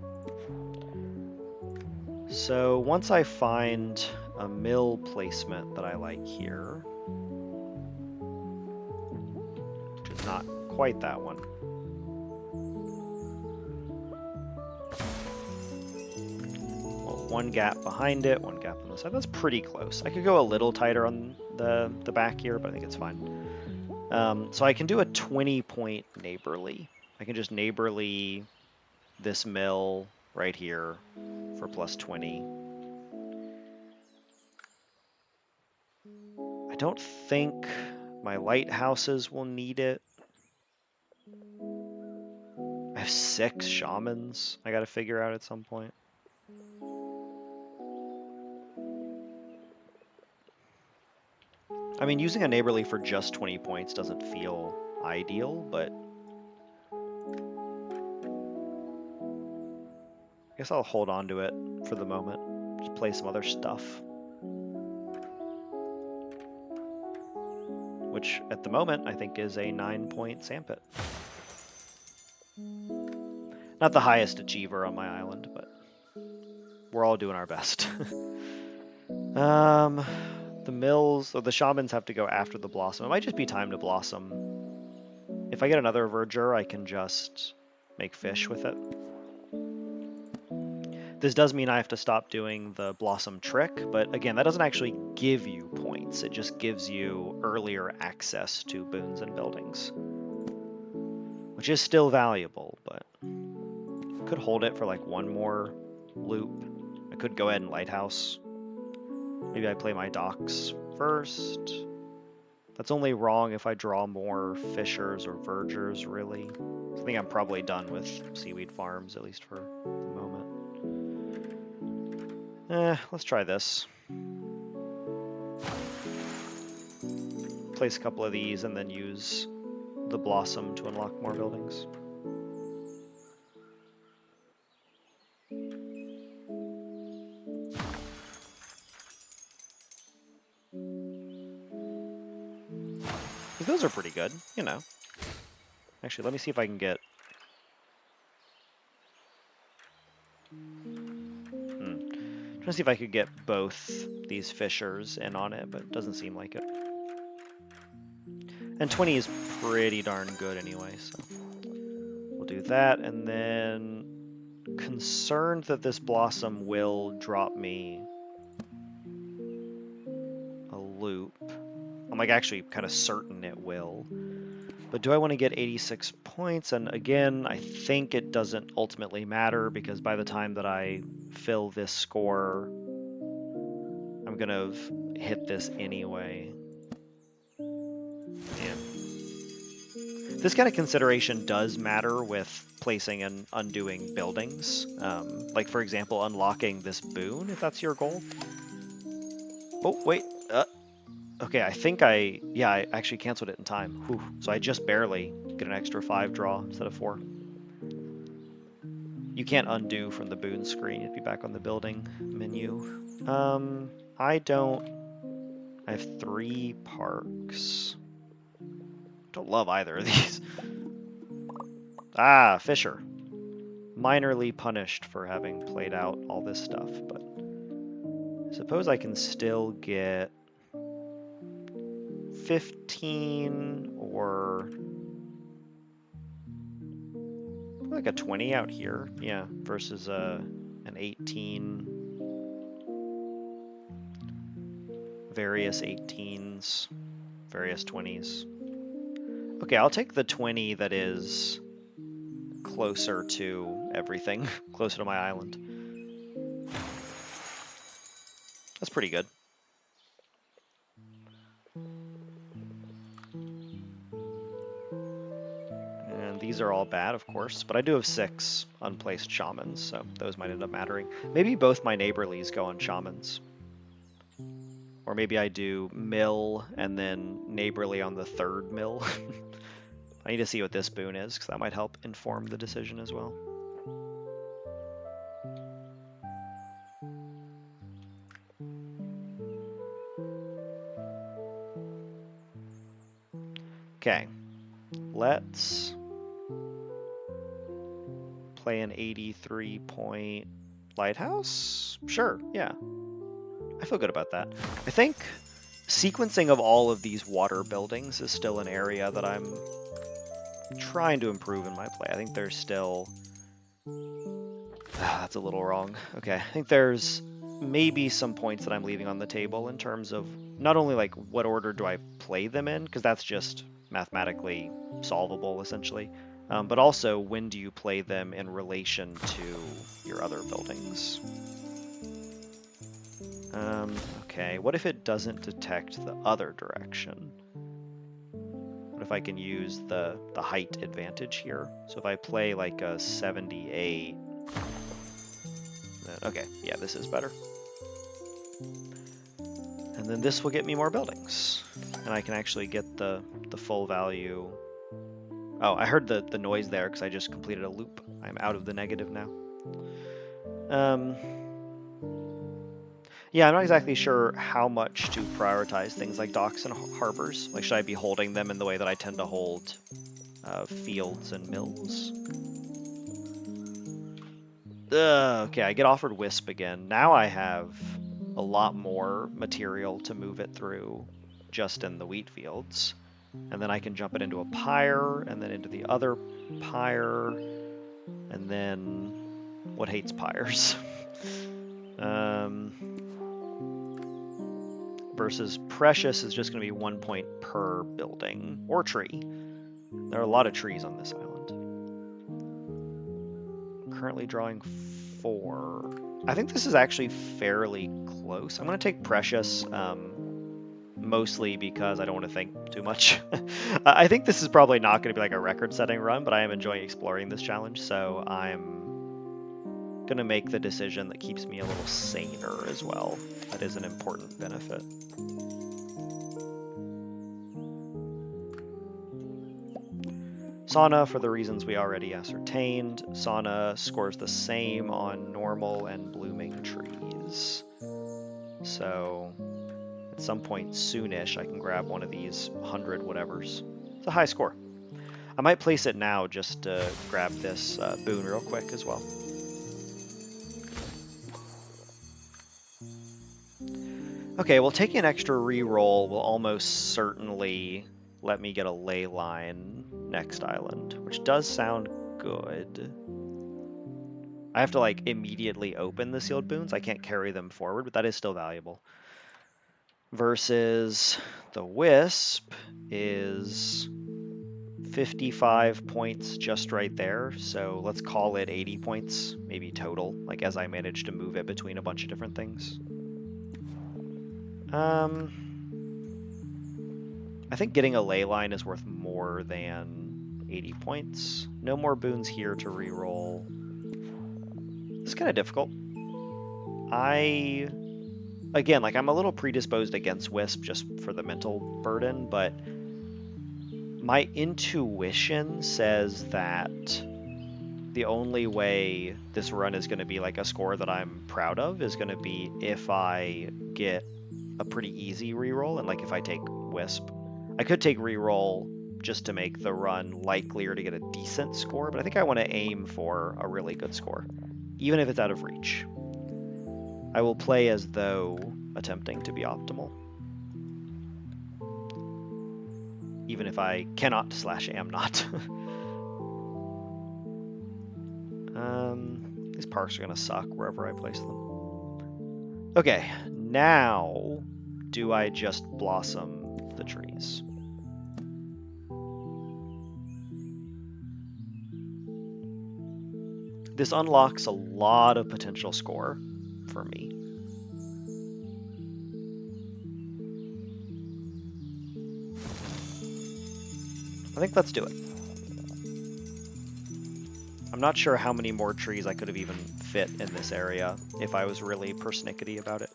So once I find a mill placement that I like here, which is not quite that one. Well, one gap behind it, one gap on the side. That's pretty close. I could go a little tighter on the back here, but I think it's fine. So I can do a 20-point neighborly. I can just neighborly this mill right here for +20. I don't think my lighthouses will need it. I have 6 shamans I gotta figure out at some point. I mean, using a neighborly for just 20 points doesn't feel ideal, but I guess I'll hold on to it for the moment. Just play some other stuff. Which, at the moment, I think is a 9-point sandpit. Not the highest achiever on my island, but we're all doing our best. The mills, or the shamans have to go after the blossom. It might just be time to blossom. If I get another verdure, I can just make fish with it. This does mean I have to stop doing the blossom trick, but again, that doesn't actually give you points. It just gives you earlier access to boons and buildings, which is still valuable, but I could hold it for like one more loop. I could go ahead and lighthouse. Maybe I play my docks first. That's only wrong if I draw more fishers or vergers, really. I think I'm probably done with seaweed farms, at least for the moment. Let's try this. Place a couple of these and then use the blossom to unlock more buildings. Those are pretty good, you know. Actually, let me see if I can get... Trying to see if I could get both these fishers in on it, but it doesn't seem like it. And 20 is pretty darn good anyway, so we'll do that. And then concerned that this blossom will drop me a loop. I'm like actually kind of certain it will. But do I want to get 86 points? And again, I think it doesn't ultimately matter because by the time that I fill this score, I'm going to have hit this anyway. Yeah. This kind of consideration does matter with placing and undoing buildings. Like, for example, unlocking this boon, if that's your goal. Oh, wait. Okay, I think I actually canceled it in time. Whew. So I just barely get an extra 5 draw instead of 4. You can't undo from the boon screen. You'd be back on the building menu. I have 3 parks. Don't love either of these. Ah, Fisher. Minorly punished for having played out all this stuff, but I suppose I can still get 15 or like a 20 out here, yeah, versus an 18, various 18s, various 20s. Okay, I'll take the 20 that is closer to everything, closer to my island. That's pretty good. And these are all bad, of course, but I do have 6 unplaced shamans, so those might end up mattering. Maybe both my neighborlies go on shamans. Or maybe I do mill and then neighborly on the 3rd mill. I need to see what this boon is, because that might help inform the decision as well. Okay, let's play an 83-point lighthouse? Sure, yeah. I feel good about that. I think sequencing of all of these water buildings is still an area that I'm trying to improve in my play. I think there's still... that's a little wrong. Okay, I think there's maybe some points that I'm leaving on the table in terms of not only like what order do I play them in, because that's just mathematically solvable essentially, but also when do you play them in relation to your other buildings. Okay, what if it doesn't detect the other direction? What if I can use the height advantage here? So if I play like a 78, then, okay, yeah, this is better. And then this will get me more buildings. And I can actually get the full value. Oh, I heard the noise there because I just completed a loop. I'm out of the negative now. Yeah, I'm not exactly sure how much to prioritize things like docks and harbors. Like, should I be holding them in the way that I tend to hold fields and mills? Okay, I get offered Wisp again. Now I have a lot more material to move it through just in the wheat fields. And then I can jump it into a pyre, and then into the other pyre, and then what hates pyres? Versus Precious is just going to be 1 point per building or tree. There are a lot of trees on this island. Currently drawing 4. I think this is actually fairly close. I'm going to take Precious, mostly because I don't want to think too much. I think this is probably not going to be like a record-setting run, but I am enjoying exploring this challenge, so I'm going to make the decision that keeps me a little saner as well. That is an important benefit. Sauna, for the reasons we already ascertained. Sauna scores the same on normal and blooming trees. So at some point soonish, I can grab one of these 100 whatevers. It's a high score. I might place it now just to grab this boon real quick as well. Okay, well, taking an extra reroll will almost certainly let me get a ley line next island, which does sound good. I have to like immediately open the sealed boons. I can't carry them forward, but that is still valuable. Versus the Wisp is 55 points just right there. So let's call it 80 points, maybe total, like as I manage to move it between a bunch of different things. I think getting a ley line is worth more than 80 points. No more boons here to reroll. It's kind of difficult. Again, like I'm a little predisposed against Wisp just for the mental burden, but my intuition says that the only way this run is going to be like a score that I'm proud of is going to be if I get a pretty easy reroll, and like if I take Wisp. I could take reroll just to make the run likelier to get a decent score, but I think I want to aim for a really good score, even if it's out of reach. I will play as though attempting to be optimal, even if I cannot / am not. These parks are going to suck wherever I place them. Okay, now do I just blossom the trees? This unlocks a lot of potential score for me. I think let's do it. I'm not sure how many more trees I could have even fit in this area if I was really persnickety about it.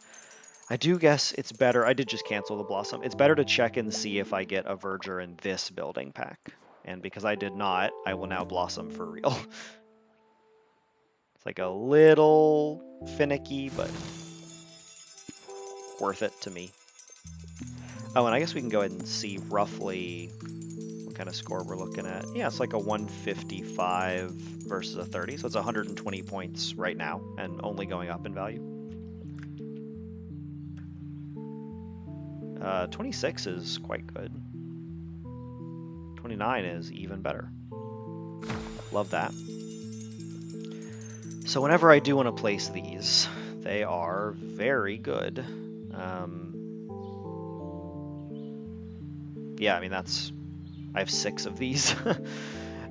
I do guess it's better. I did just cancel the blossom. It's better to check and see if I get a verger in this building pack. And because I did not, I will now blossom for real. It's like a little finicky, but worth it to me. Oh, and I guess we can go ahead and see roughly what kind of score we're looking at. Yeah, it's like a 155 versus a 30, so it's 120 points right now, and only going up in value. 26 is quite good. 29 is even better. Love that. So whenever I do want to place these, they are very good. Yeah, I mean, I have 6 of these.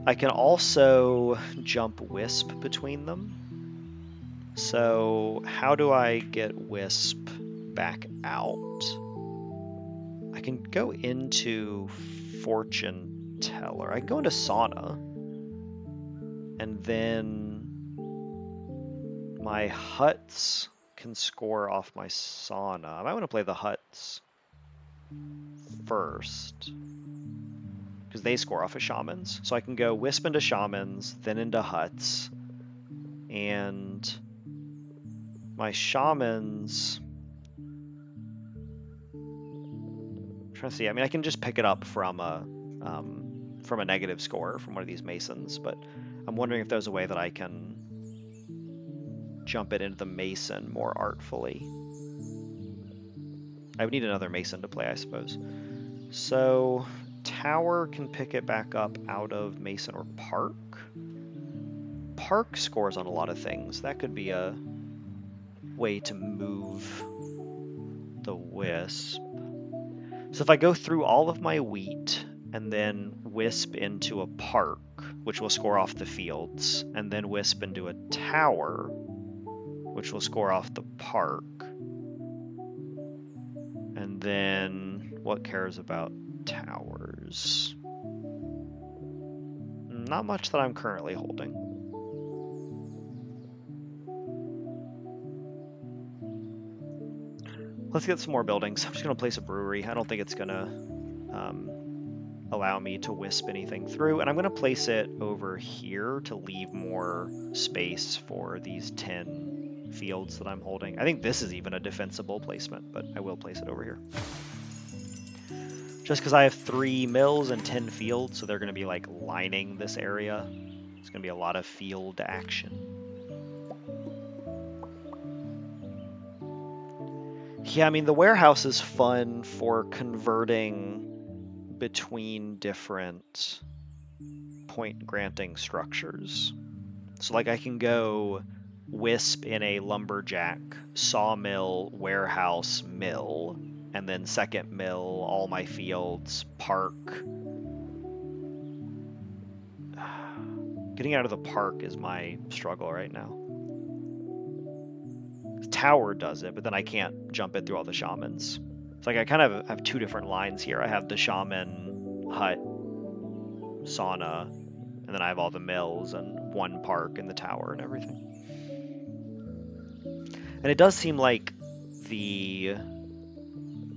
I can also jump Wisp between them. So how do I get Wisp back out? I can go into Fortune Teller. I can go into Sauna. And then my huts can score off my Sauna. I might want to play the huts first, because they score off of shamans. So I can go Wisp into shamans, then into huts, and my shamans... I'm trying to see. I mean, I can just pick it up from a negative score from one of these masons, but I'm wondering if there's a way that I can jump it into the mason more artfully. I would need another mason to play, I suppose. So tower can pick it back up out of mason or park. Park scores on a lot of things. That could be a way to move the Wisp. So if I go through all of my wheat and then Wisp into a park, which will score off the fields, and then Wisp into a tower, which will score off the park, and then what cares about towers? Not much that I'm currently holding. Let's get some more buildings. I'm just going to place a brewery. I don't think it's going to allow me to Wisp anything through. And I'm going to place it over here to leave more space for these 10 fields that I'm holding. I think this is even a defensible placement, but I will place it over here. Just because I have 3 mills and 10 fields, so they're going to be like lining this area. It's going to be a lot of field action. Yeah, I mean, the warehouse is fun for converting between different point granting structures. So like I can go Wisp in a lumberjack, sawmill, warehouse, mill, and then second mill, all my fields, park. Getting out of the park is my struggle right now. Tower does it, but then I can't jump it through all the shamans. It's like I kind of have two different lines here. I have the shaman hut, sauna, and then I have all the mills and one park and the tower and everything. And it does seem like the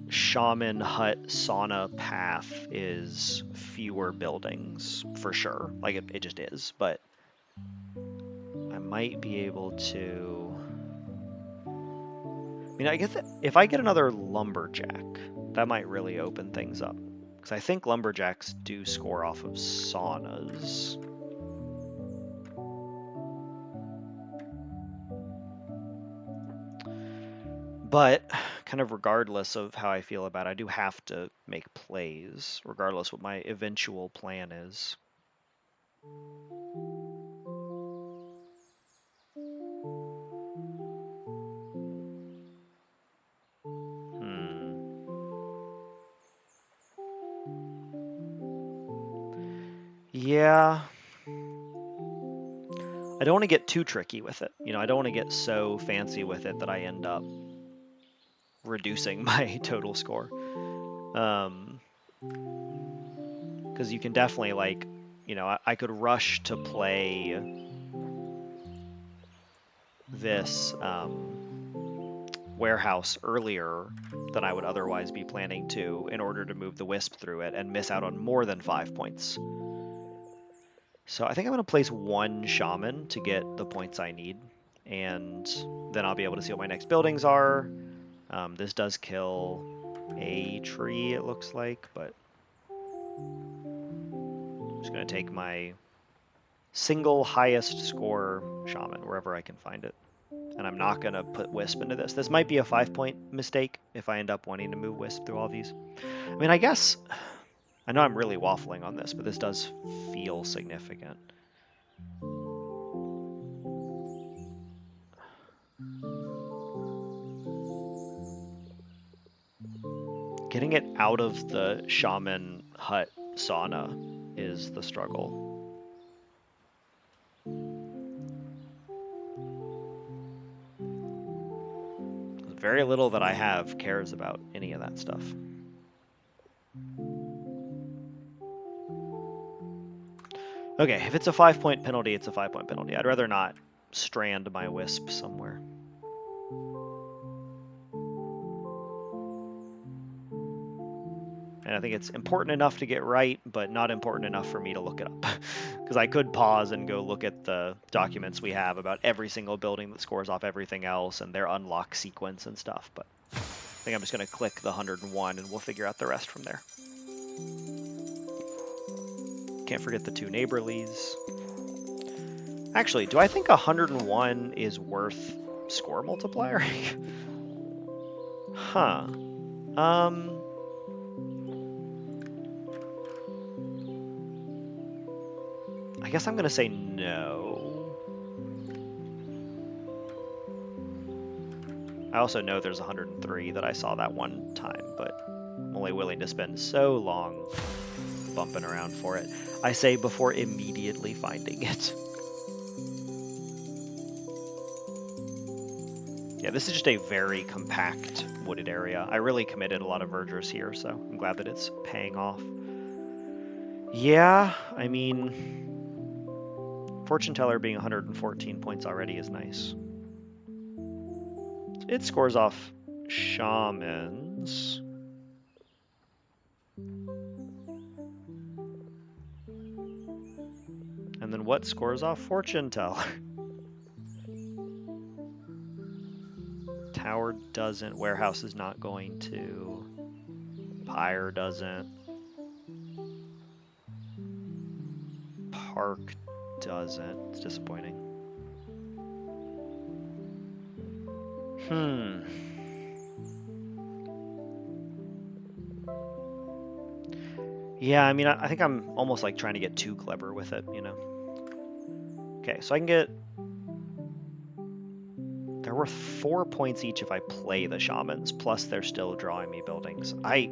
shaman hut sauna path is fewer buildings for sure. Like it just is, but I might be able to. I mean, I guess if I get another lumberjack, that might really open things up. Because I think lumberjacks do score off of saunas. But kind of regardless of how I feel about it, I do have to make plays, regardless what my eventual plan is. Yeah. I don't want to get too tricky with it. I don't want to get so fancy with it that I end up reducing my total score. Because you can definitely, like, I could rush to play this warehouse earlier than I would otherwise be planning to in order to move the wisp through it and miss out on more than 5 points. So I think I'm going to place one shaman to get the points I need, and then I'll be able to see what my next buildings are. This does kill a tree, it looks like, but I'm just going to take my single highest score shaman wherever I can find it. And I'm not going to put Wisp into this. This might be a 5-point mistake if I end up wanting to move Wisp through all these. I mean, I guess, I know I'm really waffling on this, but this does feel significant. Getting it out of the shaman hut sauna is the struggle. Very little that I have cares about any of that stuff. Okay, if it's a 5-point penalty, it's a 5-point penalty. I'd rather not strand my wisp somewhere. And I think it's important enough to get right, but not important enough for me to look it up. Because I could pause and go look at the documents we have about every single building that scores off everything else and their unlock sequence and stuff. But I think I'm just going to click the 101 and we'll figure out the rest from there. Can't forget the 2 neighborlies. Actually, do I think 101 is worth score multiplier? Huh. I guess I'm going to say no. I also know there's 103 that I saw that one time, but I'm only willing to spend so long bumping around for it. I say before immediately finding it. Yeah, this is just a very compact wooded area. I really committed a lot of vergers here, so I'm glad that it's paying off. Yeah, I mean, Fortune Teller being 114 points already is nice. It scores off Shamans. And then what scores off Fortune Teller? Tower doesn't. Warehouse is not going to. Pyre doesn't. Park doesn't. It's disappointing. Yeah, I mean, I think I'm almost like trying to get too clever with it, Okay, so I can get. They're worth 4 points each if I play the shamans, plus they're still drawing me buildings. I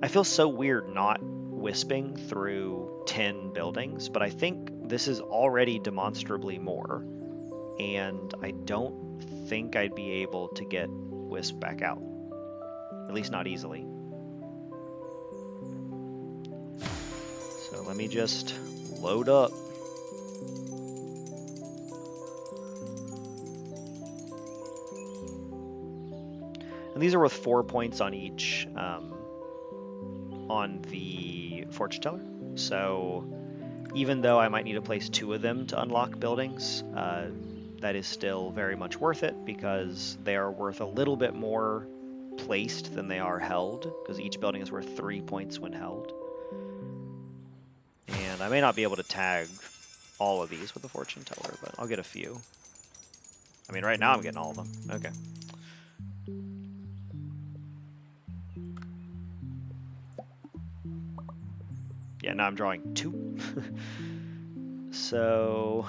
feel so weird not wisping through 10 buildings, but I think this is already demonstrably more, and I don't think I'd be able to get wisp back out. At least not easily. So let me just load up. And these are worth 4 points on each on the fortune teller. So even though I might need to place 2 of them to unlock buildings, that is still very much worth it because they are worth a little bit more placed than they are held, because each building is worth 3 points when held. And I may not be able to tag all of these with the fortune teller, but I'll get a few. I mean, right now I'm getting all of them. Okay. Yeah, now I'm drawing 2. So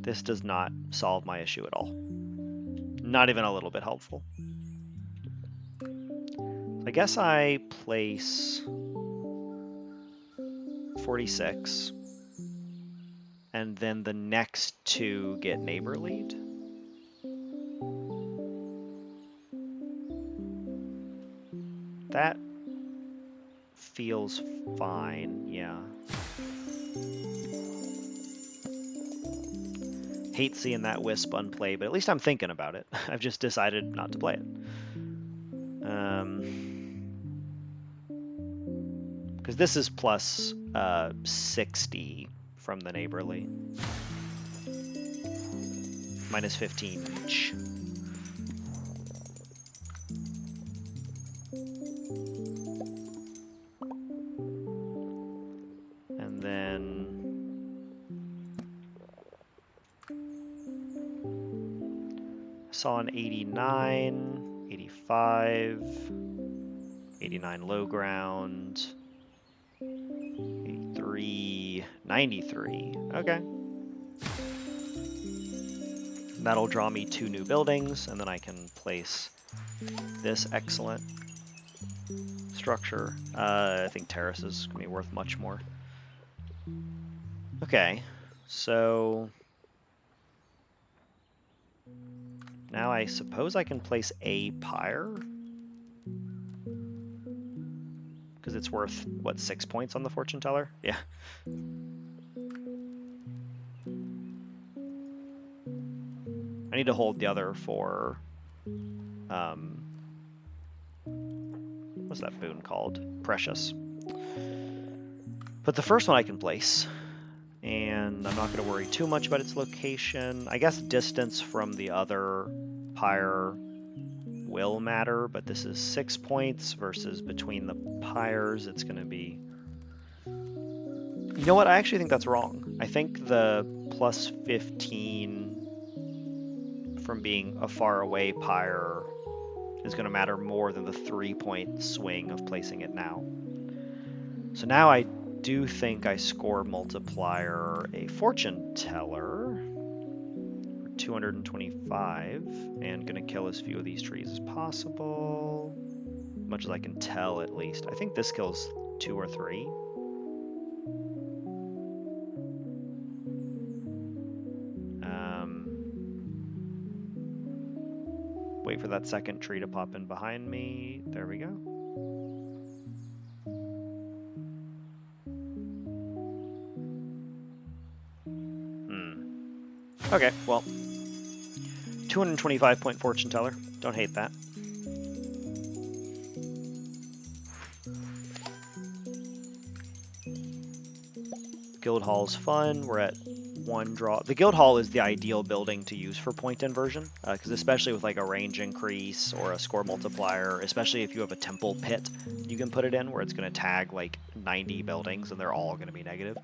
this does not solve my issue at all. Not even a little bit helpful. I guess I place 46, and then the next 2 get neighborlied. That feels fine, yeah. Hate seeing that wisp unplay, but at least I'm thinking about it. I've just decided not to play it. Because this is plus 60 from the neighborly. Minus 15 each. And then I saw an 89, 85, 89 low ground, 83, 93. Okay. That'll draw me 2 new buildings, and then I can place this excellent structure. I think terraces can be worth much more. Okay, so now I suppose I can place a pyre, because it's worth, what, 6 points on the fortune teller? Yeah. I need to hold the other for, what's that boon called? Precious. But the first one I can place, and I'm not going to worry too much about its location. I guess distance from the other pyre will matter, but this is 6 points versus between the pyres, it's going to be... You know what? I actually think that's wrong. I think the plus 15 from being a far away pyre is going to matter more than the 3-point swing of placing it now. So now I do think I score multiplier a fortune teller for 225, and going to kill as few of these trees as possible, much as I can tell at least. I think this kills 2 or 3. Wait for that second tree to pop in behind me. There we go. Okay, well, 225 point fortune teller. Don't hate that. Guild Hall's fun. We're at 1 draw. The Guild Hall is the ideal building to use for point inversion, because especially with like a range increase or a score multiplier, especially if you have a temple pit, you can put it in where it's going to tag like 90 buildings and they're all going to be negative.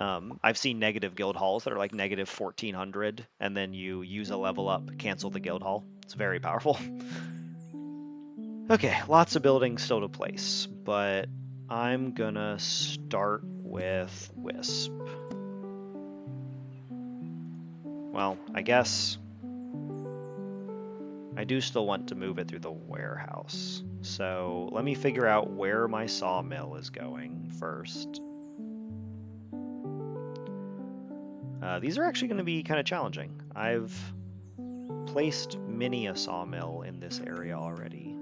I've seen negative guild halls that are like negative 1400, and then you use a level up, cancel the guild hall. It's very powerful. Okay, lots of buildings still to place, but I'm gonna start with Wisp. Well, I guess I do still want to move it through the warehouse. So let me figure out where my sawmill is going first. These are actually going to be kind of challenging. I've placed many a sawmill in this area already.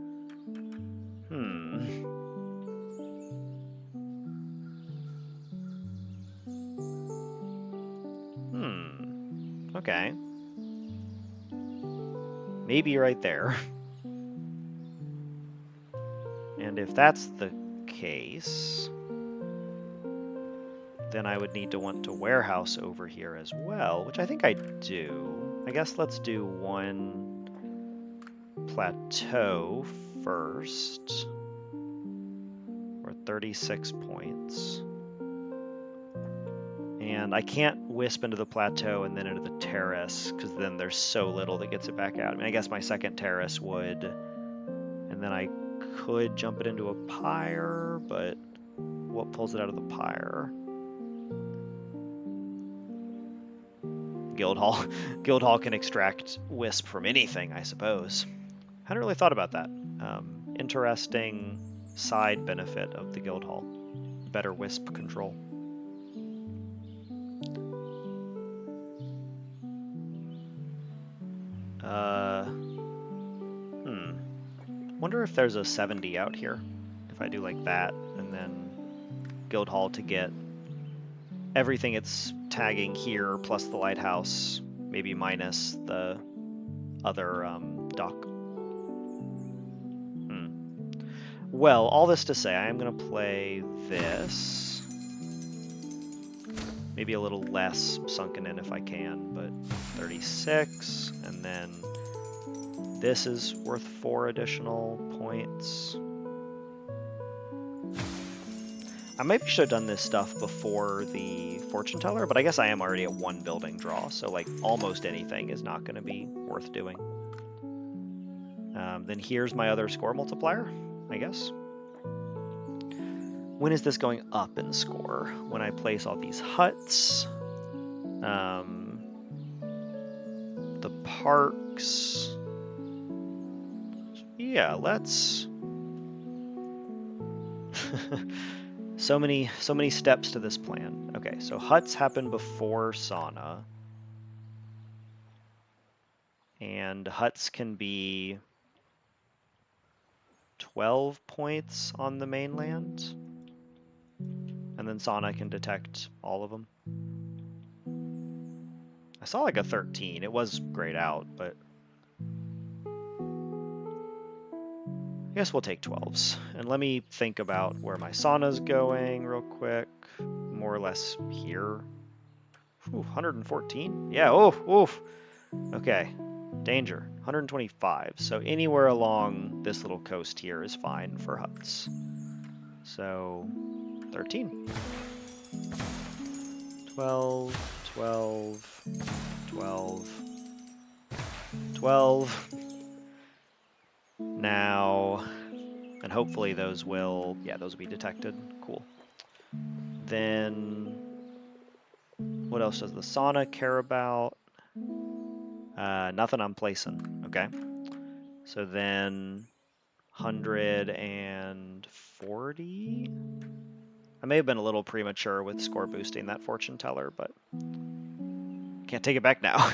Okay. Maybe right there. And if that's the case, then I would need to want to warehouse over here as well, which I think I do. I guess let's do one plateau first, or 36 points. And I can't wisp into the plateau and then into the terrace, because then there's so little that gets it back out. I mean, I guess my second terrace would, and then I could jump it into a pyre, but what pulls it out of the pyre? Guildhall. Guildhall can extract wisp from anything, I suppose. Hadn't really thought about that. Interesting side benefit of the Guildhall. Better wisp control. Wonder if there's a 70 out here. If I do like that, and then Guildhall to get everything it's tagging here, plus the lighthouse, maybe minus the other dock. Well, all this to say, I am going to play this. Maybe a little less sunken in if I can, but 36, and then this is worth 4 additional points. I maybe should have done this stuff before the fortune teller, but I guess I am already at 1 building draw, so like almost anything is not going to be worth doing. Then here's my other score multiplier, I guess. When is this going up in score? When I place all these huts. The parks. Yeah, let's... so many steps to this plan. Okay, so huts happen before sauna. And huts can be 12 points on the mainland. And then sauna can detect all of them. I saw like a 13. It was grayed out, but I guess we'll take 12s. And let me think about where my sauna's going real quick. More or less here. Ooh, 114? Yeah, oof. Okay, danger. 125. So anywhere along this little coast here is fine for huts. So 13. 12, 12, 12, 12. Now, and hopefully those will, yeah, those will be detected. Cool. Then, what else does the sauna care about? Nothing I'm placing, okay. So then, 140? I may have been a little premature with score boosting that fortune teller, but can't take it back now.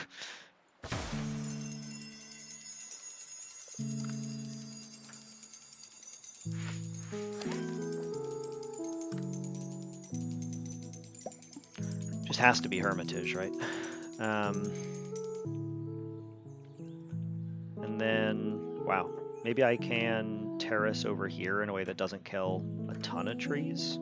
Just has to be Hermitage, right? And then, wow, maybe I can terrace over here in a way that doesn't kill a ton of trees.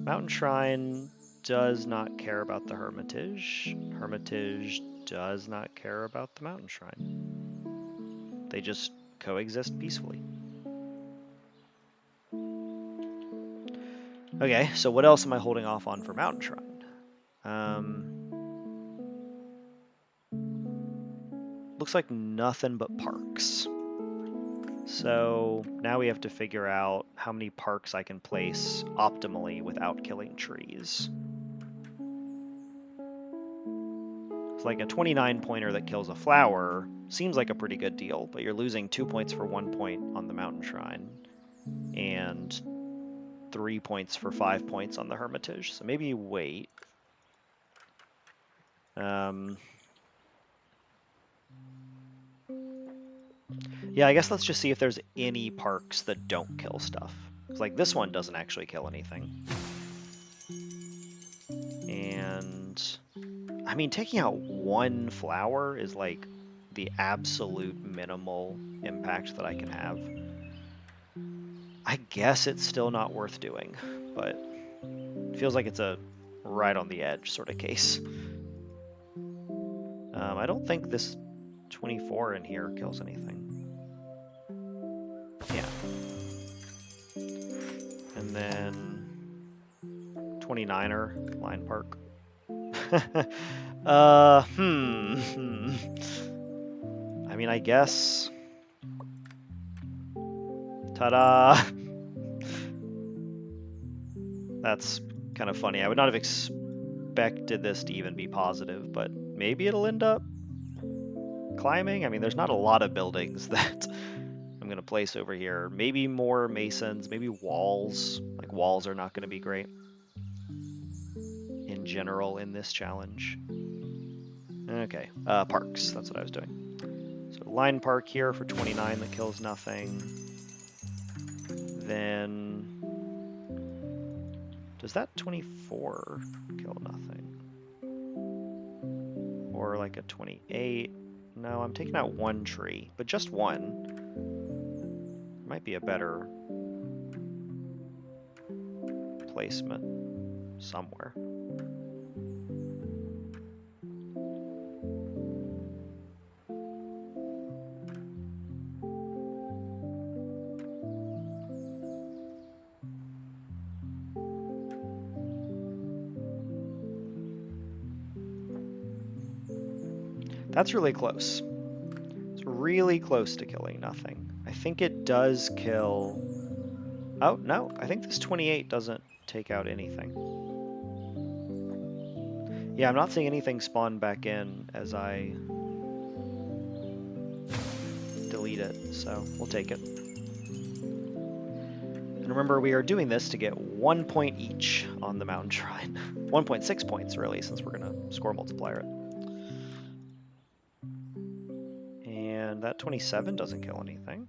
Mountain Shrine does not care about the Hermitage. Hermitage does not care about the Mountain Shrine. They just coexist peacefully. Okay, so what else am I holding off on for Mountain Shrine? Looks like nothing but parks. So now we have to figure out how many parks I can place optimally without killing trees. It's like a 29 pointer that kills a flower seems like a pretty good deal, but you're losing 2 points for 1 point on the Mountain Shrine and 3 points for 5 points on the Hermitage. So maybe you wait. Yeah, I guess let's just see if there's any parks that don't kill stuff. 'Cause, like, this one doesn't actually kill anything. And, I mean, taking out one flower is, like, the absolute minimal impact that I can have. I guess it's still not worth doing, but it feels like it's a right on the edge sort of case. I don't think this 24 in here kills anything. Yeah. And then 29er, Line Park. I mean, I guess. Ta-da! That's kind of funny. I would not have expected this to even be positive, but maybe it'll end up climbing. I mean, there's not a lot of buildings that I'm going to place over here. Maybe more masons, maybe walls. Like, walls are not going to be great in general in this challenge. Okay, parks. That's what I was doing. So line park here for 29 that kills nothing. Then does that 24 kill nothing? Or like a 28? No, I'm taking out one tree, but just one. Might be a better placement somewhere. That's really close. It's really close to killing nothing. I think it does kill... Oh, no. I think this 28 doesn't take out anything. Yeah, I'm not seeing anything spawn back in as I delete it, so we'll take it. And remember, we are doing this to get 1 point each on the Mountain Shrine. 1.6 points, really, since we're going to score multiplier it. And that 27 doesn't kill anything.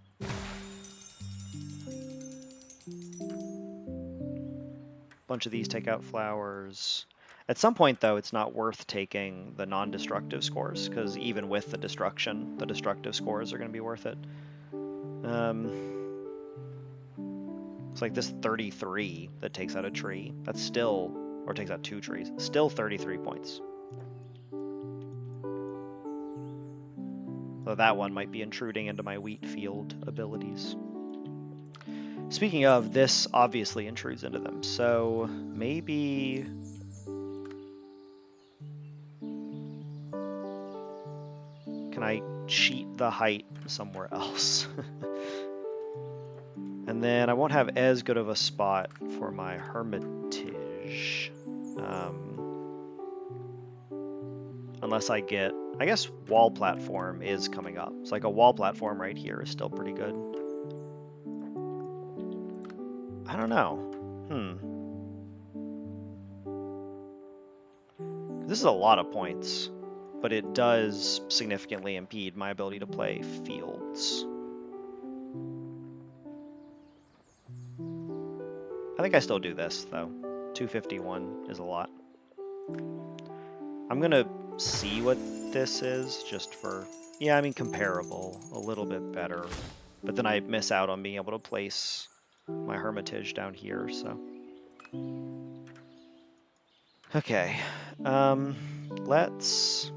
Bunch of these take out flowers. At some point, though, it's not worth taking the non-destructive scores, because even with the destruction, the destructive scores are going to be worth it. It's like this 33 that takes out a tree. That's still, or takes out 2 trees, still 33 points. So that one might be intruding into my wheat field abilities. Speaking of, this obviously intrudes into them, so maybe... Can I cheat the height somewhere else? And then I won't have as good of a spot for my hermitage. Unless I get... I guess wall platform is coming up. So like a wall platform right here is still pretty good. I don't know. This is a lot of points, but it does significantly impede my ability to play fields. I think I still do this, though. 251 is a lot. I'm going to see what this is, just for... Yeah, I mean, comparable. A little bit better. But then I miss out on being able to place my hermitage down here, so... Okay. Let's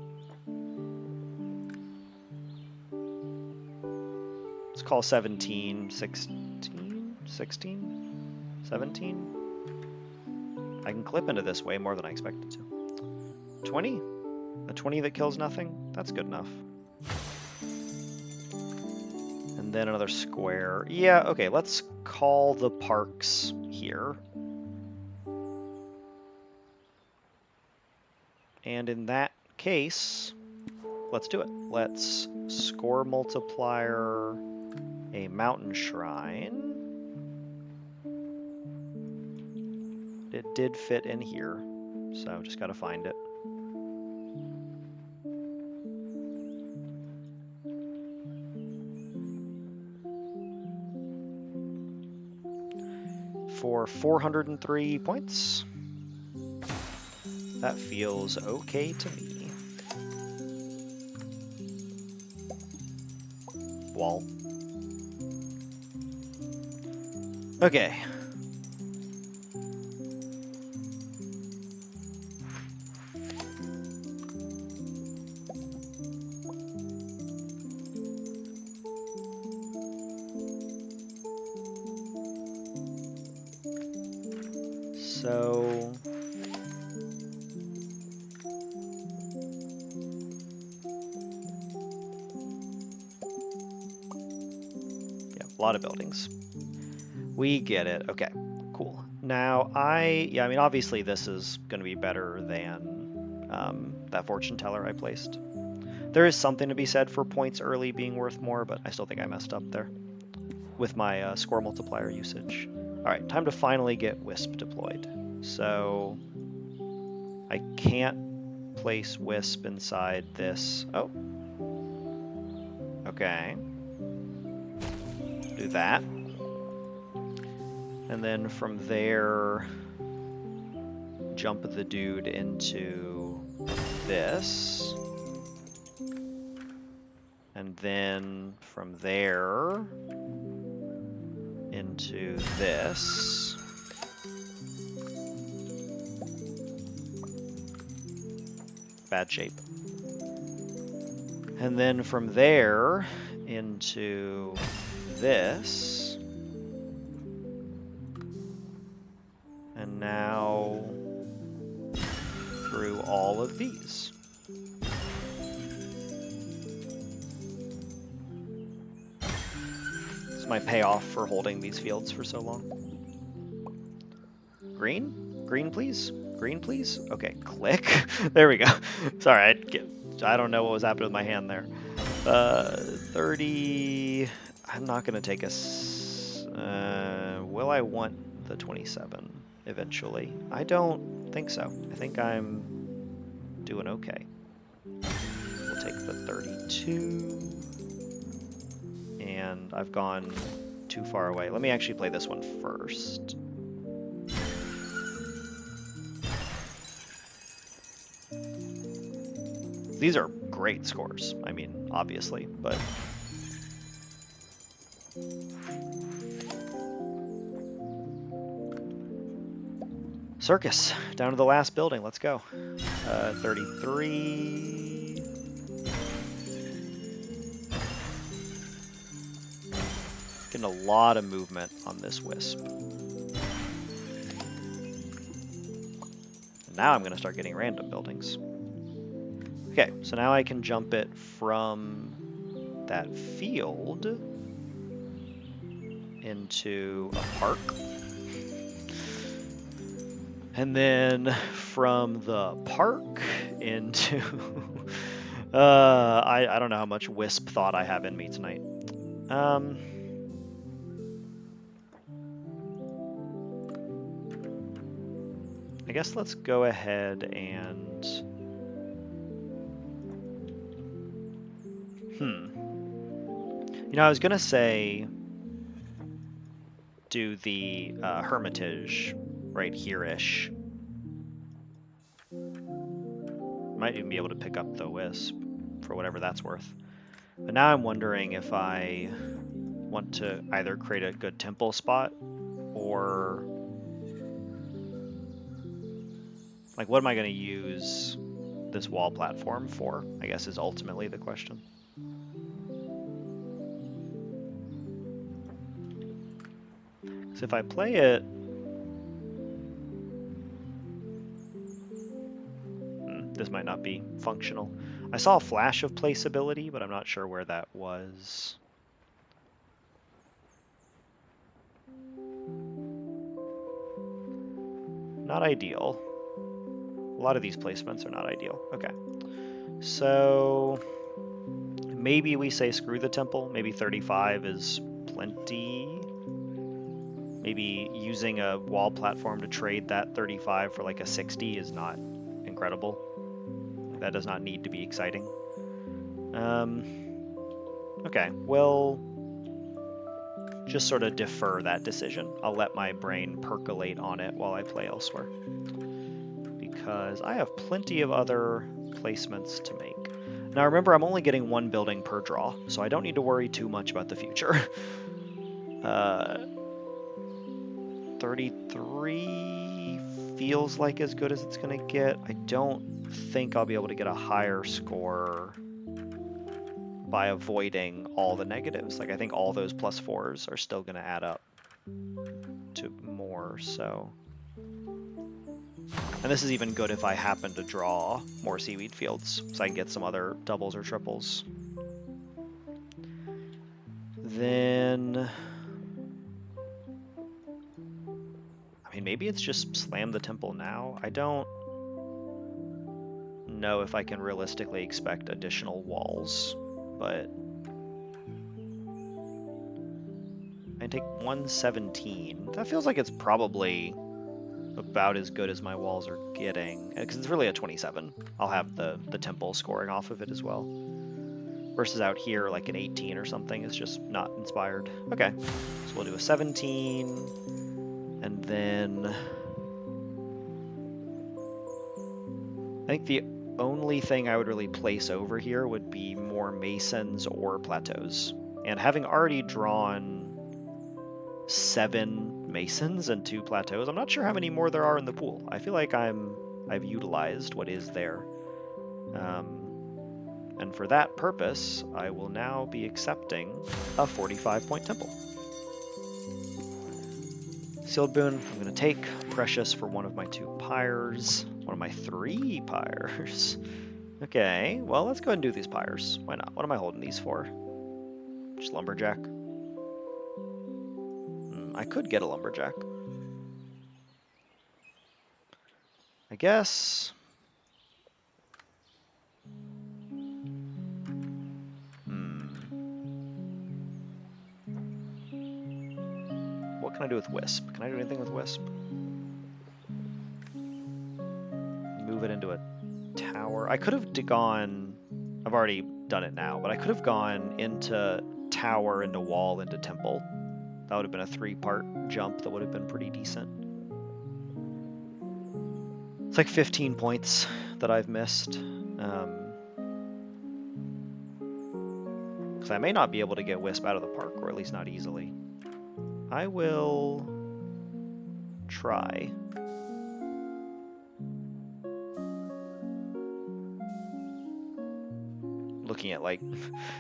call 17, 16, 16, 17. I can clip into this way more than I expected to. 20? A 20 that kills nothing? That's good enough. And then another square. Yeah, okay, let's call the parks here. And in that case, let's do it. Let's score multiplier a mountain shrine. It did fit in here, so just gotta find it. for 403 points. That feels okay to me. Wall. Okay. So yeah, a lot of buildings. We get it. Okay, cool. Now I mean, obviously this is going to be better than that fortune teller I placed. There is something to be said for points early being worth more, but I still think I messed up there with my score multiplier usage. All right, time to finally get Wisp deployed. So I can't place Wisp inside this. Oh, okay. Do that. And then from there, jump the dude into this. And then from there into this. Bad shape. And then from there into this. And now through all of these. It's my payoff for holding these fields for so long. Green? Green, please? Green, please? Okay, click. There we go. Sorry, I don't know what was happening with my hand there. 30... I'm not going to take a... will I want the 27 eventually? I don't think so. I think I'm doing okay. We'll take the 32. And I've gone too far away. Let me actually play this one first. These are great scores. I mean, obviously, but... Circus, down to the last building. Let's go. 33. Getting a lot of movement on this Wisp. And now I'm going to start getting random buildings. Okay, so now I can jump it from that field into a park. And then from the park into... I don't know how much Wisp thought I have in me tonight. I guess let's go ahead and... You know, I was going to say do the Hermitage right here-ish. Might even be able to pick up the Wisp for whatever that's worth. But now I'm wondering if I want to either create a good temple spot or... Like, what am I going to use this wall platform for, I guess is ultimately the question. So if I play it... this might not be functional. I saw a flash of placeability, but I'm not sure where that was. Not ideal. A lot of these placements are not ideal. Okay. So maybe we say screw the temple. Maybe 35 is plenty. Maybe using a wall platform to trade that 35 for like a 60 is not incredible. That does not need to be exciting. Okay, well... just sort of defer that decision. I'll let my brain percolate on it while I play elsewhere, because I have plenty of other placements to make. Now remember, I'm only getting one building per draw, so I don't need to worry too much about the future. 33 feels like as good as it's going to get. I don't think I'll be able to get a higher score by avoiding all the negatives. Like, I think all those +4s are still going to add up to more, so... And this is even good if I happen to draw more seaweed fields, so I can get some other doubles or triples. Then... I mean, maybe it's just slam the temple now. I don't know if I can realistically expect additional walls, but... I take 117. That feels like it's probably about as good as my walls are getting, because it's really a 27. I'll have the temple scoring off of it as well. Versus out here, like an 18 or something, is just not inspired. Okay, so we'll do a 17, and then... I think the only thing I would really place over here would be more masons or plateaus. And having already drawn 7 masons and 2 plateaus, I'm not sure how many more there are in the pool. I feel like I've utilized what is there. And for that purpose, I will now be accepting a 45-point temple. Sealed boon, I'm going to take precious for one of my 2 pyres, one of my 3 pyres. Okay, well, let's go ahead and do these pyres. Why not? What am I holding these for? Just lumberjack. I could get a lumberjack. I guess... What can I do with Wisp? Can I do anything with Wisp? Move it into a tower. I could have gone... I've already done it now, but I could have gone into tower, into wall, into temple. That would have been a 3-part jump that would have been pretty decent. It's like 15 points that I've missed. Because I may not be able to get Wisp out of the park, or at least not easily. I will try. Looking at like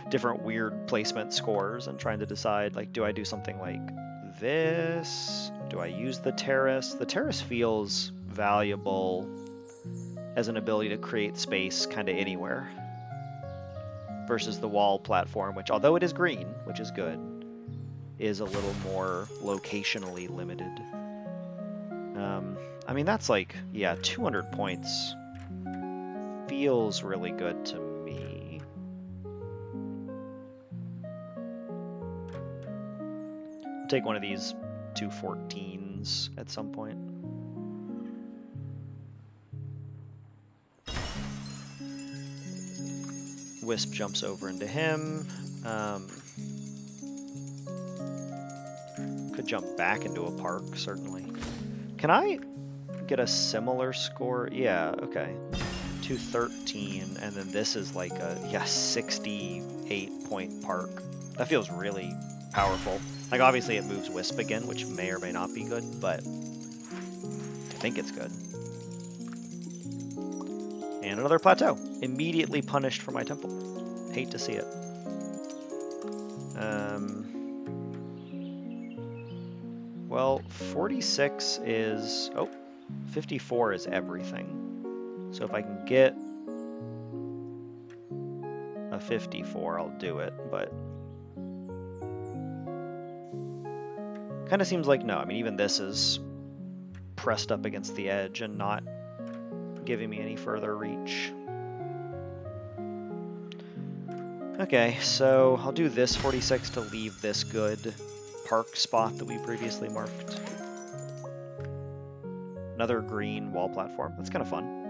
different weird placement scores and trying to decide, like, do I do something like this? Do I use the terrace? The terrace feels valuable as an ability to create space kind of anywhere, versus the wall platform, which, although it is green, which is good, is a little more locationally limited. I mean, that's like, yeah, 200 points feels really good to me. I'll take one of these 214s at some point. Wisp jumps over into him. Could jump back into a park, certainly. Can I get a similar score? Yeah, okay. 213, and then this is like a 68-point park. That feels really powerful. Like, obviously it moves Wisp again, which may or may not be good, but I think it's good. And another plateau. Immediately punished for my temple. Hate to see it. Well, 46 is... Oh, 54 is everything. So if I can get a 54, I'll do it, but... Kind of seems like no. I mean, even this is pressed up against the edge and not giving me any further reach. Okay, so I'll do this 46 to leave this good park spot that we previously marked. Another green wall platform. That's kind of fun.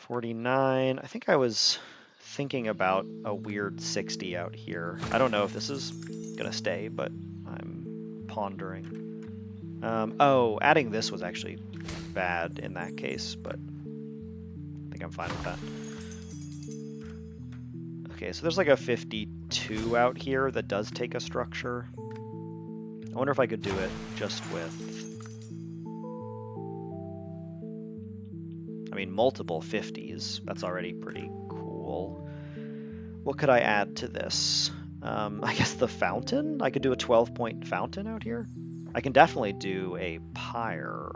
49. I think I was thinking about a weird 60 out here. I don't know if this is gonna stay, but I'm pondering. Oh, adding this was actually bad in that case, but I think I'm fine with that. Okay, so there's like a 52 out here that does take a structure. I wonder if I could do it just with, I mean, multiple 50s. That's already pretty cool. What could I add to this? I guess the fountain? I could do a 12-point fountain out here. I can definitely do a pyre.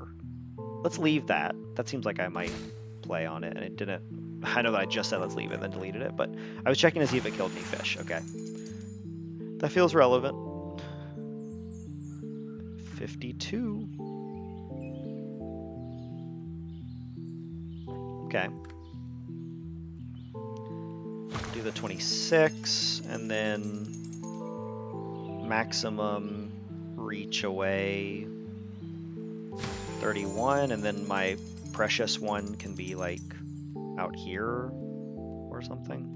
Let's leave that. That seems like I might play on it, and it didn't. I know that I just said let's leave it and then deleted it, but I was checking to see if it killed any fish. Okay. That feels relevant. 52. Okay. Do the 26, and then maximum reach away 31, and then my precious one can be like out here or something.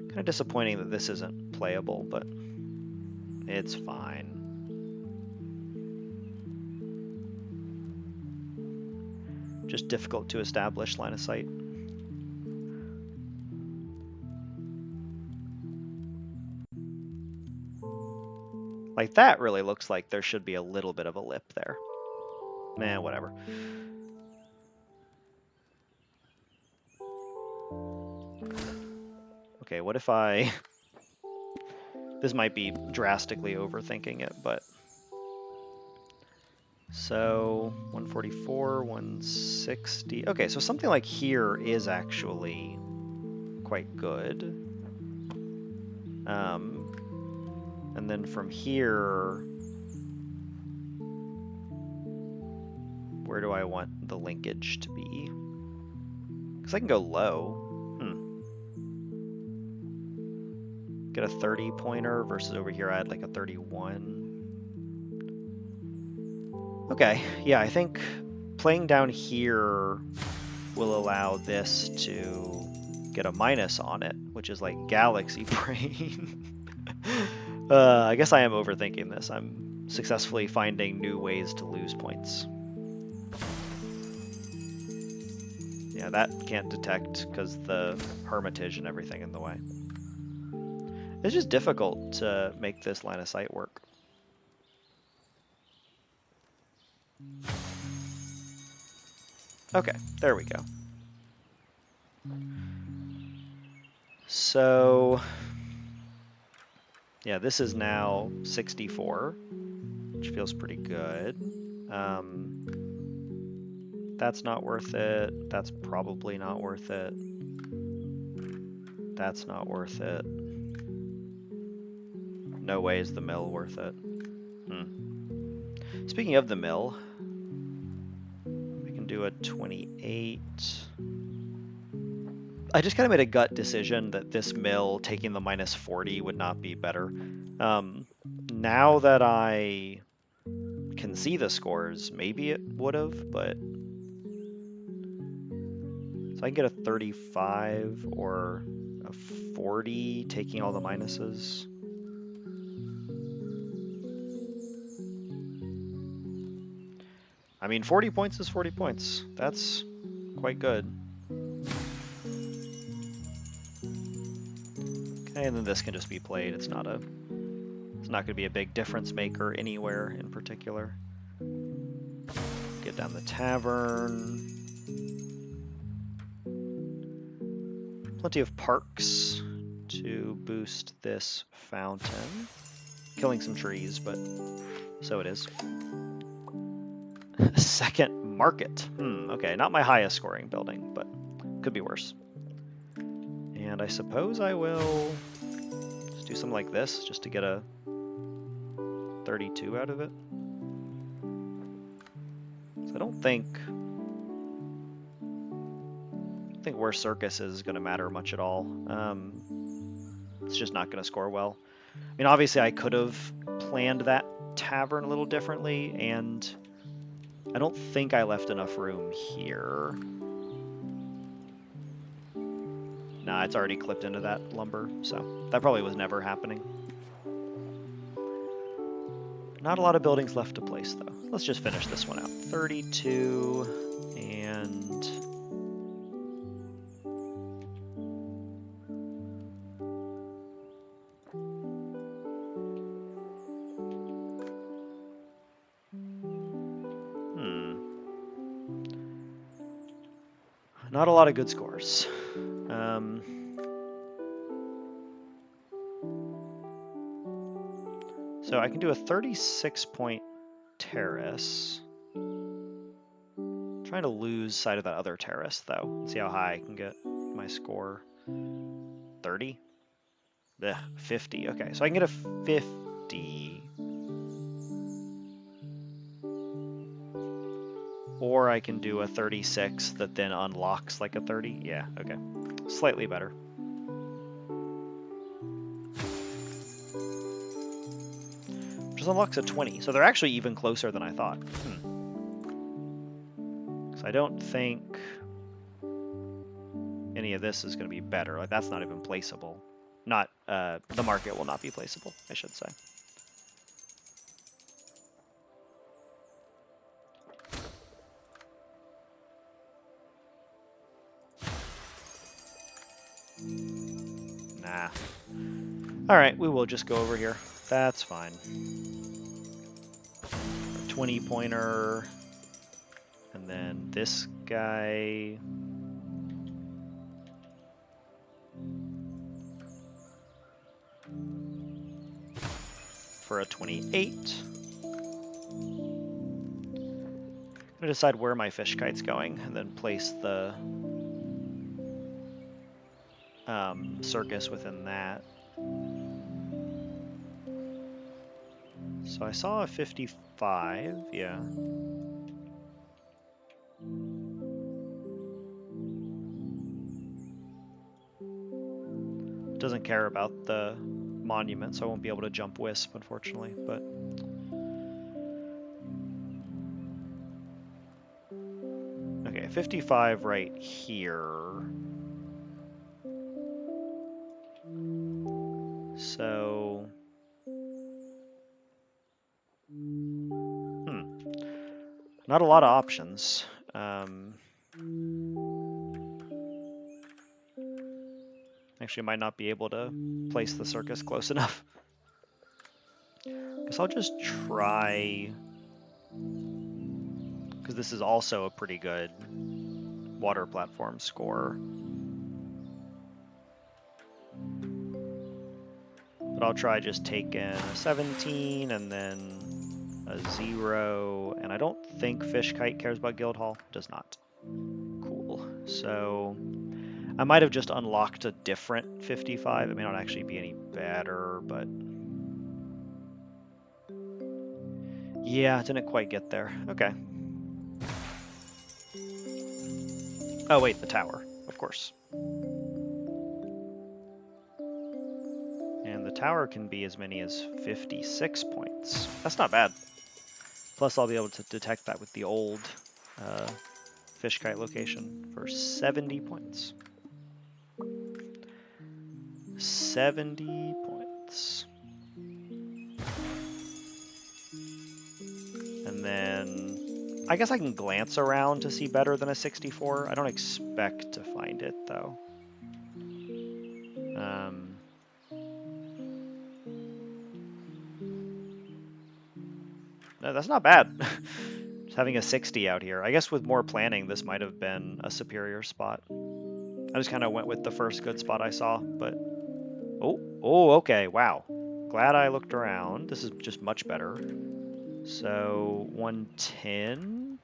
Kind of disappointing that this isn't playable, but it's fine. Just difficult to establish line of sight. Like that really looks like there should be a little bit of a lip there. Man, whatever. Okay, what if I... This might be drastically overthinking it, but... So, 144, 160... Okay, so something like here is actually quite good. And then from here... Where do I want the linkage to be? Because I can go low. Get a 30 pointer versus over here I had like a 31. Okay, yeah, I think playing down here will allow this to get a minus on it, which is like Galaxy Brain. I guess I am overthinking this. I'm successfully finding new ways to lose points. Yeah, that can't detect because the Hermitage and everything in the way. It's just difficult to make this line of sight work. Okay, there we go. So, yeah, this is now 64, which feels pretty good. That's not worth it. That's probably not worth it. That's not worth it. No way is the mill worth it. Speaking of the mill, I can do a 28. I just kind of made a gut decision that this mill taking the minus 40 would not be better. Now that I can see the scores, maybe it would have, but... So I can get a 35 or a 40 taking all the minuses. I mean, 40 points is 40 points. That's quite good. Okay, and then this can just be played. It's not going to be a big difference maker anywhere in particular. Get down the tavern. Plenty of parks to boost this fountain. Killing some trees, but so it is. Second market. Okay, not my highest scoring building, but could be worse. And I suppose I will just do something like this just to get a 32 out of it. So I don't think where Circus is going to matter much at all. It's just not going to score well. I mean, obviously I could have planned that tavern a little differently and I don't think I left enough room here. Nah, it's already clipped into that lumber, so that probably was never happening. Not a lot of buildings left to place, though. Let's just finish this one out. 32 and... Not a lot of good scores. So I can do a 36-point terrace. I'm trying to lose sight of that other terrace, though. See how high I can get my score. 30? Ugh, 50. Okay, so I can get a 50. Or I can do a 36 that then unlocks like a 30. Yeah, okay. Slightly better. Which unlocks a 20. So they're actually even closer than I thought. So I don't think any of this is going to be better. Like, that's not even placeable. Not, the market will not be placeable, I should say. Nah. Alright, we will just go over here. That's fine. 20-pointer. And then this guy. For a 28. I'm gonna decide where my fish kite's going and then place the circus within that. So I saw a 55, yeah. Doesn't care about the monument, so I won't be able to jump Wisp, unfortunately, but... Okay, 55 right here. So... Not a lot of options. Actually, might not be able to place the circus close enough. Guess I'll just try... Because this is also a pretty good water platform score. But I'll try just taking a 17 and then a 0. And I don't think Fish Kite cares about Guildhall. Does not. Cool. So I might have just unlocked a different 55. It may not actually be any better, but... Yeah, didn't quite get there. Okay. Oh wait, the tower, of course. And the tower can be as many as 56 points. That's not bad. Plus I'll be able to detect that with the old fish kite location for 70 points. 70 points. And then I guess I can glance around to see better than a 64. I don't expect to find it though. No, that's not bad. Just having a 60 out here. I guess with more planning, this might have been a superior spot. I just kind of went with the first good spot I saw, but... Oh, okay, wow. Glad I looked around. This is just much better. So, 110?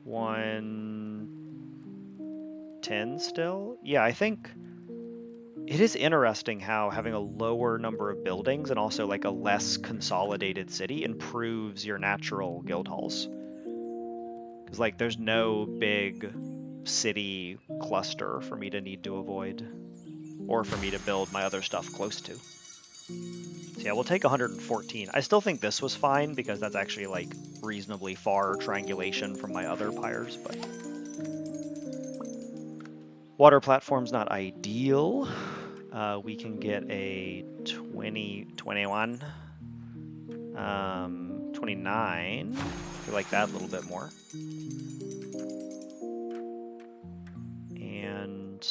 110 still? Yeah, I think... It is interesting how having a lower number of buildings and also like a less consolidated city improves your natural guild halls. Because like there's no big city cluster for me to need to avoid or for me to build my other stuff close to. So yeah, we'll take 114. I still think this was fine because that's actually like reasonably far triangulation from my other pyres, but water platform's not ideal. We can get a 20, 21, 29. I like that a little bit more. And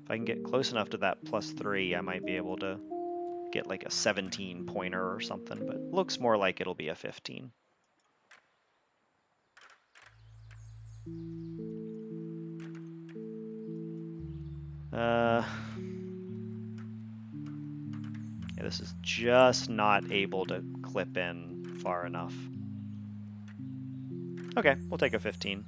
if I can get close enough to that +3, I might be able to get like a 17 pointer or something, but looks more like it'll be a 15. Yeah, this is just not able to clip in far enough. Okay, we'll take a 15.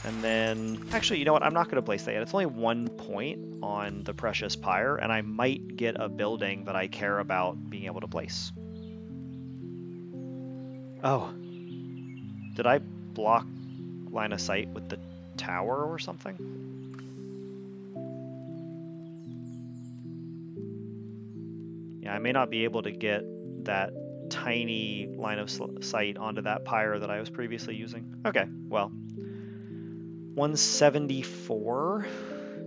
And then, actually, you know what? I'm not going to place that yet. It's only 1 point on the Precious Pyre, and I might get a building that I care about being able to place. Oh, did I block line of sight with the tower or something? Yeah, I may not be able to get that tiny line of sight onto that pyre that I was previously using. Okay, well, 174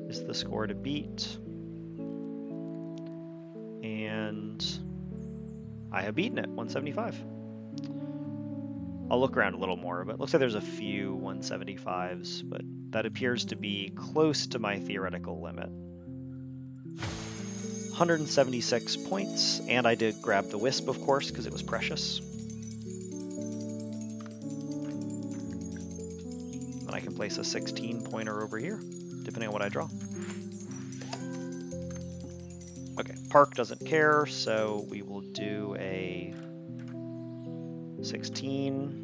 is the score to beat. And I have beaten it, 175. I'll look around a little more, but it looks like there's a few 175s, but that appears to be close to my theoretical limit. 176 points, and I did grab the Wisp, of course, because it was precious. And I can place a 16 pointer over here, depending on what I draw. Okay, Park doesn't care, so we will do a 16.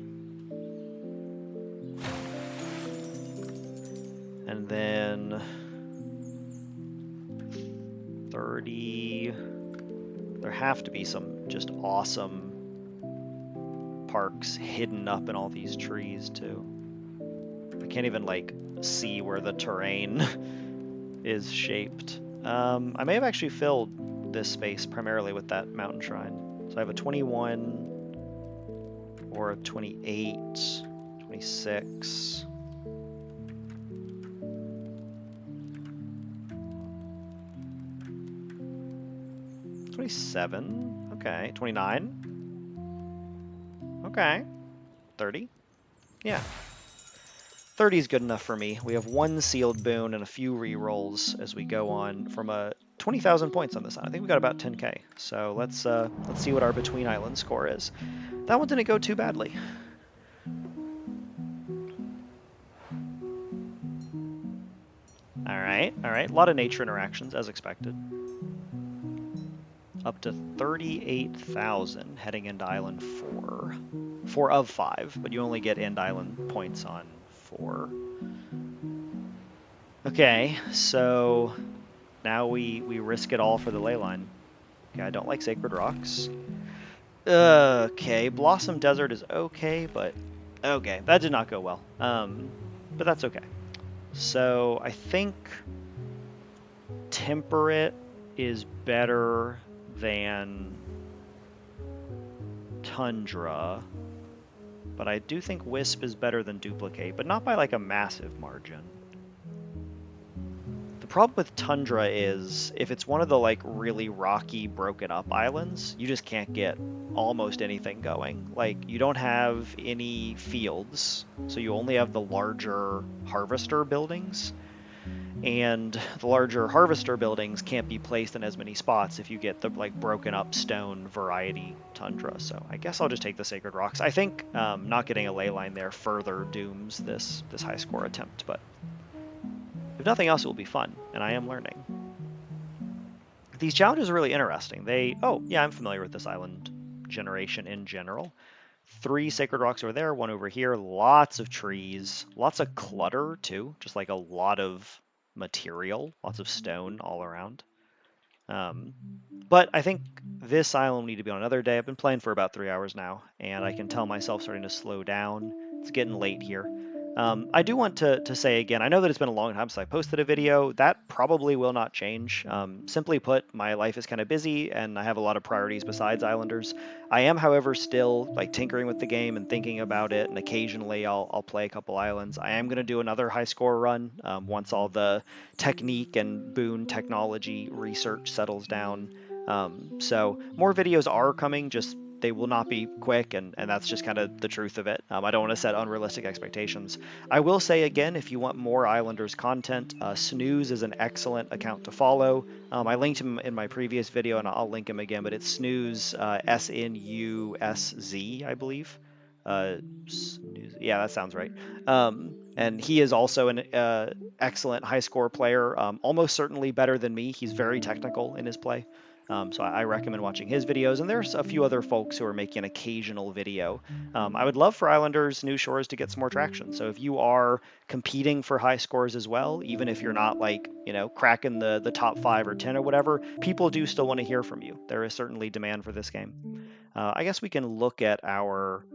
And then 30. There have to be some just awesome parks hidden up in all these trees, too. I can't even, like, see where the terrain is shaped. I may have actually filled this space primarily with that mountain shrine. So I have a 21 or a 28, 26. $27. Okay. $29. Okay. $30. Yeah. 30 is good enough for me. We have one sealed boon and a few rerolls as we go on from a 20,000 points on this side. I think we got about 10k. So let's see what our between island score is. That one didn't go too badly. All right. A lot of nature interactions as expected. Up to 38,000 heading into island 4. 4 of 5, but you only get end island points on 4. Okay, so now we risk it all for the ley line. Okay, I don't like Sacred Rocks. Okay, Blossom Desert is okay, but okay, that did not go well. But that's okay. So I think Temperate is better than Tundra, but I do think Wisp is better than Duplicate, but not by like a massive margin. The problem with Tundra is if it's one of the like really rocky, broken up islands, you just can't get almost anything going. Like you don't have any fields, so you only have the larger harvester buildings. And the larger harvester buildings can't be placed in as many spots if you get the like broken up stone variety tundra. So I guess I'll just take the Sacred Rocks. I think not getting a ley line there further dooms this high score attempt, but if nothing else, it will be fun, and I am learning. These challenges are really interesting. Oh yeah, I'm familiar with this island generation in general. 3 Sacred Rocks over there, 1 over here, lots of trees, lots of clutter too, just like a lot of material, lots of stone all around. But I think this island will need to be on another day. I've been playing for about 3 hours now, and I can tell myself starting to slow down. It's getting late here. I do want to say again, I know that it's been a long time since I posted a video. That probably will not change. Simply put, my life is kind of busy and I have a lot of priorities besides Islanders. I am, however, still like tinkering with the game and thinking about it, and occasionally I'll play a couple islands. I am going to do another high score run once all the technique and boon technology research settles down. So more videos are coming, just they will not be quick, and that's just kind of the truth of it. I don't want to set unrealistic expectations. I will say again, if you want more Islanders content, Snooze is an excellent account to follow. I linked him in my previous video, and I'll link him again, but it's Snooze, Snuzz, I believe. Snooze, yeah, that sounds right. And he is also an excellent high score player, almost certainly better than me. He's very technical in his play. So I recommend watching his videos, and there's a few other folks who are making an occasional video. I would love for Islanders New Shores to get some more traction. So if you are competing for high scores as well, even if you're not like, cracking the top 5 or 10 or whatever, people do still want to hear from you. There is certainly demand for this game. I guess we can look at our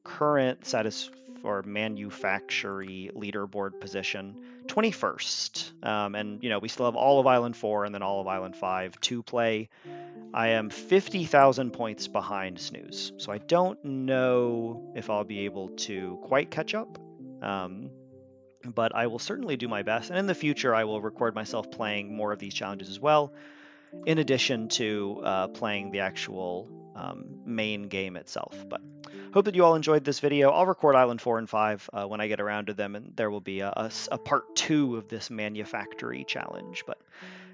current status for manufactory leaderboard position, 21st. And we still have all of Island 4 and then all of Island 5 to play. I am 50,000 points behind Snooze, so I don't know if I'll be able to quite catch up. But I will certainly do my best, and in the future I will record myself playing more of these challenges as well, in addition to playing the actual main game itself. But hope that you all enjoyed this video. I'll record Island 4 and 5 when I get around to them, and there will be a part 2 of this Manufactory challenge. But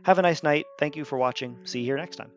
have a nice night. Thank you for watching. See you here next time.